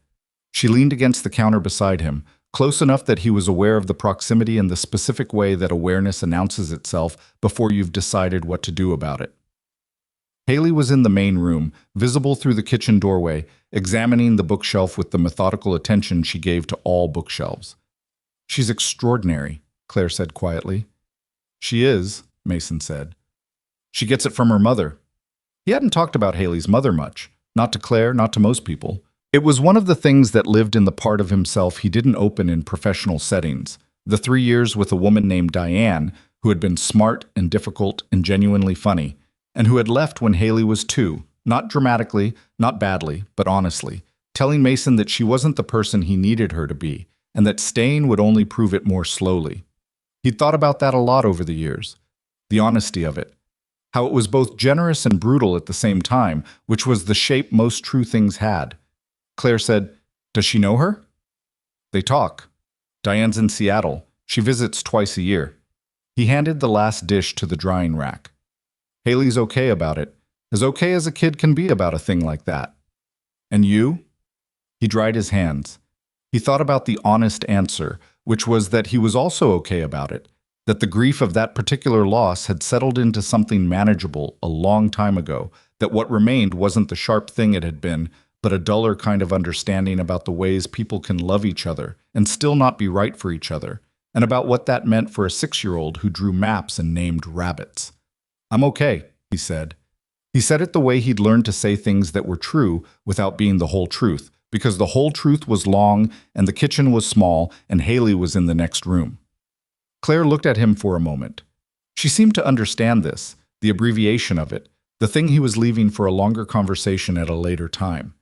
She leaned against the counter beside him, close enough that he was aware of the proximity in the specific way that awareness announces itself before you've decided what to do about it. Haley was in the main room, visible through the kitchen doorway, examining the bookshelf with the methodical attention she gave to all bookshelves. She's extraordinary, Claire said quietly. She is, Mason said. She gets it from her mother. He hadn't talked about Haley's mother much, not to Claire, not to most people. It was one of the things that lived in the part of himself he didn't open in professional settings, the 3 years with a woman named Diane, who had been smart and difficult and genuinely funny, and who had left when Haley was 2, not dramatically, not badly, but honestly, telling Mason that she wasn't the person he needed her to be, and that staying would only prove it more slowly. He'd thought about that a lot over the years, the honesty of it, how it was both generous and brutal at the same time, which was the shape most true things had. Claire said, Does she know her? They talk. Diane's in Seattle. She visits twice a year. He handed the last dish to the drying rack. Haley's okay about it, as okay as a kid can be about a thing like that. And you? He dried his hands. He thought about the honest answer, which was that he was also okay about it, that the grief of that particular loss had settled into something manageable a long time ago, that what remained wasn't the sharp thing it had been, but a duller kind of understanding about the ways people can love each other and still not be right for each other, and about what that meant for a 6-year-old who drew maps and named rabbits. "I'm okay," he said. He said it the way he'd learned to say things that were true without being the whole truth, because the whole truth was long and the kitchen was small and Haley was in the next room. Claire looked at him for a moment. She seemed to understand this, the abbreviation of it, the thing he was leaving for a longer conversation at a later time.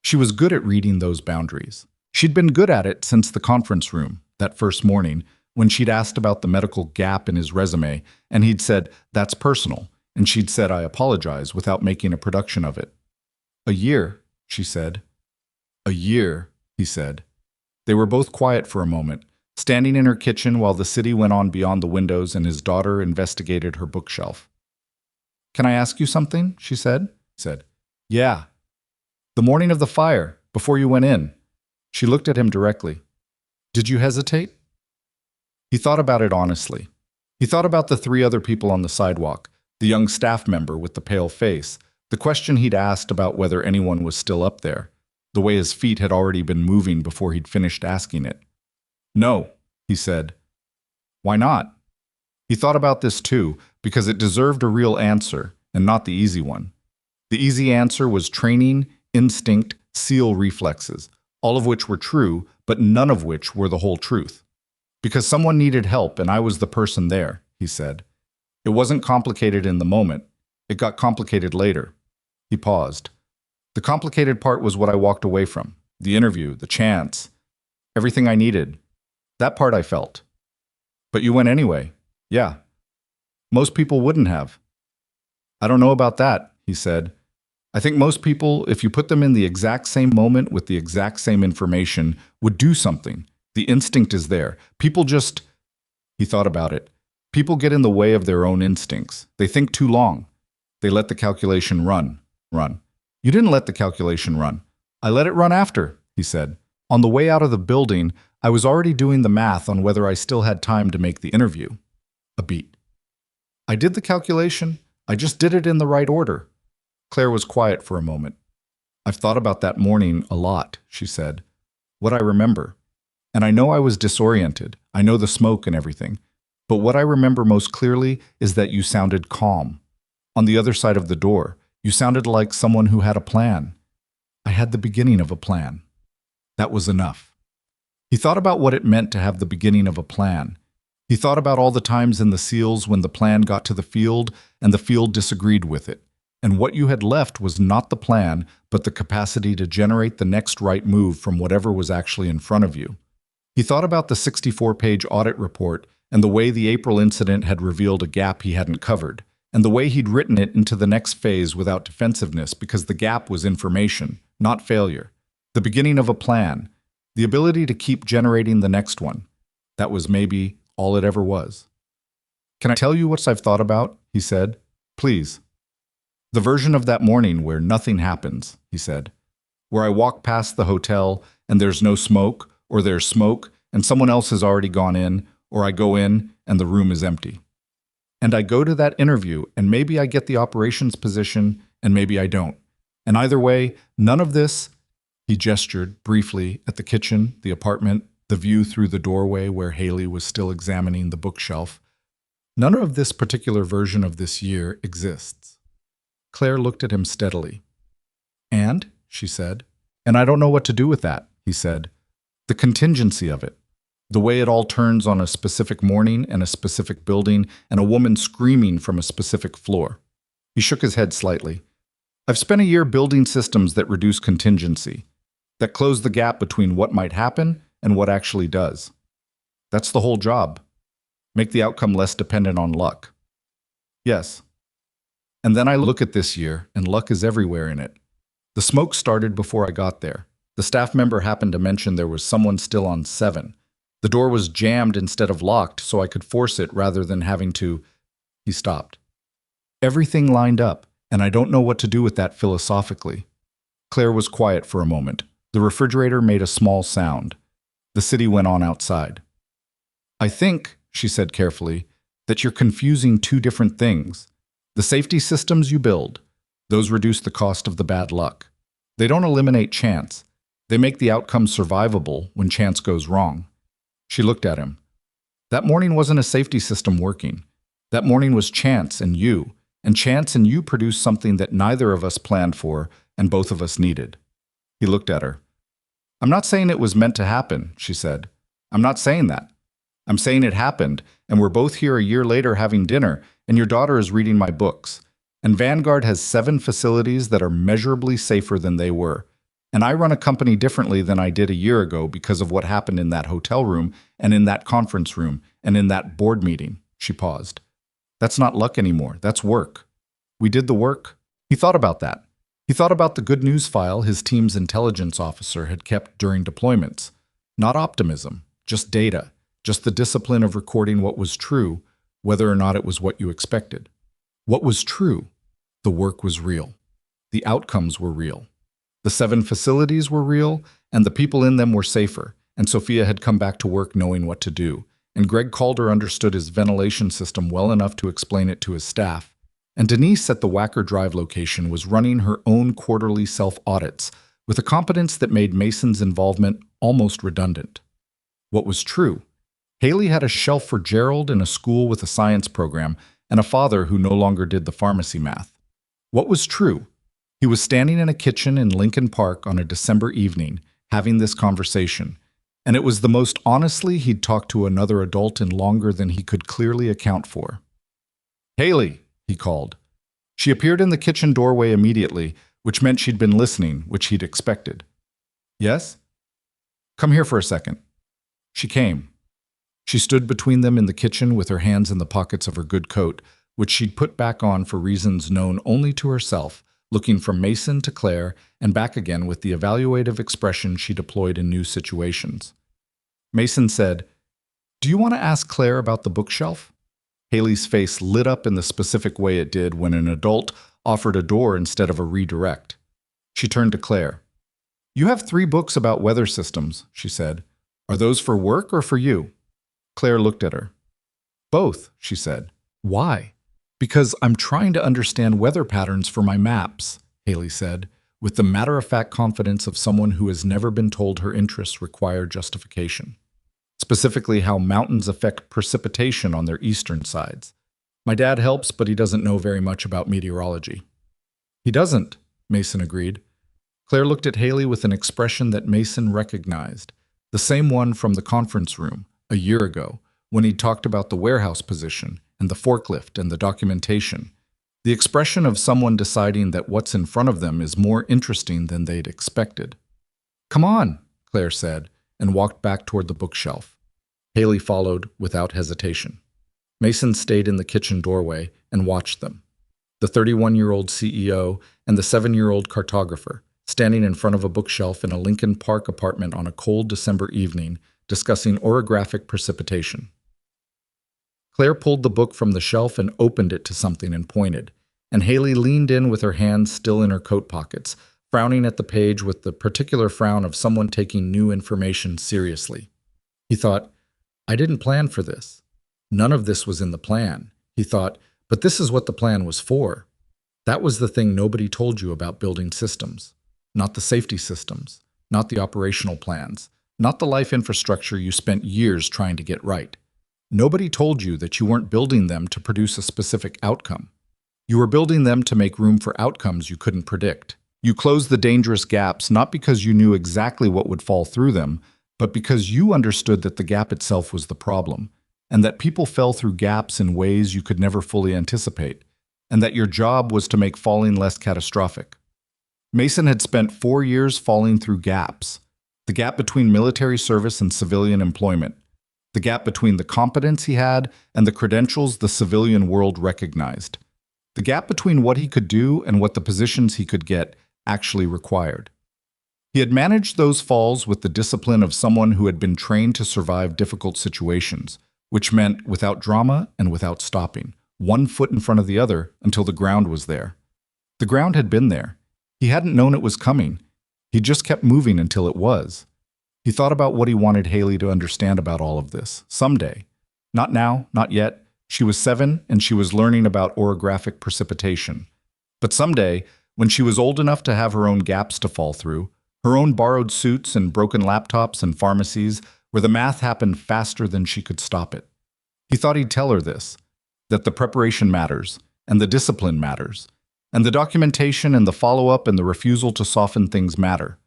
She was good at reading those boundaries. She'd been good at it since the conference room, that first morning, when she'd asked about the medical gap in his resume, and he'd said, "That's personal," and she'd said, "I apologize," without making a production of it. "A year," she said. "A year," he said. They were both quiet for a moment, standing in her kitchen while the city went on beyond the windows and his daughter investigated her bookshelf. "Can I ask you something?" she said. He said, "Yeah." "The morning of the fire, before you went in." She looked at him directly. "Did you hesitate?" He thought about it honestly. He thought about the 3 other people on the sidewalk, the young staff member with the pale face, the question he'd asked about whether anyone was still up there, the way his feet had already been moving before he'd finished asking it. "No," he said. "Why not?" He thought about this too, because it deserved a real answer, and not the easy one. The easy answer was training, instinct, SEAL reflexes, all of which were true, but none of which were the whole truth. "Because someone needed help and I was the person there," he said. "It wasn't complicated in the moment. It got complicated later." He paused. "The complicated part was what I walked away from. The interview, the chance, everything I needed. That part I felt." "But you went anyway." "Yeah. Most people wouldn't have." "I don't know about that," he said. "I think most people, if you put them in the exact same moment with the exact same information, would do something. The instinct is there. People just—" He thought about it. "People get in the way of their own instincts. They think too long. They let the calculation run. You didn't let the calculation run." "I let it run after," he said. "On the way out of the building, I was already doing the math on whether I still had time to make the interview." A beat. "I did the calculation. I just did it in the right order." Claire was quiet for a moment. "I've thought about that morning a lot," she said. "What I remember. And I know I was disoriented. I know the smoke and everything. But what I remember most clearly is that you sounded calm. On the other side of the door, you sounded like someone who had a plan. I had the beginning of a plan. That was enough." He thought about what it meant to have the beginning of a plan. He thought about all the times in the SEALs when the plan got to the field and the field disagreed with it, and what you had left was not the plan, but the capacity to generate the next right move from whatever was actually in front of you. He thought about the 64-page audit report and the way the April incident had revealed a gap he hadn't covered, and the way he'd written it into the next phase without defensiveness because the gap was information, not failure. The beginning of a plan, the ability to keep generating the next one. That was maybe all it ever was. "Can I tell you what I've thought about?" he said. "Please." "The version of that morning where nothing happens," he said. "Where I walk past the hotel and there's no smoke, or there's smoke and someone else has already gone in, or I go in and the room is empty. And I go to that interview and maybe I get the operations position and maybe I don't. And either way, none of this—" He gestured briefly at the kitchen, the apartment, the view through the doorway where Haley was still examining the bookshelf. "None of this particular version of this year exists." Claire looked at him steadily. "And?" she said. "And I don't know what to do with that," he said. "The contingency of it. The way it all turns on a specific morning and a specific building and a woman screaming from a specific floor." He shook his head slightly. "I've spent a year building systems that reduce contingency, that close the gap between what might happen and what actually does. That's the whole job. Make the outcome less dependent on luck." "Yes." "And then I look at this year, and luck is everywhere in it. The smoke started before I got there. The staff member happened to mention there was someone still on 7. The door was jammed instead of locked, so I could force it rather than having to—" He stopped. "Everything lined up, and I don't know what to do with that philosophically." Claire was quiet for a moment. The refrigerator made a small sound. The city went on outside. "I think," she said carefully, that you're confusing two different things. The safety systems you build, those reduce the cost of the bad luck. They don't eliminate chance. They make the outcome survivable when chance goes wrong. She looked at him. That morning wasn't a safety system working. That morning was chance and you produced something that neither of us planned for and both of us needed. He looked at her. I'm not saying it was meant to happen, she said. I'm not saying that. I'm saying it happened, and we're both here a year later having dinner, and your daughter is reading my books. And Vanguard has 7 facilities that are measurably safer than they were. And I run a company differently than I did a year ago because of what happened in that hotel room and in that conference room and in that board meeting. She paused. That's not luck anymore. That's work. We did the work. He thought about that. He thought about the good news file his team's intelligence officer had kept during deployments. Not optimism, just data, just the discipline of recording what was true, whether or not it was what you expected. What was true? The work was real. The outcomes were real. The 7 facilities were real, and the people in them were safer, and Sophia had come back to work knowing what to do, and Greg Calder understood his ventilation system well enough to explain it to his staff, and Denise at the Wacker Drive location was running her own quarterly self-audits with a competence that made Mason's involvement almost redundant. What was true? Haley had a shelf for Gerald in a school with a science program and a father who no longer did the pharmacy math. What was true? He was standing in a kitchen in Lincoln Park on a December evening, having this conversation, and it was the most honestly he'd talked to another adult in longer than he could clearly account for. Haley, he called. She appeared in the kitchen doorway immediately, which meant she'd been listening, which he'd expected. Yes? Come here for a second. She came. She stood between them in the kitchen with her hands in the pockets of her good coat, which she'd put back on for reasons known only to herself, looking from Mason to Claire and back again with the evaluative expression she deployed in new situations. Mason said, "Do you want to ask Claire about the bookshelf?" Haley's face lit up in the specific way it did when an adult offered a door instead of a redirect. She turned to Claire. "You have 3 books about weather systems," she said. "Are those for work or for you?" Claire looked at her. "Both," she said. "Why?" "Because I'm trying to understand weather patterns for my maps," Haley said, with the matter-of-fact confidence of someone who has never been told her interests require justification. Specifically how mountains affect precipitation on their eastern sides. My dad helps, but he doesn't know very much about meteorology. He doesn't, Mason agreed. Claire looked at Haley with an expression that Mason recognized, the same one from the conference room, a year ago, when he talked about the warehouse position and the forklift and the documentation. The expression of someone deciding that what's in front of them is more interesting than they'd expected. "Come on," Claire said, and walked back toward the bookshelf. Haley followed without hesitation. Mason stayed in the kitchen doorway and watched them. The 31-year-old CEO and the 7-year-old cartographer, standing in front of a bookshelf in a Lincoln Park apartment on a cold December evening, discussing orographic precipitation. Claire pulled the book from the shelf and opened it to something and pointed, and Haley leaned in with her hands still in her coat pockets, frowning at the page with the particular frown of someone taking new information seriously. He thought, I didn't plan for this. None of this was in the plan. He thought, but this is what the plan was for. That was the thing nobody told you about building systems. Not the safety systems, not the operational plans, not the life infrastructure you spent years trying to get right. Nobody told you that you weren't building them to produce a specific outcome. You were building them to make room for outcomes you couldn't predict. You closed the dangerous gaps not because you knew exactly what would fall through them, but because you understood that the gap itself was the problem, and that people fell through gaps in ways you could never fully anticipate, and that your job was to make falling less catastrophic. Mason had spent 4 years falling through gaps. The gap between military service and civilian employment. The gap between the competence he had and the credentials the civilian world recognized. The gap between what he could do and what the positions he could get actually required. He had managed those falls with the discipline of someone who had been trained to survive difficult situations, which meant without drama and without stopping, one foot in front of the other until the ground was there. The ground had been there. He hadn't known it was coming. He just kept moving until it was. He thought about what he wanted Haley to understand about all of this, someday, Not now, not yet. She was 7 and she was learning about orographic precipitation. But someday, when she was old enough to have her own gaps to fall through, her own borrowed suits and broken laptops and pharmacies, where the math happened faster than she could stop it. He thought he'd tell her this, that the preparation matters, and the discipline matters, and the documentation and the follow-up and the refusal to soften things matter.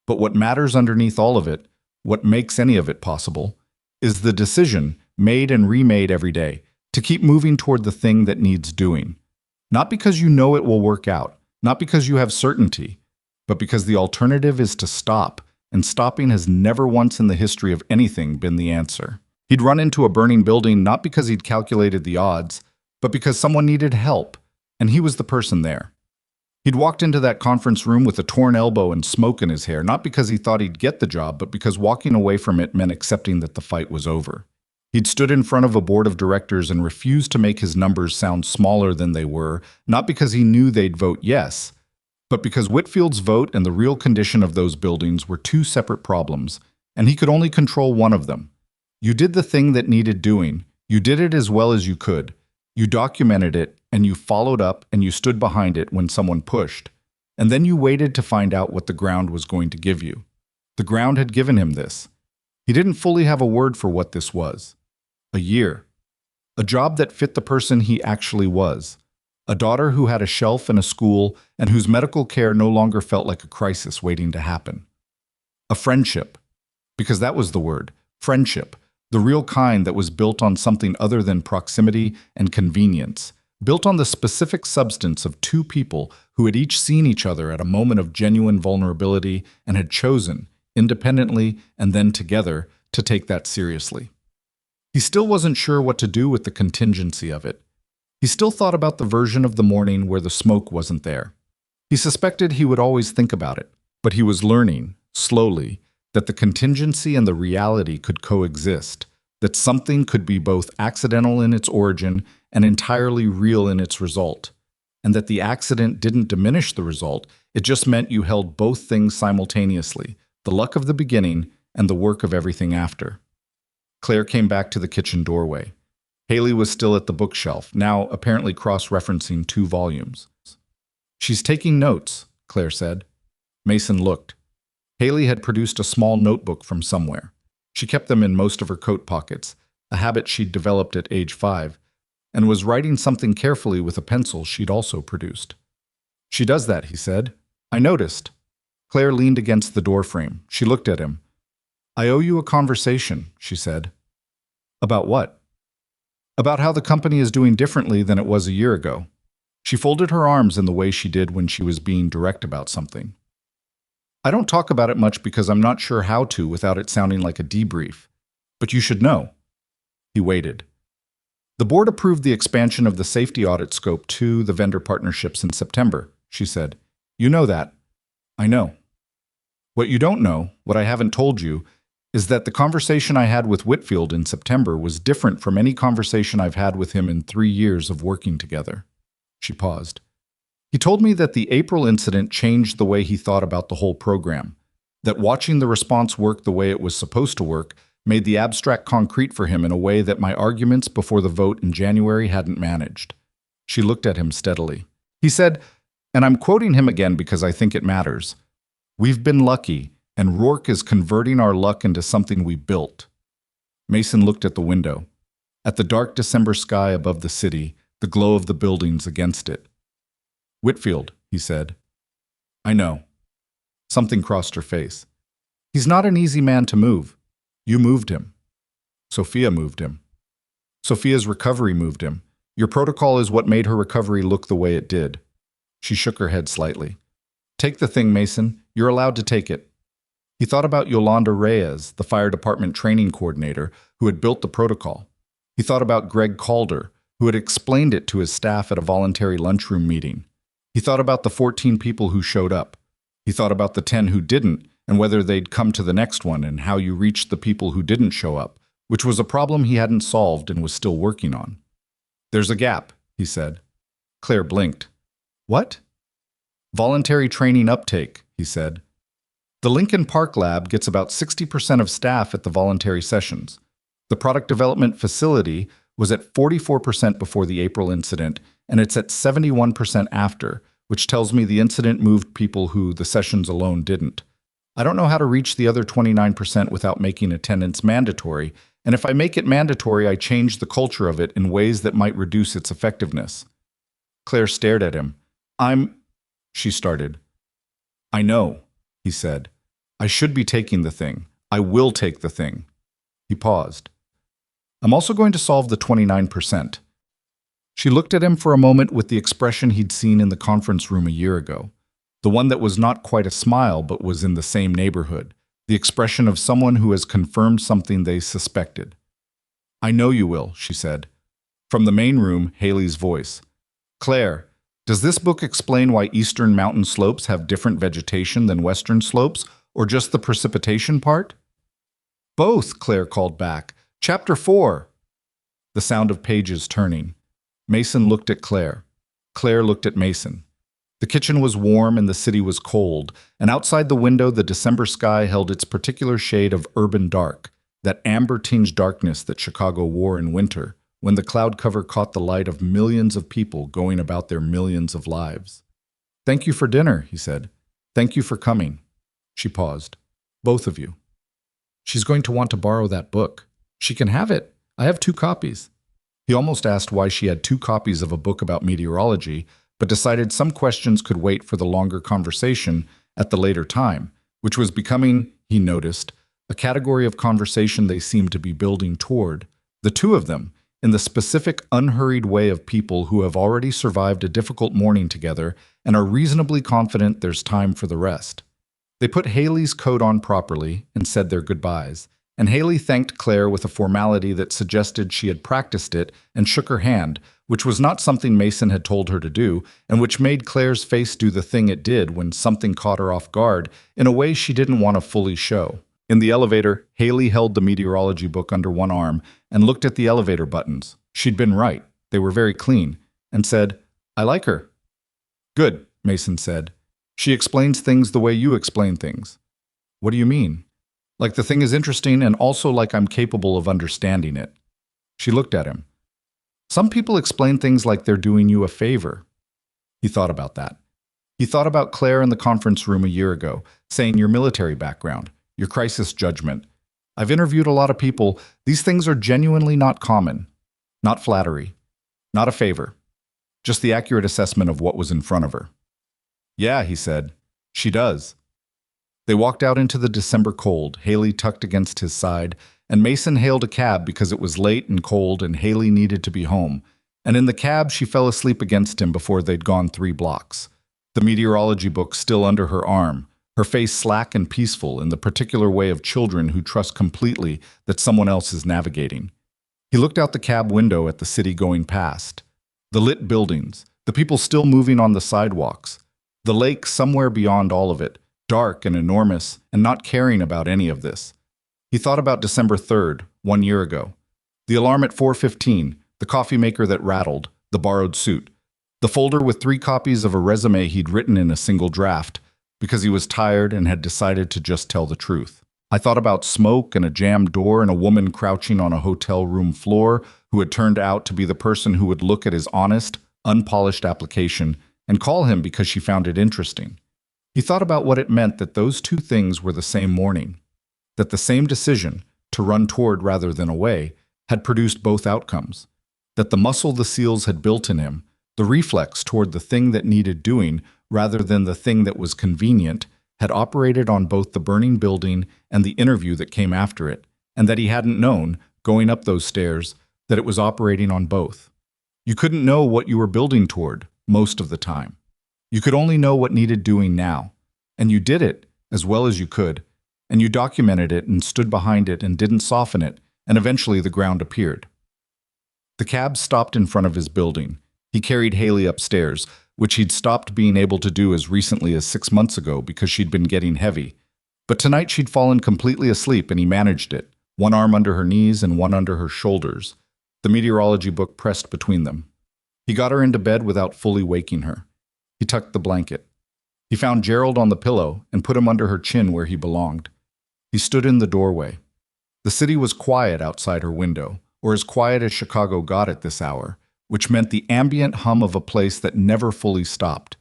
But what matters underneath all of it, what makes any of it possible, is the decision, made and remade every day, to keep moving toward the thing that needs doing. Not because you know it will work out, not because you have certainty, but because the alternative is to stop, and stopping has never once in the history of anything been the answer. He'd run into a burning building not because he'd calculated the odds, but because someone needed help, and he was the person there. He'd walked into that conference room with a torn elbow and smoke in his hair, not because he thought he'd get the job, but because walking away from it meant accepting that the fight was over. He'd stood in front of a board of directors and refused to make his numbers sound smaller than they were, not because he knew they'd vote yes, but because Whitfield's vote and the real condition of those buildings were two separate problems, and he could only control one of them. You did the thing that needed doing. You did it as well as you could. You documented it, and you followed up, and you stood behind it when someone pushed. And then you waited to find out what the ground was going to give you. The ground had given him this. He didn't fully have a word for what this was. A year. A job that fit the person he actually was. A daughter who had a shelf in a school and whose medical care no longer felt like a crisis waiting to happen. A friendship. Because that was the word. Friendship. The real kind that was built on something other than proximity and convenience. Built on the specific substance of two people who had each seen each other at a moment of genuine vulnerability and had chosen, independently and then together, to take that seriously. He still wasn't sure what to do with the contingency of it. He still thought about the version of the morning where the smoke wasn't there. He suspected he would always think about it, but he was learning, slowly, that the contingency and the reality could coexist, that something could be both accidental in its origin and entirely real in its result, and that the accident didn't diminish the result, it just meant you held both things simultaneously, the luck of the beginning and the work of everything after. Claire came back to the kitchen doorway. Haley was still at the bookshelf, now apparently cross-referencing 2 volumes. "She's taking notes," Claire said. Mason looked. Haley had produced a small notebook from somewhere. She kept them in most of her coat pockets, a habit she'd developed at age 5, and was writing something carefully with a pencil she'd also produced. "She does that," he said. "I noticed." Claire leaned against the doorframe. She looked at him. "I owe you a conversation," she said. "About what?" "About how the company is doing differently than it was a year ago." She folded her arms in the way she did when she was being direct about something. "I don't talk about it much because I'm not sure how to without it sounding like a debrief. But you should know." He waited. "The board approved the expansion of the safety audit scope to the vendor partnerships in September," she said. "You know that." "I know." "What you don't know, what I haven't told you, is that the conversation I had with Whitfield in September was different from any conversation I've had with him in 3 years of working together." She paused. "He told me that the April incident changed the way he thought about the whole program, that watching the response work the way it was supposed to work made the abstract concrete for him in a way that my arguments before the vote in January hadn't managed." She looked at him steadily. He said, and I'm quoting him again because I think it matters, "We've been lucky, and Rourke is converting our luck into something we built." Mason looked at the window, at the dark December sky above the city, the glow of the buildings against it. "Whitfield," he said. "I know." Something crossed her face. "He's not an easy man to move. You moved him. Sophia moved him. Sophia's recovery moved him. Your protocol is what made her recovery look the way it did." She shook her head slightly. "Take the thing, Mason. You're allowed to take it." He thought about Yolanda Reyes, the fire department training coordinator, who had built the protocol. He thought about Greg Calder, who had explained it to his staff at a voluntary lunchroom meeting. He thought about the 14 people who showed up. He thought about the 10 who didn't, and whether they'd come to the next one, and how you reached the people who didn't show up, which was a problem he hadn't solved and was still working on. "There's a gap," he said. Claire blinked. "What?" "Voluntary training uptake," he said. "The Lincoln Park Lab gets about 60% of staff at the voluntary sessions. The product development facility was at 44% before the April incident, and it's at 71% after, which tells me the incident moved people who the sessions alone didn't. I don't know how to reach the other 29% without making attendance mandatory, and if I make it mandatory, I change the culture of it in ways that might reduce its effectiveness. Claire stared at him. She started. I know, he said. I should be taking the thing. I will take the thing. He paused. I'm also going to solve the 29%. She looked at him for a moment with the expression he'd seen in the conference room a year ago. The one that was not quite a smile but was in the same neighborhood. The expression of someone who has confirmed something they suspected. I know you will, she said. From the main room, Haley's voice. Claire, does this book explain why eastern mountain slopes have different vegetation than western slopes, or just the precipitation part? Both, Claire called back. Chapter 4. The sound of pages turning. Mason looked at Claire. Claire looked at Mason. The kitchen was warm and the city was cold, and outside the window the December sky held its particular shade of urban dark, that amber-tinged darkness that Chicago wore in winter, when the cloud cover caught the light of millions of people going about their millions of lives. Thank you for dinner, he said. Thank you for coming. She paused. Both of you. She's going to want to borrow that book. She can have it. I have 2 copies. He almost asked why she had 2 copies of a book about meteorology, but decided some questions could wait for the longer conversation at the later time, which was becoming, he noticed, a category of conversation they seemed to be building toward, the 2 of them, in the specific, unhurried way of people who have already survived a difficult morning together and are reasonably confident there's time for the rest. They put Haley's coat on properly and said their goodbyes, and Haley thanked Claire with a formality that suggested she had practiced it and shook her hand, which was not something Mason had told her to do, and which made Claire's face do the thing it did when something caught her off guard in a way she didn't want to fully show. In the elevator, Haley held the meteorology book under one arm and looked at the elevator buttons. She'd been right. They were very clean, and said, I like her. Good, Mason said. She explains things the way you explain things. What do you mean? Like the thing is interesting and also like I'm capable of understanding it. She looked at him. Some people explain things like they're doing you a favor. He thought about that. He thought about Claire in the conference room a year ago, saying your military background, your crisis judgment. I've interviewed a lot of people. These things are genuinely not common. Not flattery. Not a favor. Just the accurate assessment of what was in front of her. Yeah, he said. She does. They walked out into the December cold, Haley tucked against his side, and Mason hailed a cab because it was late and cold and Haley needed to be home. And in the cab, she fell asleep against him before they'd gone 3 blocks. The meteorology book still under her arm, her face slack and peaceful in the particular way of children who trust completely that someone else is navigating. He looked out the cab window at the city going past. The lit buildings, the people still moving on the sidewalks, the lake somewhere beyond all of it, dark and enormous, and not caring about any of this. He thought about December 3rd, 1 year ago. The alarm at 4:15, the coffee maker that rattled, the borrowed suit, the folder with 3 copies of a resume he'd written in a single draft, because he was tired and had decided to just tell the truth. I thought about smoke and a jammed door and a woman crouching on a hotel room floor who had turned out to be the person who would look at his honest, unpolished application and call him because she found it interesting. He thought about what it meant that those 2 things were the same morning, that the same decision, to run toward rather than away, had produced both outcomes, that the muscle the SEALs had built in him, the reflex toward the thing that needed doing rather than the thing that was convenient, had operated on both the burning building and the interview that came after it, and that he hadn't known, going up those stairs, that it was operating on both. You couldn't know what you were building toward most of the time. You could only know what needed doing now, and you did it as well as you could, and you documented it and stood behind it and didn't soften it, and eventually the ground appeared. The cab stopped in front of his building. He carried Haley upstairs, which he'd stopped being able to do as recently as 6 months ago because she'd been getting heavy. But tonight she'd fallen completely asleep and he managed it, one arm under her knees and one under her shoulders, the meteorology book pressed between them. He got her into bed without fully waking her. He tucked the blanket. He found Gerald on the pillow and put him under her chin where he belonged. He stood in the doorway. The city was quiet outside her window, or as quiet as Chicago got at this hour, which meant the ambient hum of a place that never fully stopped.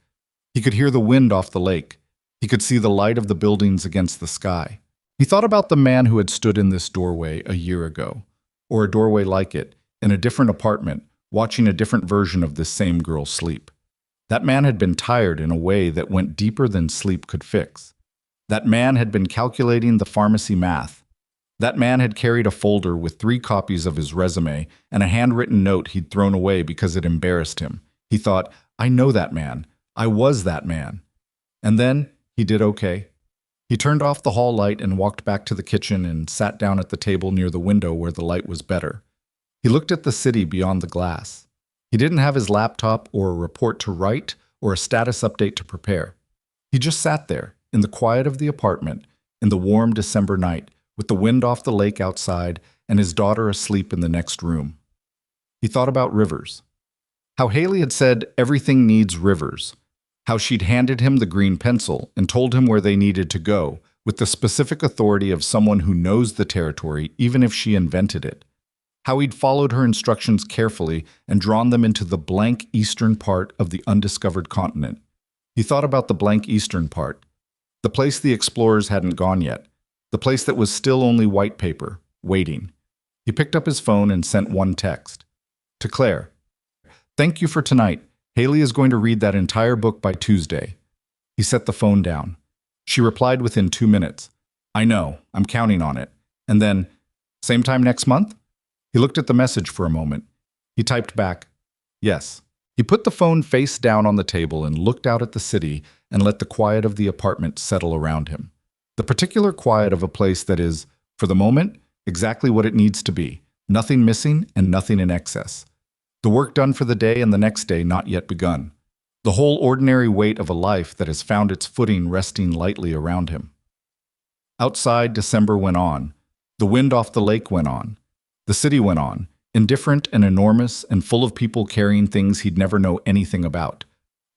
He could hear the wind off the lake. He could see the light of the buildings against the sky. He thought about the man who had stood in this doorway a year ago, or a doorway like it, in a different apartment, watching a different version of this same girl sleep. That man had been tired in a way that went deeper than sleep could fix. That man had been calculating the pharmacy math. That man had carried a folder with 3 copies of his resume and a handwritten note he'd thrown away because it embarrassed him. He thought, I know that man. I was that man. And then he did okay. He turned off the hall light and walked back to the kitchen and sat down at the table near the window where the light was better. He looked at the city beyond the glass. He didn't have his laptop or a report to write or a status update to prepare. He just sat there, in the quiet of the apartment, in the warm December night, with the wind off the lake outside and his daughter asleep in the next room. He thought about rivers. How Haley had said everything needs rivers. How she'd handed him the green pencil and told him where they needed to go, with the specific authority of someone who knows the territory even if she invented it. How he'd followed her instructions carefully and drawn them into the blank eastern part of the undiscovered continent. He thought about the blank eastern part, the place the explorers hadn't gone yet, the place that was still only white paper, waiting. He picked up his phone and sent one text. To Claire. Thank you for tonight. Haley is going to read that entire book by Tuesday. He set the phone down. She replied within 2 minutes. I know, I'm counting on it. And then, same time next month? He looked at the message for a moment. He typed back, yes. He put the phone face down on the table and looked out at the city and let the quiet of the apartment settle around him. The particular quiet of a place that is, for the moment, exactly what it needs to be. Nothing missing and nothing in excess. The work done for the day and the next day not yet begun. The whole ordinary weight of a life that has found its footing resting lightly around him. Outside, December went on. The wind off the lake went on. The city went on, indifferent and enormous and full of people carrying things he'd never know anything about.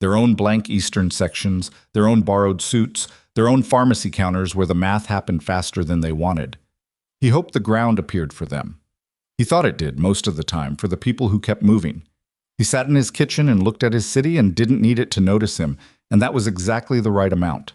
Their own blank eastern sections, their own borrowed suits, their own pharmacy counters where the math happened faster than they wanted. He hoped the ground appeared for them. He thought it did most of the time for the people who kept moving. He sat in his kitchen and looked at his city and didn't need it to notice him, and that was exactly the right amount.